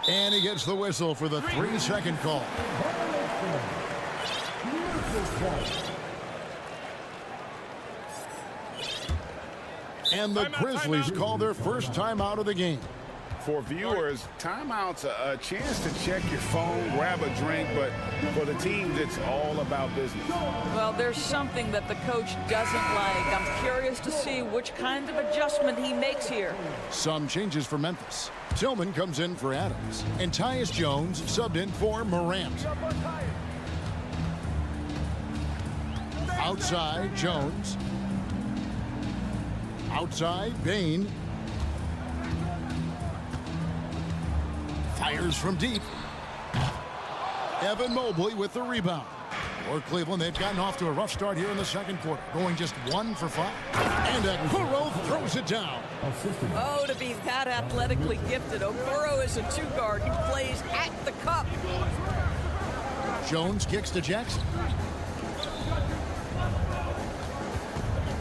And he gets the whistle for the 3-second call. And the Grizzlies call their first timeout of the game. For viewers, timeout's a chance to check your phone, grab a drink, but for the teams, it's all about business. Well, there's something that the coach doesn't like. I'm curious to see which kind of adjustment he makes here. Some changes for Memphis. Tillman comes in for Adams, and Tyus Jones subbed in for Morant. Outside, Jones. Outside, Bain. Fires from deep. Evan Mobley with the rebound. For Cleveland, they've gotten off to a rough start here in the second quarter, going just 1 for 5. And Okoro throws it down. Oh, to be that athletically gifted. Okoro is a 2-guard. He plays at the cup. Jones kicks to Jackson.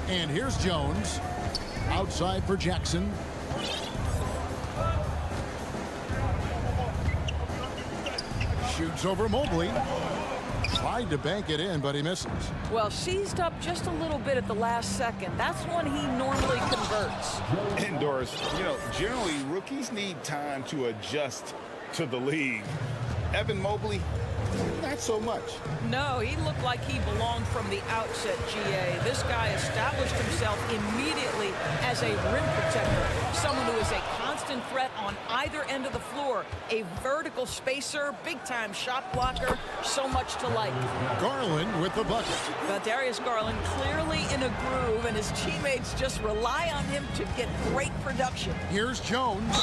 And here's Jones. Outside for Jackson. Shoots over Mobley. Tried to bank it in, but he misses. Well, seized up just a little bit at the last second. That's when he normally converts. Indoors, you know, generally rookies need time to adjust to the league. Evan Mobley, not so much. No, he looked like he belonged from the outset, GA. This guy established himself immediately as a rim protector, someone who is a constant threat on either end of the floor, a vertical spacer, big-time shot blocker, so much to like. Garland with the bucket. But Darius Garland clearly in a groove, and his teammates just rely on him to get great production. Here's Jones.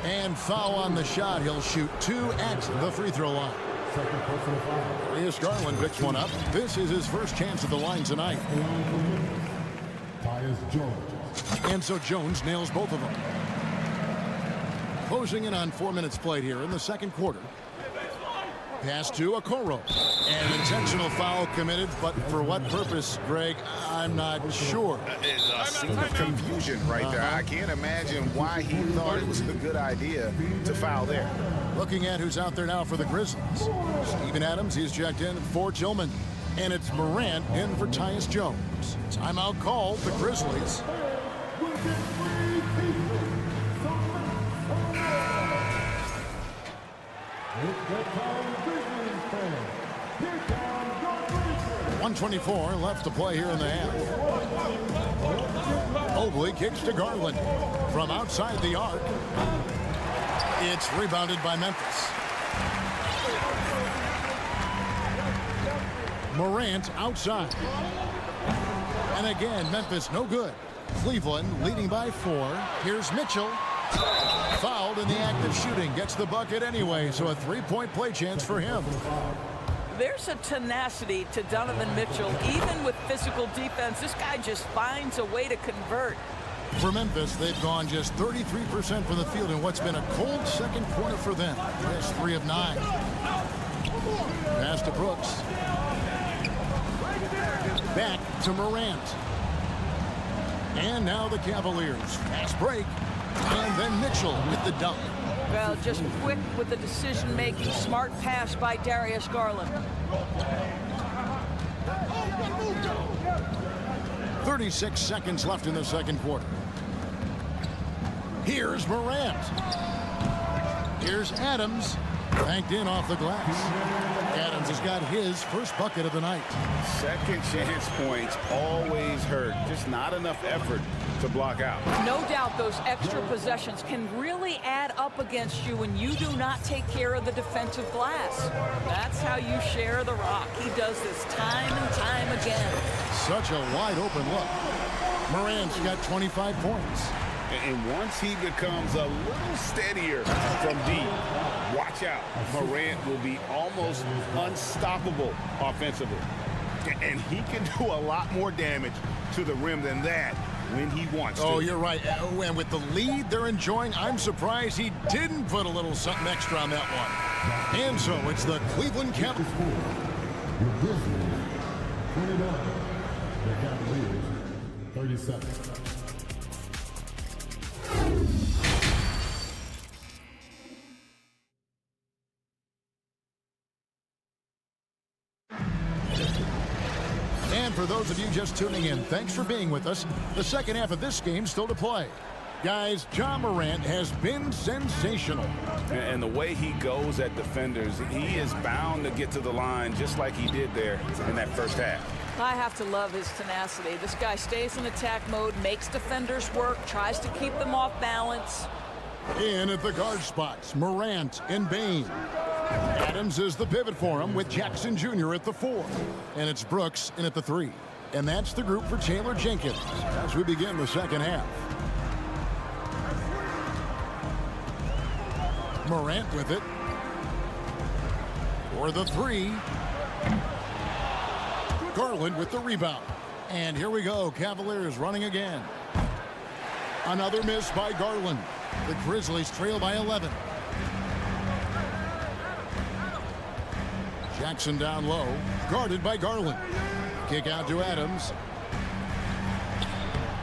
And foul on the shot. He'll shoot 2 at the free throw line. Darius Garland picks one up. This is his first chance at the line tonight. And so Jones nails both of them. Closing in on 4 minutes played here in the second quarter. Pass to Okoro. An intentional foul committed, but for what purpose, Greg, I'm not sure. A scene of confusion right there. I can't imagine why he thought it was a good idea to foul there. Looking at who's out there now for the Grizzlies. Steven Adams, he's checked in for Tillman. And it's Morant in for Tyus Jones. Timeout called, the Grizzlies. .124 left to play here in the half. Mobley kicks to Garland. From outside the arc. It's rebounded by Memphis. Morant outside. And again, Memphis no good. Cleveland leading by 4. Here's Mitchell. Fouled in the act of shooting. Gets the bucket anyway, so a 3-point play chance for him. There's a tenacity to Donovan Mitchell. Even with physical defense, this guy just finds a way to convert. For Memphis, they've gone just 33% from the field in what's been a cold second quarter for them. Just 3 of 9. Pass to Brooks. Back to Morant. And now the Cavaliers. Fast break. And then Mitchell with the dunk. Well, just quick with the decision-making. Smart pass by Darius Garland. 36 seconds left in the second quarter. Here's Morant. Here's Adams. Banked in off the glass. Adams has got his first bucket of the night. Second chance points always hurt. just not enough effort to block out. No doubt those extra possessions can really add up against you when you do not take care of the defensive glass. That's how you share the rock. He does this time and time again. Such a wide open look. Morant's got 25 points. And once he becomes a little steadier from deep, watch out. Morant will be almost unstoppable offensively. And he can do a lot more damage to the rim than that when he wants to. Oh, you're right. And with the lead they're enjoying, I'm surprised he didn't put a little something extra on that one. And so it's the Cleveland Cavaliers. Your Grizzlies, 29. The Cavaliers, 37. And for those of you just tuning in, thanks for being with us. The second half of this game still to play. Guys, Ja Morant has been sensational. And the way he goes at defenders, he is bound to get to the line just like he did there in that first half. I have to love his tenacity. This guy stays in attack mode, makes defenders work, tries to keep them off balance. In at the guard spots, Morant and Bane. Adams is the pivot for him with Jackson Jr. at the 4. And it's Brooks in at the 3. And that's the group for Taylor Jenkins as we begin the second half. Morant with it. For the 3. Garland with the rebound. And here we go. Cavaliers running again. Another miss by Garland. The Grizzlies trail by 11. Jackson down low, guarded by Garland. Kick out to Adams.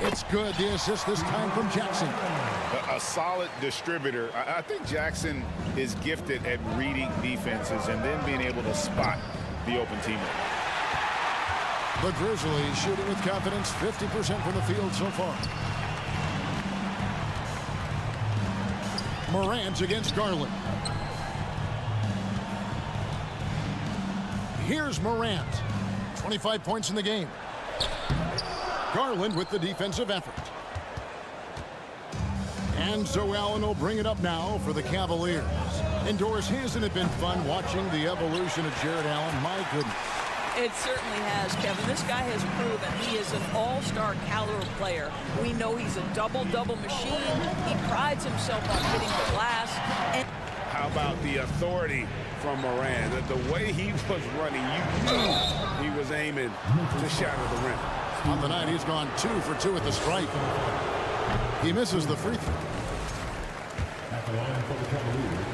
It's good. The assist this time from Jackson. A solid distributor. I think Jackson is gifted at reading defenses and then being able to spot the open teammate. The Grizzlies shooting with confidence, 50% from the field so far. Morant against Garland. Here's Morant. 25 points in the game. Garland with the defensive effort. And so Allen will bring it up now for the Cavaliers. Indoors, hasn't it been fun watching the evolution of Jared Allen? My goodness. It certainly has, Kevin. This guy has proven he is an all-star caliber player. We know he's a double-double machine. He prides himself on hitting the glass. And how about the authority from Morant? The way he was running, you knew he was aiming to shatter the rim. On the night, he's gone 2 for 2 at the stripe. He misses the free throw. At the line for the Cavaliers,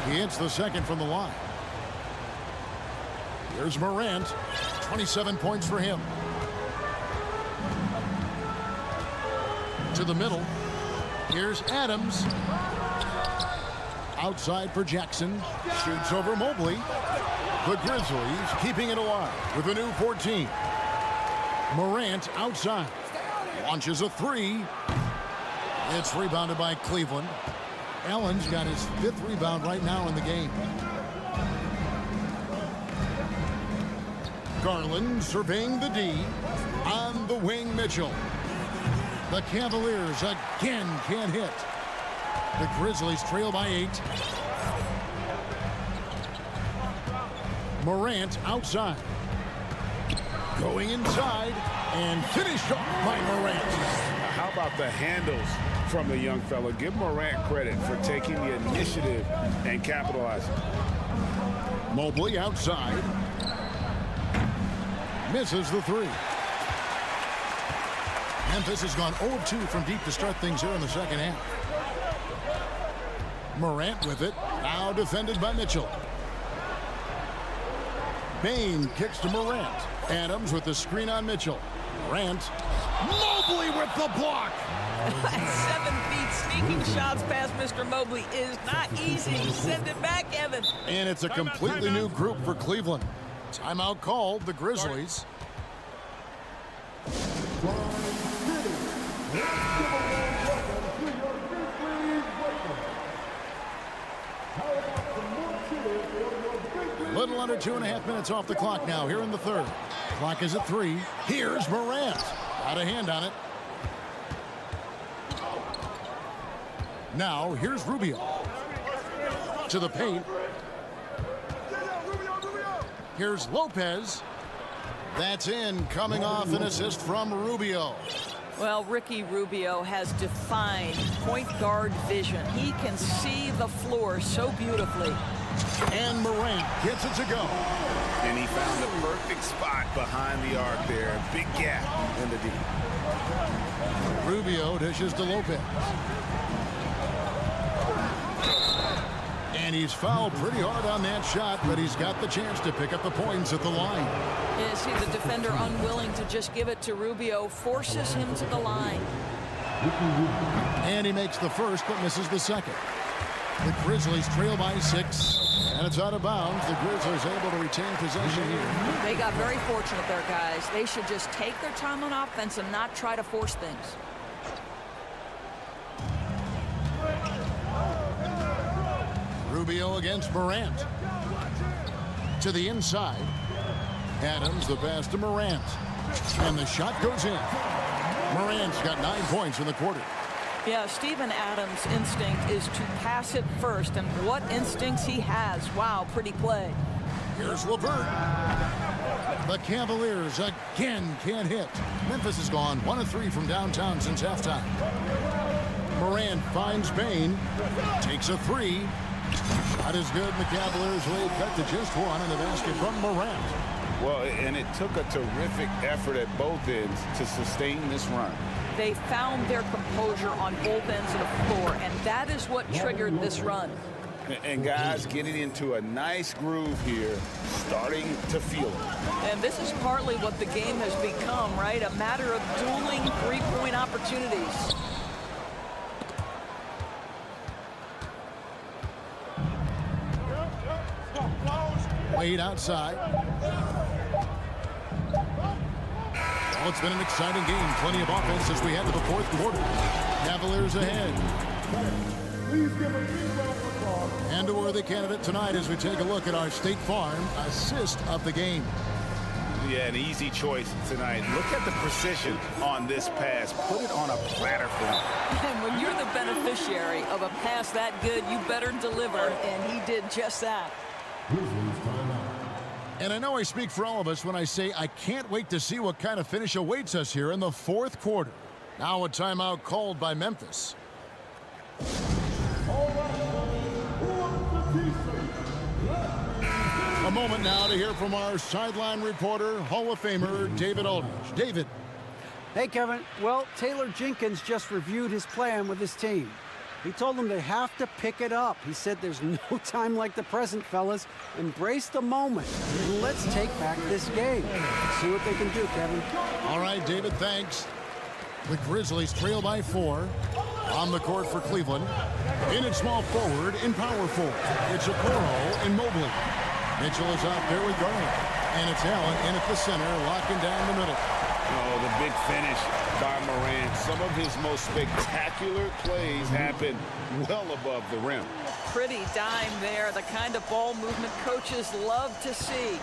he hits the second from the line. Here's Morant. 27 points for him. To the middle. Here's Adams. Outside for Jackson. Shoots over Mobley. The Grizzlies keeping it alive with a new 14. Morant outside. Launches a 3. It's rebounded by Cleveland. Allen's got his 5th rebound right now in the game. Garland surveying the D. On the wing, Mitchell. The Cavaliers again can't hit. The Grizzlies trail by 8. Morant outside. Going inside and finished off by Morant. How about the handles from the young fella? Give Morant credit for taking the initiative and capitalizing. Mobley outside. Misses the 3. Memphis has gone 0-2 from deep to start things here in the second half. Morant with it. Now defended by Mitchell. Bane kicks to Morant. Adams with the screen on Mitchell. Morant. Mobley with the block. 7 feet sneaking shots past Mr. Mobley is not easy. Send it back, Evan. And it's a completely new group for Cleveland. Timeout called, the Grizzlies. Little under 2.5 minutes off the clock now here in the third. Clock is at 3. Here's Morant. Got a hand on it. Now, here's Rubio. To the paint. Here's Lopez. That's in, coming off an assist from Rubio. Well, Ricky Rubio has defined point guard vision. He can see the floor so beautifully. And Morant gets it to go. And he found the perfect spot behind the arc there. Big gap in the D. Rubio dishes to Lopez. And he's fouled pretty hard on that shot, but he's got the chance to pick up the points at the line. You see the defender unwilling to just give it to Rubio, forces him to the line. And he makes the first, but misses the second. The Grizzlies trail by 6, and it's out of bounds. The Grizzlies able to retain possession here. They got very fortunate there, guys. They should just take their time on offense and not try to force things. Rubio against Morant. To the inside. Adams, the pass to Morant. And the shot goes in. Morant's got 9 points in the quarter. Yeah, Steven Adams' instinct is to pass it first, and what instincts he has. Wow, pretty play. Here's LeVert. The Cavaliers again can't hit. Memphis has gone 1 of 3 from downtown since halftime. Morant finds Bain. Takes a 3. Shot is good. The Cavaliers lead cut to just 1 in the basket from Morant. Well, and it took a terrific effort at both ends to sustain this run. They found their composure on both ends of the floor, and that is what triggered this run. And guys getting into a nice groove here, starting to feel it. And this is partly what the game has become, right? A matter of dueling three-point opportunities. Wade outside. Well, it's been an exciting game. Plenty of offense as we head to the 4th quarter. Cavaliers ahead. And a worthy candidate tonight as we take a look at our State Farm assist of the game. Yeah, an easy choice tonight. Look at the precision on this pass. Put it on a platter for him. And when you're the beneficiary of a pass that good, you better deliver, and he did just that. And I know I speak for all of us when I say I can't wait to see what kind of finish awaits us here in the 4th quarter. Now a timeout called by Memphis. A moment now to hear from our sideline reporter, Hall of Famer David Aldridge. David. Hey, Kevin. Well, Taylor Jenkins just reviewed his plan with his team. He told them they have to pick it up. He said there's no time like the present, fellas. Embrace the moment. Let's take back this game. See what they can do, Kevin. All right, David, thanks. The Grizzlies trail by 4. On the court for Cleveland. In at small forward, in power forward. It's Okoro and Mobley. Mitchell is out there with Garland. And it's Allen in at the center, locking down the middle. Oh, the big finish by Morant. Some of his most spectacular plays happen well above the rim. Pretty dime there, the kind of ball movement coaches love to see.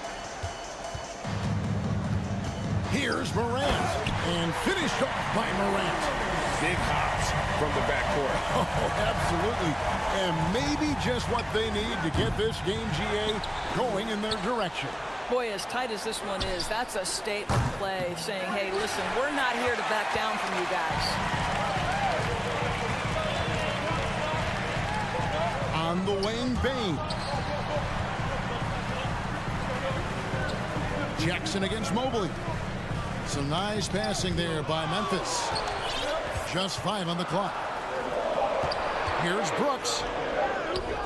Here's Morant, and finished off by Morant. Big hops from the backcourt. Oh, absolutely. And maybe just what they need to get this game, GA, going in their direction. Boy, as tight as this one is, that's a statement play saying, hey, listen, we're not here to back down from you guys. On the wing, Bain. Jackson against Mobley. Some nice passing there by Memphis. Just 5 on the clock. Here's Brooks.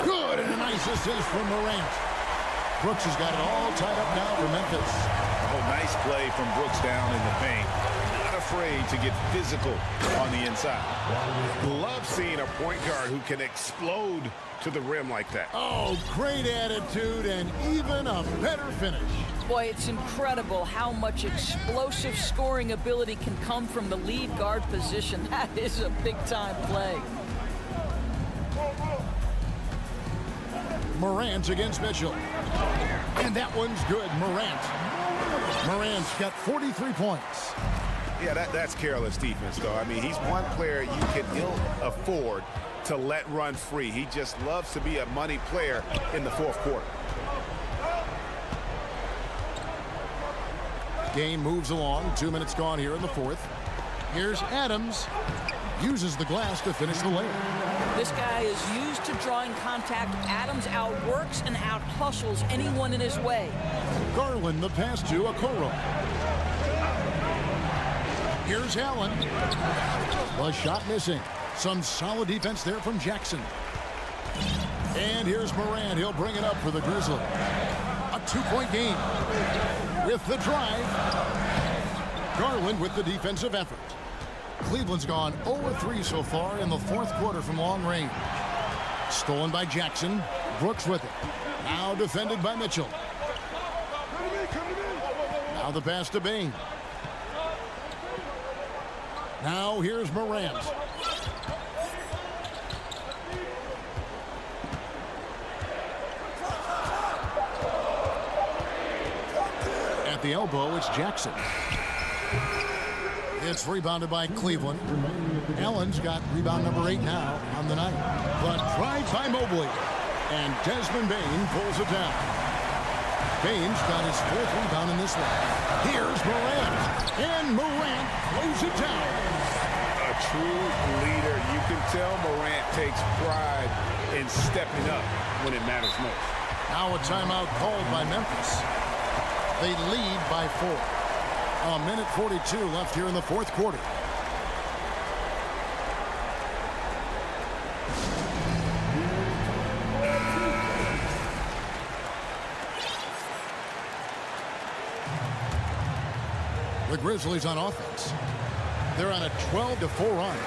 Good, and a nice assist from Morant. Brooks has got it all tied up now for Memphis. Oh, nice play from Brooks down in the paint. Not afraid to get physical on the inside. Love seeing a point guard who can explode to the rim like that. Oh, great attitude and even a better finish. Boy, it's incredible how much explosive scoring ability can come from the lead guard position. That is a big-time play. Morant against Mitchell. And that one's good. Morant. Morant's got 43 points. Yeah, that's careless defense, though. I mean, he's one player you can ill afford to let run free. He just loves to be a money player in the fourth quarter. Game moves along. 2 minutes gone here in the fourth. Here's Adams. Uses the glass to finish the layup. This guy is used to drawing contact. Adams outworks and out-hustles anyone in his way. Garland the pass to Okoro. Here's Allen. The shot missing. Some solid defense there from Jackson. And here's Morant. He'll bring it up for the Grizzlies. A 2-point game. With the drive. Garland with the defensive effort. Cleveland's gone 0-3 so far in the fourth quarter from long range. Stolen by Jackson. Brooks with it. Now defended by Mitchell. Now the pass to Bain. Now here's Morant. At the elbow, it's Jackson. It's rebounded by Cleveland. Allen's got rebound number 8 now on the night. But drive by Mobley. And Desmond Bain pulls it down. Bain's got his 4th rebound in this one. Here's Morant. And Morant throws it down. A true leader. You can tell Morant takes pride in stepping up when it matters most. Now a timeout called by Memphis. They lead by 4. A minute 42 left here in the fourth quarter. The Grizzlies on offense. They're on a 12-4 run.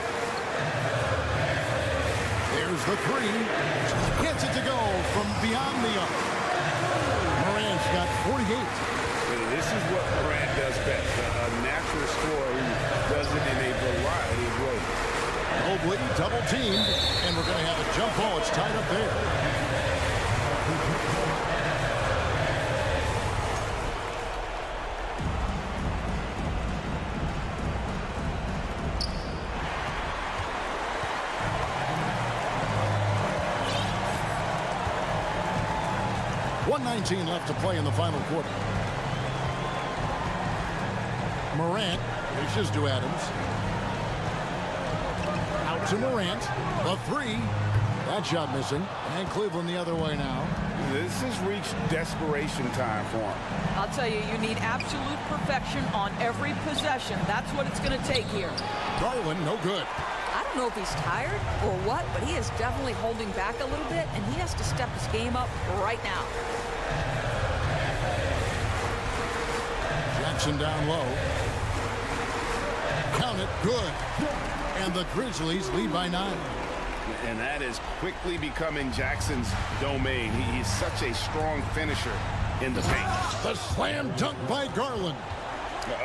There's the 3. Gets it to go from beyond the arc. Morant's got 48. This is what Morant does best. A natural scorer who does it in a variety of ways. Mobley double teamed, and we're going to have a jump ball. It's tied up there. .119 left to play in the final quarter. Morant dishes to Adams. Out to Morant. The 3. That shot missing. And Cleveland the other way now. This has reached desperation time for him. I'll tell you, you need absolute perfection on every possession. That's what it's going to take here. Garland, no good. I don't know if he's tired or what, but he is definitely holding back a little bit, and he has to step his game up right now. Jackson down low. Count it, good. And the Grizzlies lead by 9. And that is quickly becoming Jackson's domain. He's such a strong finisher in the paint. The slam dunk by Garland.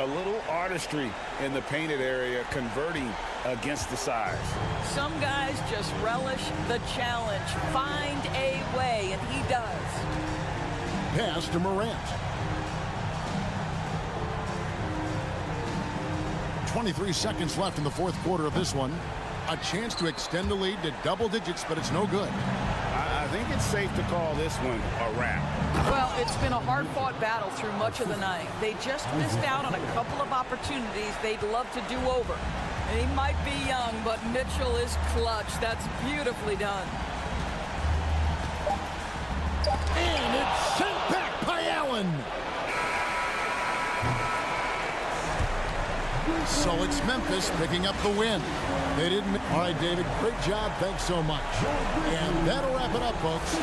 A little artistry in the painted area, converting against the size. Some guys just relish the challenge. Find a way, and he does. Pass to Morant. 23 seconds left in the fourth quarter of this one. A chance to extend the lead to double digits, but it's no good. I think it's safe to call this one a wrap. Well, it's been a hard-fought battle through much of the night. They just missed out on a couple of opportunities they'd love to do over. And he might be young, but Mitchell is clutch. That's beautifully done. And it's sent back by Allen. So it's Memphis picking up the win. They didn't. All right, David, great job. Thanks so much. And that'll wrap it up, folks.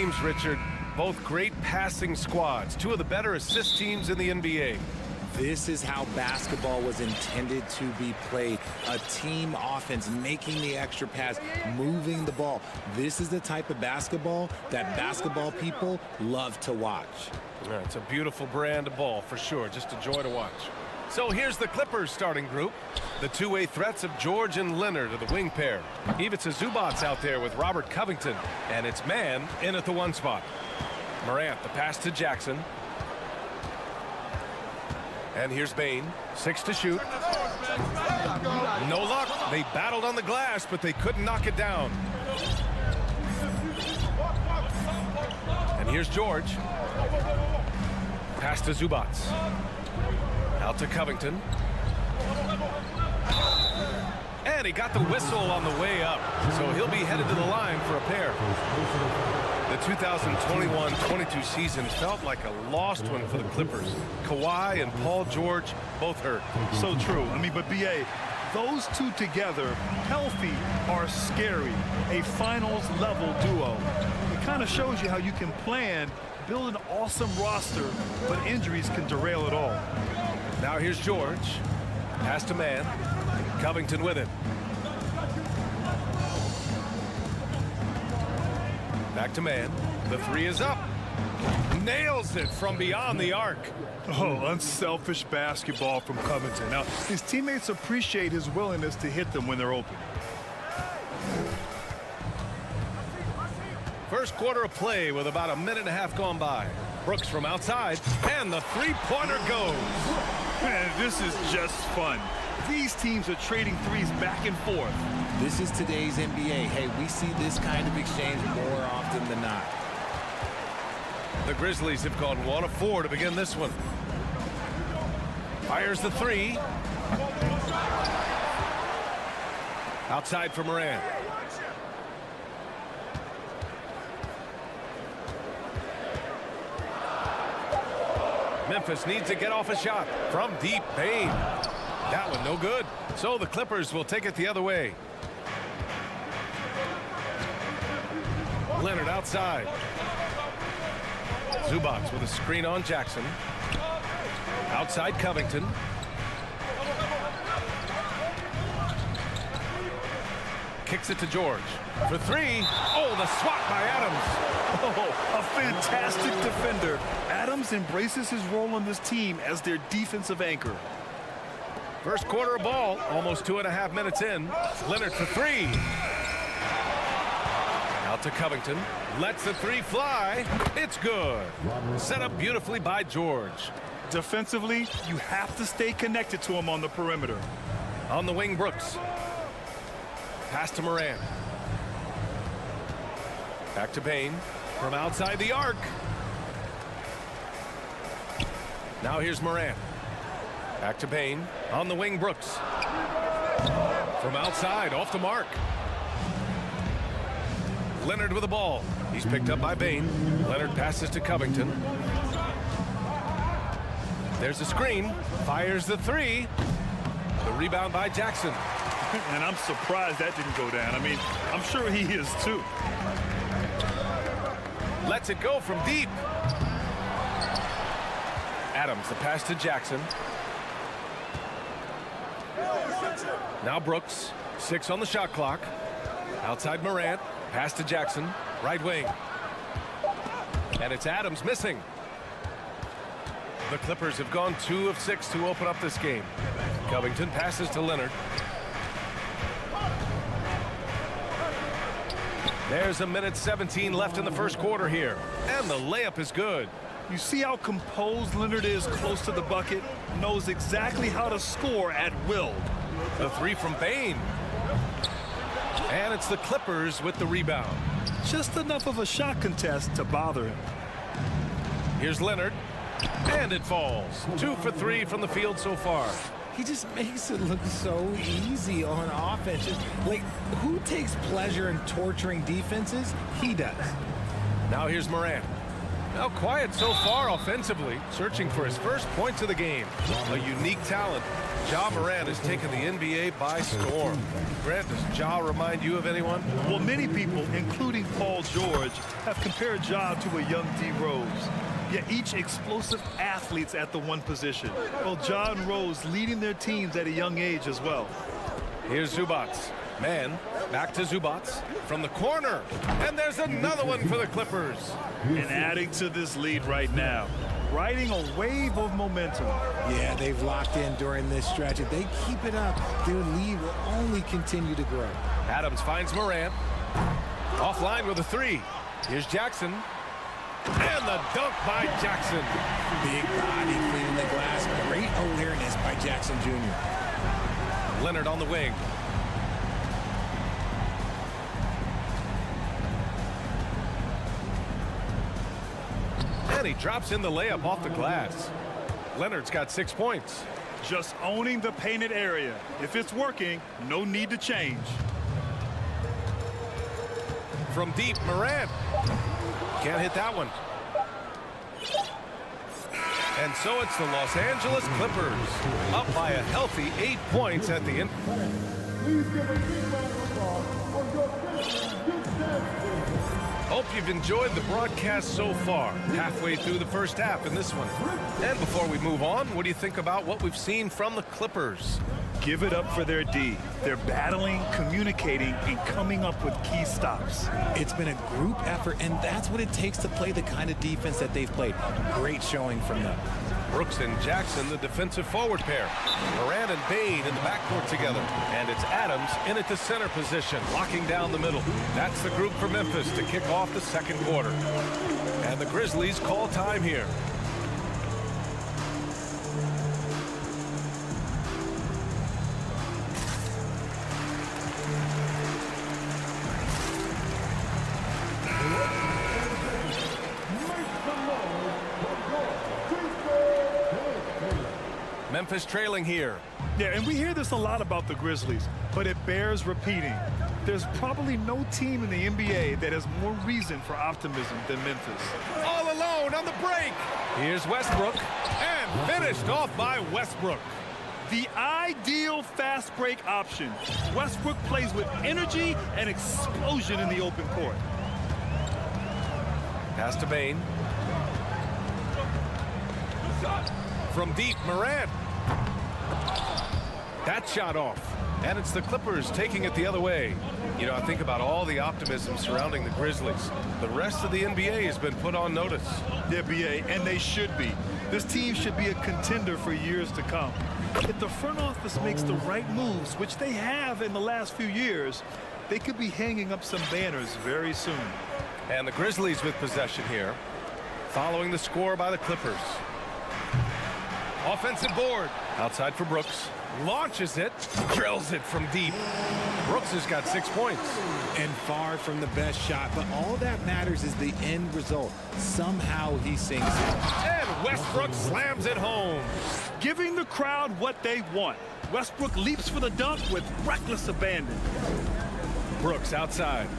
teams, Richard. Both great passing squads. Two of the better assist teams in the NBA. This is how basketball was intended to be played. A team offense, making the extra pass, moving the ball. This is the type of basketball that basketball people love to watch. Yeah, it's a beautiful brand of ball for sure. Just a joy to watch. So here's the Clippers starting group. The two-way threats of George and Leonard are the wing pair. Ivica Zubac's out there with Robert Covington. And it's man in at the 1 spot. Morant, the pass to Jackson. And here's Bane, 6 to shoot. No luck. They battled on the glass, but they couldn't knock it down. And here's George. Pass to Zubac. Out to Covington. And he got the whistle on the way up, so he'll be headed to the line for a pair. The 2021-22 season felt like a lost one for the Clippers. Kawhi and Paul George both hurt. So true. I mean, but B.A., those two together, healthy, are scary. A finals-level duo. It kind of shows you how you can plan, build an awesome roster, but injuries can derail it all. Now here's George. Pass to man. Covington with it. Back to man. The 3 is up. Nails it from beyond the arc. Oh, unselfish basketball from Covington. Now, his teammates appreciate his willingness to hit them when they're open. First quarter of play with about a minute and a half gone by. Brooks from outside, and the three-pointer goes. Man, this is just fun. These teams are trading threes back and forth. This is today's NBA. Hey, we see this kind of exchange more often than not. The Grizzlies have gone 1 of 4 to begin this one. Fires the 3. Outside for Morant. Memphis needs to get off a shot from deep. Bane. That one no good. So the Clippers will take it the other way. Leonard outside. Zubac with a screen on Jackson. Outside Covington. Kicks it to George for 3. Oh, the swat by Adams. Oh, a fantastic defender. Adams embraces his role on this team as their defensive anchor. First quarter of ball, almost 2.5 minutes in. Leonard for 3. Out to Covington. Lets the 3 fly. It's good. Set up beautifully by George. Defensively, you have to stay connected to him on the perimeter. On the wing, Brooks. Pass to Morant. Back to Bane. From outside the arc. Now here's Morant. Back to Bane. On the wing, Brooks. From outside, off the mark. Leonard with the ball. He's picked up by Bane. Leonard passes to Covington. There's a screen. Fires the 3. The rebound by Jackson. And I'm surprised that didn't go down. I mean, I'm sure he is too. Lets it go from deep. Adams, the pass to Jackson. Now Brooks, 6 on the shot clock. Outside Morant, pass to Jackson, right wing. And it's Adams missing. The Clippers have gone 2 of 6 to open up this game. Covington passes to Leonard. There's 1:17 left in the first quarter here. And the layup is good. You see how composed Leonard is close to the bucket? Knows exactly how to score at will. The 3 from Bane. And it's the Clippers with the rebound. Just enough of a shot contest to bother him. Here's Leonard. And it falls. 2 for 3 from the field so far. He just makes it look so easy on offense. Just, like, who takes pleasure in torturing defenses? He does. Now here's Morant. Well, quiet so far offensively, searching for his first points of the game. A unique talent. Ja Morant has taken the NBA by storm. Grant, does Ja remind you of anyone? Well, many people, including Paul George, have compared Ja to a young D. Rose. Yet each explosive athletes at the one position. Well, Ja and Rose leading their teams at a young age as well. Here's Zubac. Man, back to Zubac from the corner. And there's another one for the Clippers. And adding to this lead right now, riding a wave of momentum. Yeah, they've locked in during this stretch. If they keep it up, their lead will only continue to grow. Adams finds Morant. Offline with a three. Here's Jackson. And the dunk by Jackson. Big body cleaning the glass. Great awareness by Jackson Jr. Leonard on the wing. And he drops in the layup off the glass. Leonard's got 6 points. Just owning the painted area. If it's working, no need to change. From deep, Morant. Can't hit that one. And so it's the Los Angeles Clippers up by a healthy 8 points at the end. Hope you've enjoyed the broadcast so far. Halfway through the first half in this one. And before we move on, what do you think about what we've seen from the Clippers? Give it up for their D. They're battling, communicating, and coming up with key stops. It's been a group effort, and that's what it takes to play the kind of defense that they've played. Great showing from them. Brooks and Jackson, the defensive forward pair. Morant and Bain in the backcourt together. And it's Adams in at the center position, locking down the middle. That's the group for Memphis to kick off the second quarter. And the Grizzlies call time here. Memphis trailing here. Yeah, and we hear this a lot about the Grizzlies, but it bears repeating. There's probably no team in the NBA that has more reason for optimism than Memphis. All alone on the break. Here's Westbrook, and finished off by Westbrook. The ideal fast break option. Westbrook plays with energy and explosion in the open court. Pass to Bain. From deep, Morant. That shot off. And it's the Clippers taking it the other way. You know, I think about all the optimism surrounding the Grizzlies. The rest of the NBA has been put on notice. The NBA, and they should be. This team should be a contender for years to come. If the front office makes the right moves, which they have in the last few years, they could be hanging up some banners very soon. And the Grizzlies with possession here, following the score by the Clippers. Offensive board. Outside for Brooks. Launches it. Drills it from deep. Brooks has got 6 points. And far from the best shot, but all that matters is the end result. Somehow he sinks it. And Westbrook slams it home. Giving the crowd what they want. Westbrook leaps for the dunk with reckless abandon. Brooks outside.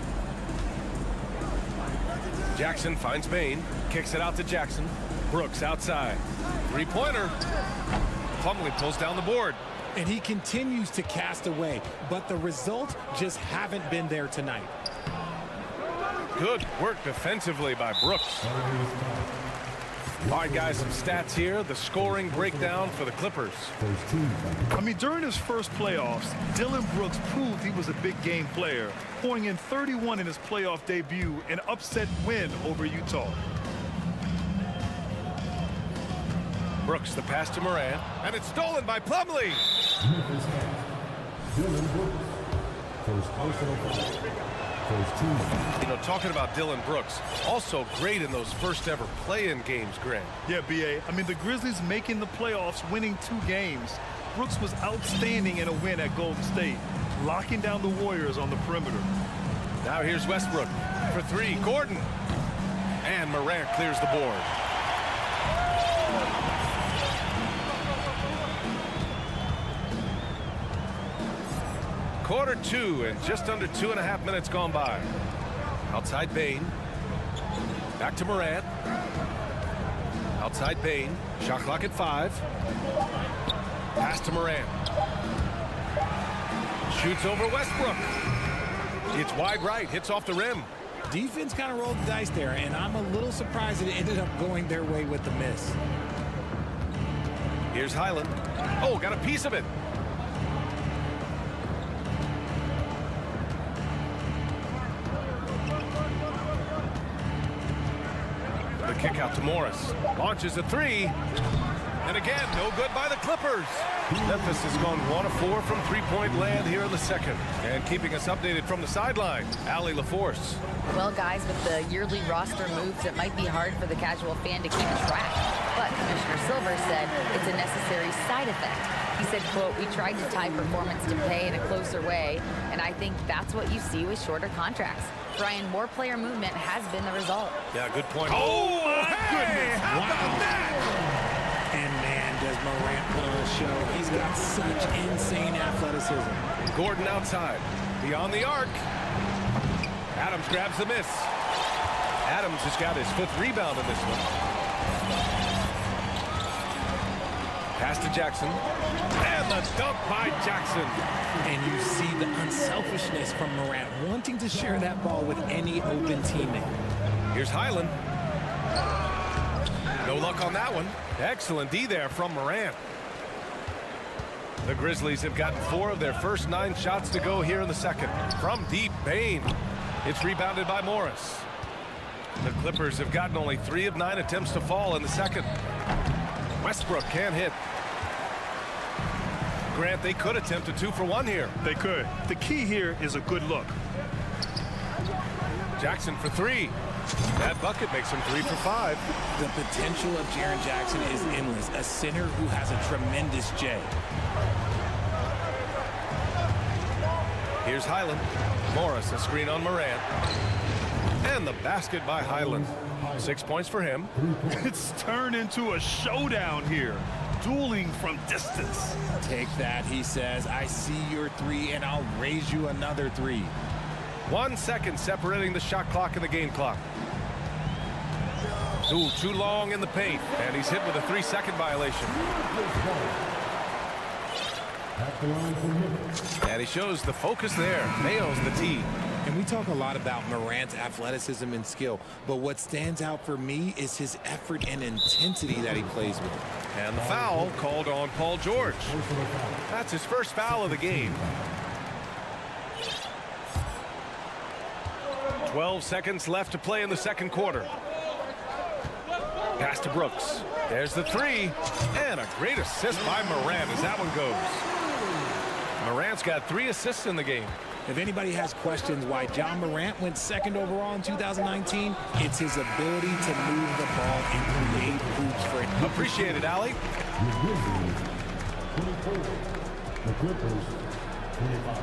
Jackson finds Bain. Kicks it out to Jackson. Brooks outside. Three-pointer. Plumlee pulls down the board. And he continues to cast away, but the results just haven't been there tonight. Good work defensively by Brooks. All right, guys, some stats here. The scoring breakdown for the Clippers. I mean, during his first playoffs, Dillon Brooks proved he was a big game player, pouring in 31 in his playoff debut, an upset win over Utah. Brooks, the pass to Morant, and it's stolen by Plumlee. You know, talking about Dillon Brooks, also great in those first ever play-in games, Grant. Yeah, B.A. I mean, the Grizzlies making the playoffs, winning 2 games. Brooks was outstanding in a win at Golden State, locking down the Warriors on the perimeter. Now here's Westbrook for 3. Gordon. And Morant clears the board. Quarter 2 and just under 2.5 minutes gone by. Outside Bain. Back to Morant. Outside Bain. Shot clock at 5. Pass to Morant. Shoots over Westbrook. It's wide right. Hits off the rim. Defense kind of rolled the dice there, and I'm a little surprised it ended up going their way with the miss. Here's Highland. Oh, got a piece of it. The kick out to Morris. Launches a 3. And again, no good by the Clippers. Memphis has gone 1 of 4 from three-point land here in the second. And keeping us updated from the sideline, Allie LaForce. Well, guys, with the yearly roster moves, it might be hard for the casual fan to keep track. But Commissioner Silver said it's a necessary side effect. He said, quote, "We tried to tie performance to pay in a closer way, and I think that's what you see with shorter contracts." Brian, more player movement has been the result. Yeah, good point. Oh, my goodness. How about that? And man, does Morant put on a show. He's got such insane athleticism. Gordon outside. Beyond the arc. Adams grabs the miss. Adams has got his 5th rebound in this one. Pass to Jackson. And the dunk by Jackson. And you see the unselfishness from Morant, wanting to share that ball with any open teammate. Here's Highland. No luck on that one. Excellent D there from Morant. The Grizzlies have gotten 4 of their first 9 shots to go here in the second. From deep, Bain. It's rebounded by Morris. The Clippers have gotten only 3 of 9 attempts to fall in the second. Westbrook can't hit. Grant, they could attempt a 2 for 1 here. They could. The key here is a good look. Jackson for 3. That bucket makes him 3 for 5. The potential of Jaren Jackson is endless. A center who has a tremendous J. Here's Highland. Morris, a screen on Morant. And the basket by Highland. 6 points for him. It's turned into a showdown here. Dueling from distance. Take that, he says. I see your 3, and I'll raise you another 3. 1 second separating the shot clock and the game clock. Ooh, too long in the paint. And he's hit with a 3-second violation. And he shows the focus there. Nails the tee. And we talk a lot about Morant's athleticism and skill, but what stands out for me is his effort and intensity that he plays with. And the foul called on Paul George. That's his first foul of the game. 12 seconds left to play in the second quarter. Pass to Brooks. There's the 3. And a great assist by Morant as that one goes. Morant's got 3 assists in the game. If anybody has questions why John Morant went 2nd overall in 2019, it's his ability to move the ball and create hoops for it. Appreciate it, Allie. The Clippers, 25.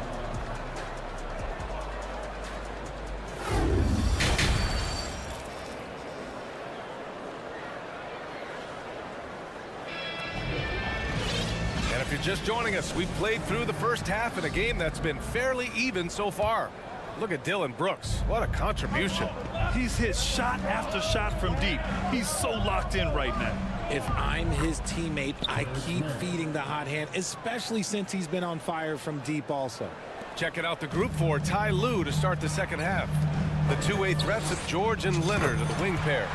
And if you're just joining us, we've played through the first half in a game that's been fairly even so far. Look at Dylan Brooks. What a contribution. He's hit shot after shot from deep. He's so locked in right now. If I'm his teammate, I keep feeding the hot hand, especially since he's been on fire from deep also. Checking out the group for Ty Lue to start the second half. The two-way threats of George and Leonard are the wing pair.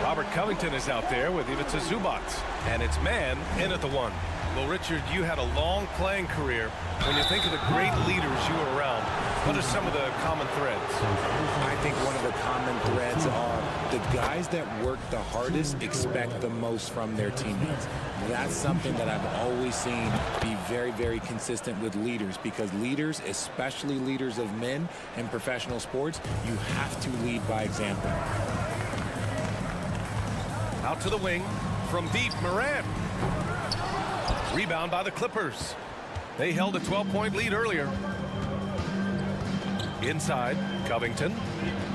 Robert Covington is out there with Ivica Zubac. And it's man in at the 1. Well, Richard, you had a long playing career. When you think of the great leaders you were around, what are some of the common threads? I think one of the common threads are the guys that work the hardest expect the most from their teammates. That's something that I've always seen be very, very consistent with leaders, because leaders, especially leaders of men in professional sports, you have to lead by example. Out to the wing from deep, Morant. Rebound by the Clippers. They held a 12-point lead earlier. Inside, Covington.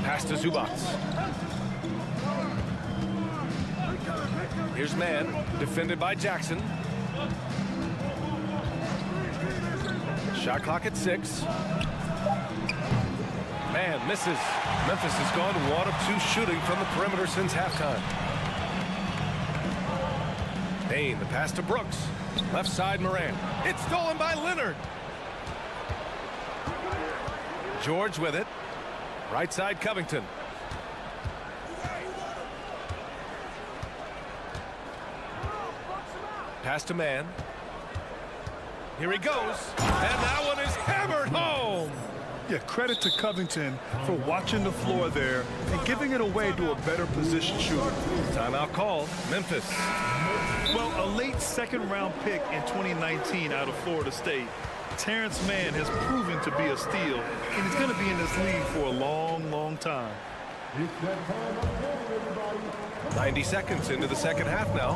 Pass to Zubac. Here's man, defended by Jackson. Shot clock at 6. Man misses. Memphis has gone 1 of 2 shooting from the perimeter since halftime. Bane, the pass to Brooks. Left side, Morant. It's stolen by Leonard. George with it. Right side, Covington. Pass to Man. Here he goes. And that one is hammered home. Yeah, credit to Covington for watching the floor there and giving it away to a better position shooter. Timeout called. Memphis. Well, a late second-round pick in 2019 out of Florida State, Terrence Mann has proven to be a steal, and he's going to be in this league for a long, long time. 90 seconds into the second half now.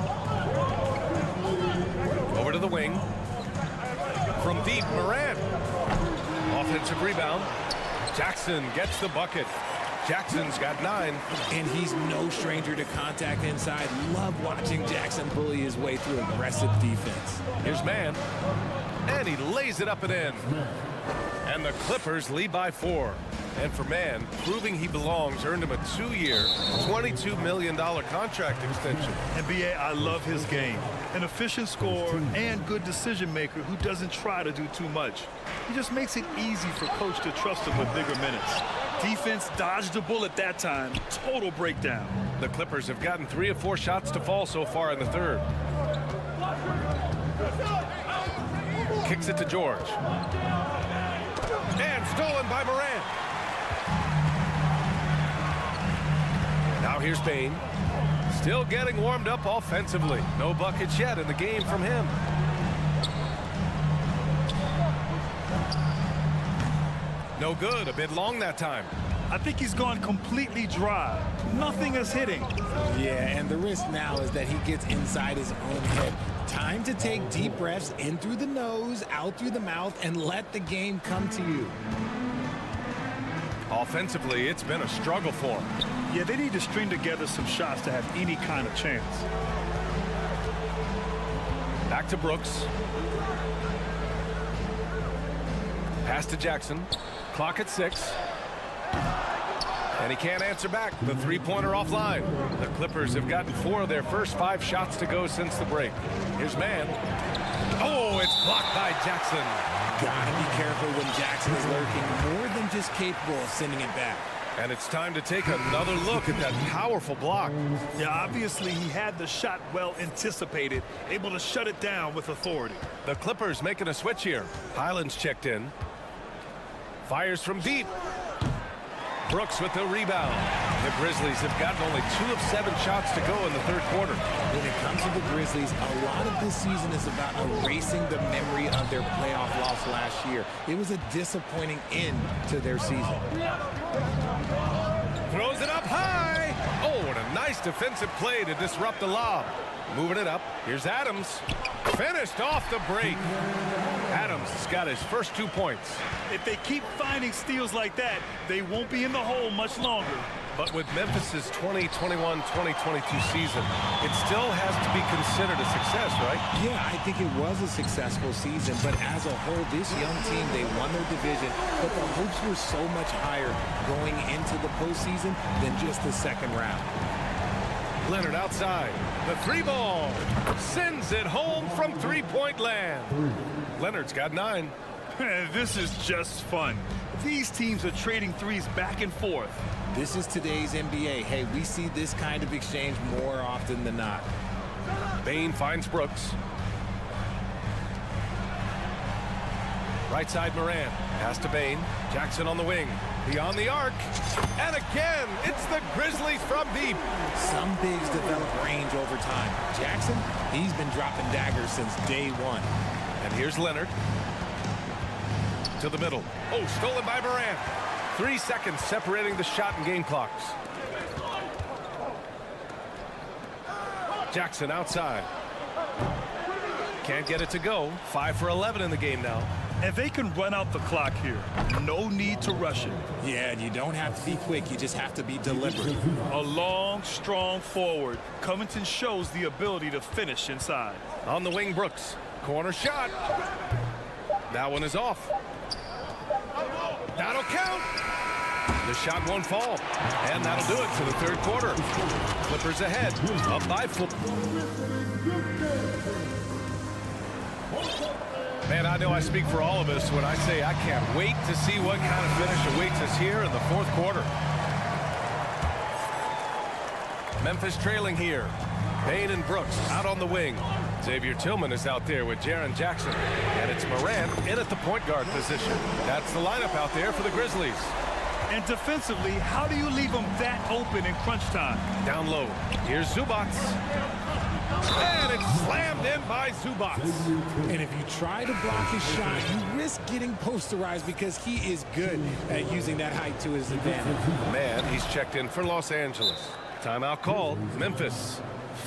Over to the wing. From deep, Morant. Offensive rebound. Jackson gets the bucket. Jackson's got 9. And he's no stranger to contact inside. Love watching Jackson bully his way through aggressive defense. Here's Man. And he lays it up and in. And the Clippers lead by 4. And for Man, proving he belongs earned him a 2-year, $22 million contract extension. NBA, I love his game. An efficient scorer and good decision maker who doesn't try to do too much. He just makes it easy for coach to trust him with bigger minutes. Defense dodged the bullet that time. Total breakdown. The Clippers have gotten 3 of 4 shots to fall so far in the third. Kicks it to George. And stolen by Morant. Now here's Bane. Still getting warmed up offensively. No buckets yet in the game from him. No good. A bit long that time. I think he's gone completely dry. Nothing is hitting. Yeah, and the risk now is that he gets inside his own head. Time to take deep breaths in through the nose, out through the mouth, and let the game come to you. Offensively, it's been a struggle for him. Yeah, they need to string together some shots to have any kind of chance. Back to Brooks. Pass to Jackson. Clock at 6. And he can't answer back. The three-pointer offline. The Clippers have gotten 4 of their first 5 shots to go since the break. Here's Man. Oh, it's blocked by Jackson. Gotta be careful when Jackson is lurking, more than just capable of sending it back. And it's time to take another look at that powerful block. Yeah, obviously he had the shot well anticipated, able to shut it down with authority. The Clippers making a switch here. Highland's checked in. Fires from deep. Brooks with the rebound. The Grizzlies have gotten only 2 of 7 shots to go in the third quarter. When it comes to the Grizzlies, a lot of this season is about erasing the memory of their playoff loss last year. It was a disappointing end to their season. Throws it up high. Oh, and a nice defensive play to disrupt the lob. Moving it up. Here's Adams. Finished off the break. Adams has got his first 2 points. If they keep finding steals like that, they won't be in the hole much longer. But with Memphis's 2021-2022 season, it still has to be considered a success, right? Yeah, I think it was a successful season, but as a whole, this young team, they won their division, but the hopes were so much higher going into the postseason than just the second round. Leonard outside. The 3-ball. Sends it home from three-point land. Leonard's got 9. This is just fun. These teams are trading threes back and forth. This is today's NBA. Hey, we see this kind of exchange more often than not. Bane finds Brooks. Right side Morant. Pass to Bane. Jackson on the wing. Beyond the arc. And again, it's the Grizzlies from deep. Some bigs develop range over time. Jackson, he's been dropping daggers since day 1. And here's Leonard. To the middle. Oh, stolen by Morant. 3 seconds separating the shot and game clocks. Jackson outside. Can't get it to go. 5 for 11 in the game now. And they can run out the clock here. No need to rush it. Yeah, and you don't have to be quick. You just have to be deliberate. A long, strong forward. Covington shows the ability to finish inside. On the wing, Brooks. Corner shot. That one is off. That'll count. The shot won't fall. And that'll do it for the third quarter. Clippers ahead, up by 4. Man, I know I speak for all of us when I say I can't wait to see what kind of finish awaits us here in the fourth quarter. Memphis trailing here. Bane and Brooks out on the wing. Xavier Tillman is out there with Jaren Jackson. And it's Morant in at the point guard position. That's the lineup out there for the Grizzlies. And defensively, how do you leave them that open in crunch time? Down low. Here's Zubats. And it's slammed in by Zubats. And if you try to block his shot, you risk getting posterized because he is good at using that height to his advantage. Man, he's checked in for Los Angeles. Timeout called. Memphis.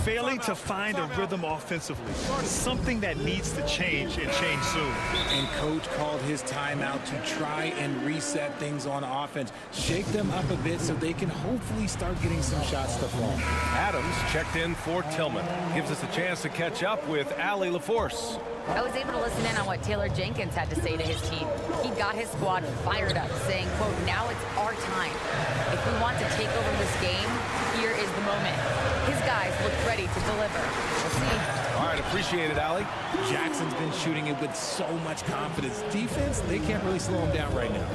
Failing to find a rhythm offensively. Something that needs to change and change soon. And coach called his timeout to try and reset things on offense. Shake them up a bit so they can hopefully start getting some shots to fall. Adams checked in for Tillman. Gives us a chance to catch up with Allie LaForce. I was able to listen in on what Taylor Jenkins had to say to his team. He got his squad fired up, saying, quote, now it's our time. If we want to take over this game, here is the moment. His guys look ready to deliver. We'll see. All right, appreciate it, Allie. Jackson's been shooting it with so much confidence. Defense, they can't really slow him down right now.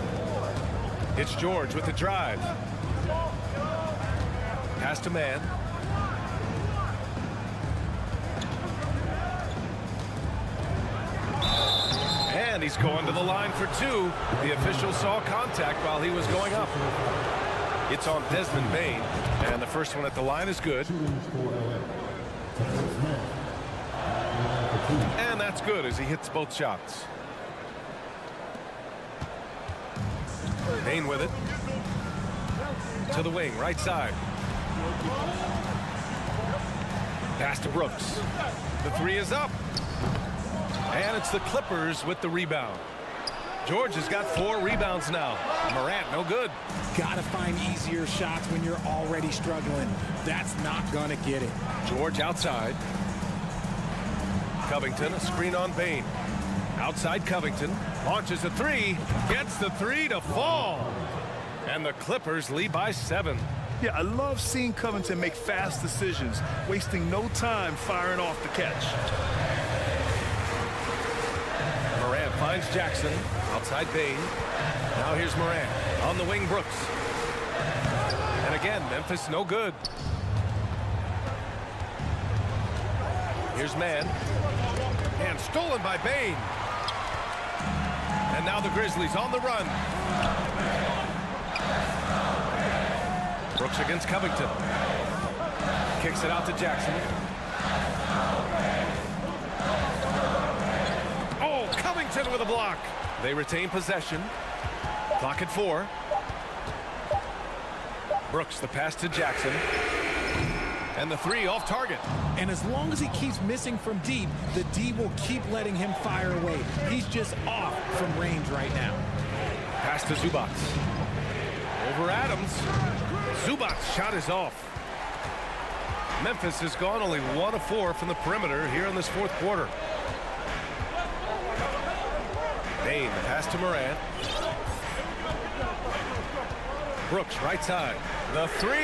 It's George with the drive. Pass to man. And he's going to the line for 2. The official saw contact while he was going up. It's on Desmond Bane. And the first one at the line is good. And that's good as he hits both shots. Bane with it. To the wing, right side. Pass to Brooks. The 3 is up. And it's the Clippers with the rebound. George has got 4 rebounds now. Morant, no good. Gotta find easier shots when you're already struggling. That's not gonna get it. George outside. Covington, a screen on Bane. Outside Covington. Launches a 3. Gets the 3 to fall. And the Clippers lead by 7. Yeah, I love seeing Covington make fast decisions, wasting no time firing off the catch. Morant finds Jackson. Outside Bane. Now here's Morant. On the wing, Brooks. And again, Memphis no good. Here's man. And stolen by Bane. And now the Grizzlies on the run. Brooks against Covington. Kicks it out to Jackson. Oh, Covington with a block. They retain possession. Clock at 4. Brooks, the pass to Jackson. And the 3 off target. And as long as he keeps missing from deep, the D will keep letting him fire away. He's just off from range right now. Pass to Zubats. Over Adams. Zubats' shot is off. Memphis has gone only 1 of 4 from the perimeter here in this fourth quarter. Bane, the pass to Morant. Brooks, right side. The 3.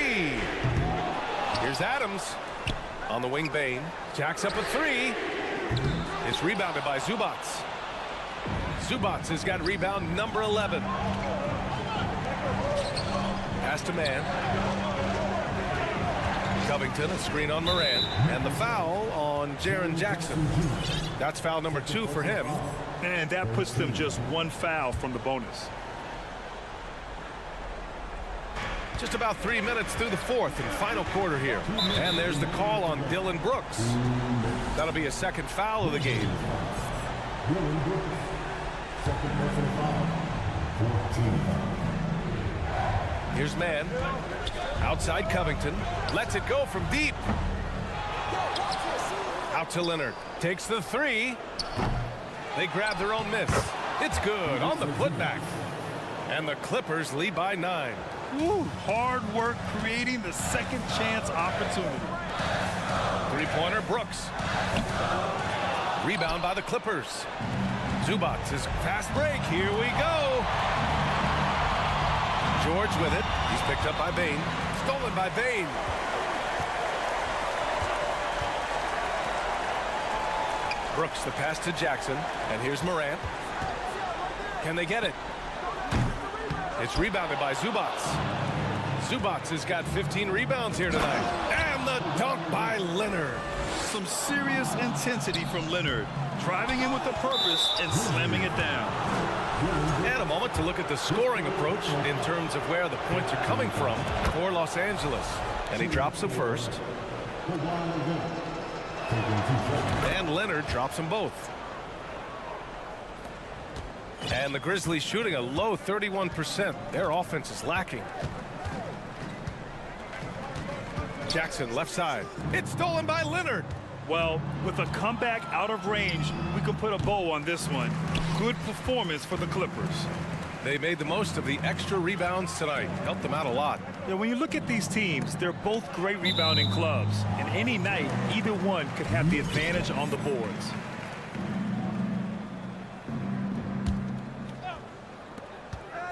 Here's Adams. On the wing, Bane. Jacks up a 3. It's rebounded by Zubats. Zubats has got rebound number 11. Pass to man. Covington, a screen on Morant. And the foul on Jaren Jackson. That's foul number 2 for him. And that puts them just 1 foul from the bonus. Just about 3 minutes through the fourth and final quarter here. And there's the call on Dylan Brooks. That'll be a second foul of the game. Here's man. Outside Covington. Lets it go from deep. Out to Leonard. Takes the 3. They grab their own miss. It's good on the putback. And the Clippers lead by 9. Ooh, hard work creating the second chance opportunity. 3-pointer Brooks. Rebound by the Clippers. Zubats is fast break. Here we go. George with it. He's picked up by Bane. Stolen by Bane. Brooks, the pass to Jackson. And here's Morant. Can they get it? It's rebounded by Zubac. Zubac has got 15 rebounds here tonight. And the dunk by Leonard. Some serious intensity from Leonard, driving in with a purpose and slamming it down. And a moment to look at the scoring approach in terms of where the points are coming from for Los Angeles. And he drops them first. And Leonard drops them both. And the Grizzlies shooting a low 31%. Their offense is lacking. Jackson left side. It's stolen by Leonard. Well, with a comeback out of range, we can put a bow on this one. Good performance for the Clippers. They made the most of the extra rebounds tonight. Helped them out a lot. Yeah, when you look at these teams, they're both great rebounding clubs. And any night, either one could have the advantage on the boards.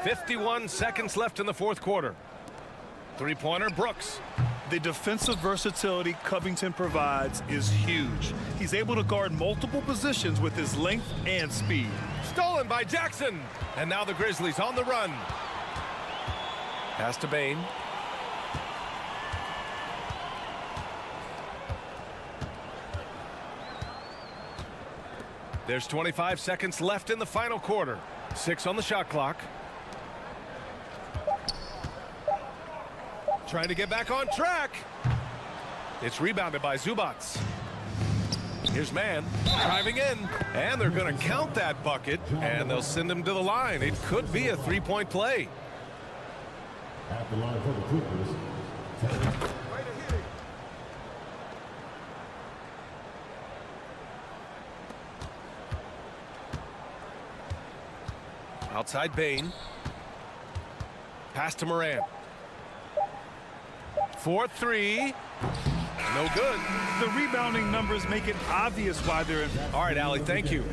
.51 seconds left in the fourth quarter. Three-pointer, Brooks. The defensive versatility Covington provides is huge. He's able to guard multiple positions with his length and speed. Stolen by Jackson. And now the Grizzlies on the run. Pass to Bane. There's 25 seconds left in the final quarter. 6 on the shot clock. Trying to get back on track. It's rebounded by Zubac. Here's Mann driving in, and they're going to count that bucket, and they'll send him to the line. It could be a three-point play. At the line for the Clippers. Outside Bane. Pass to Morant. 4-3. No good. The rebounding numbers make it obvious why they're in. All right, Allie, thank you.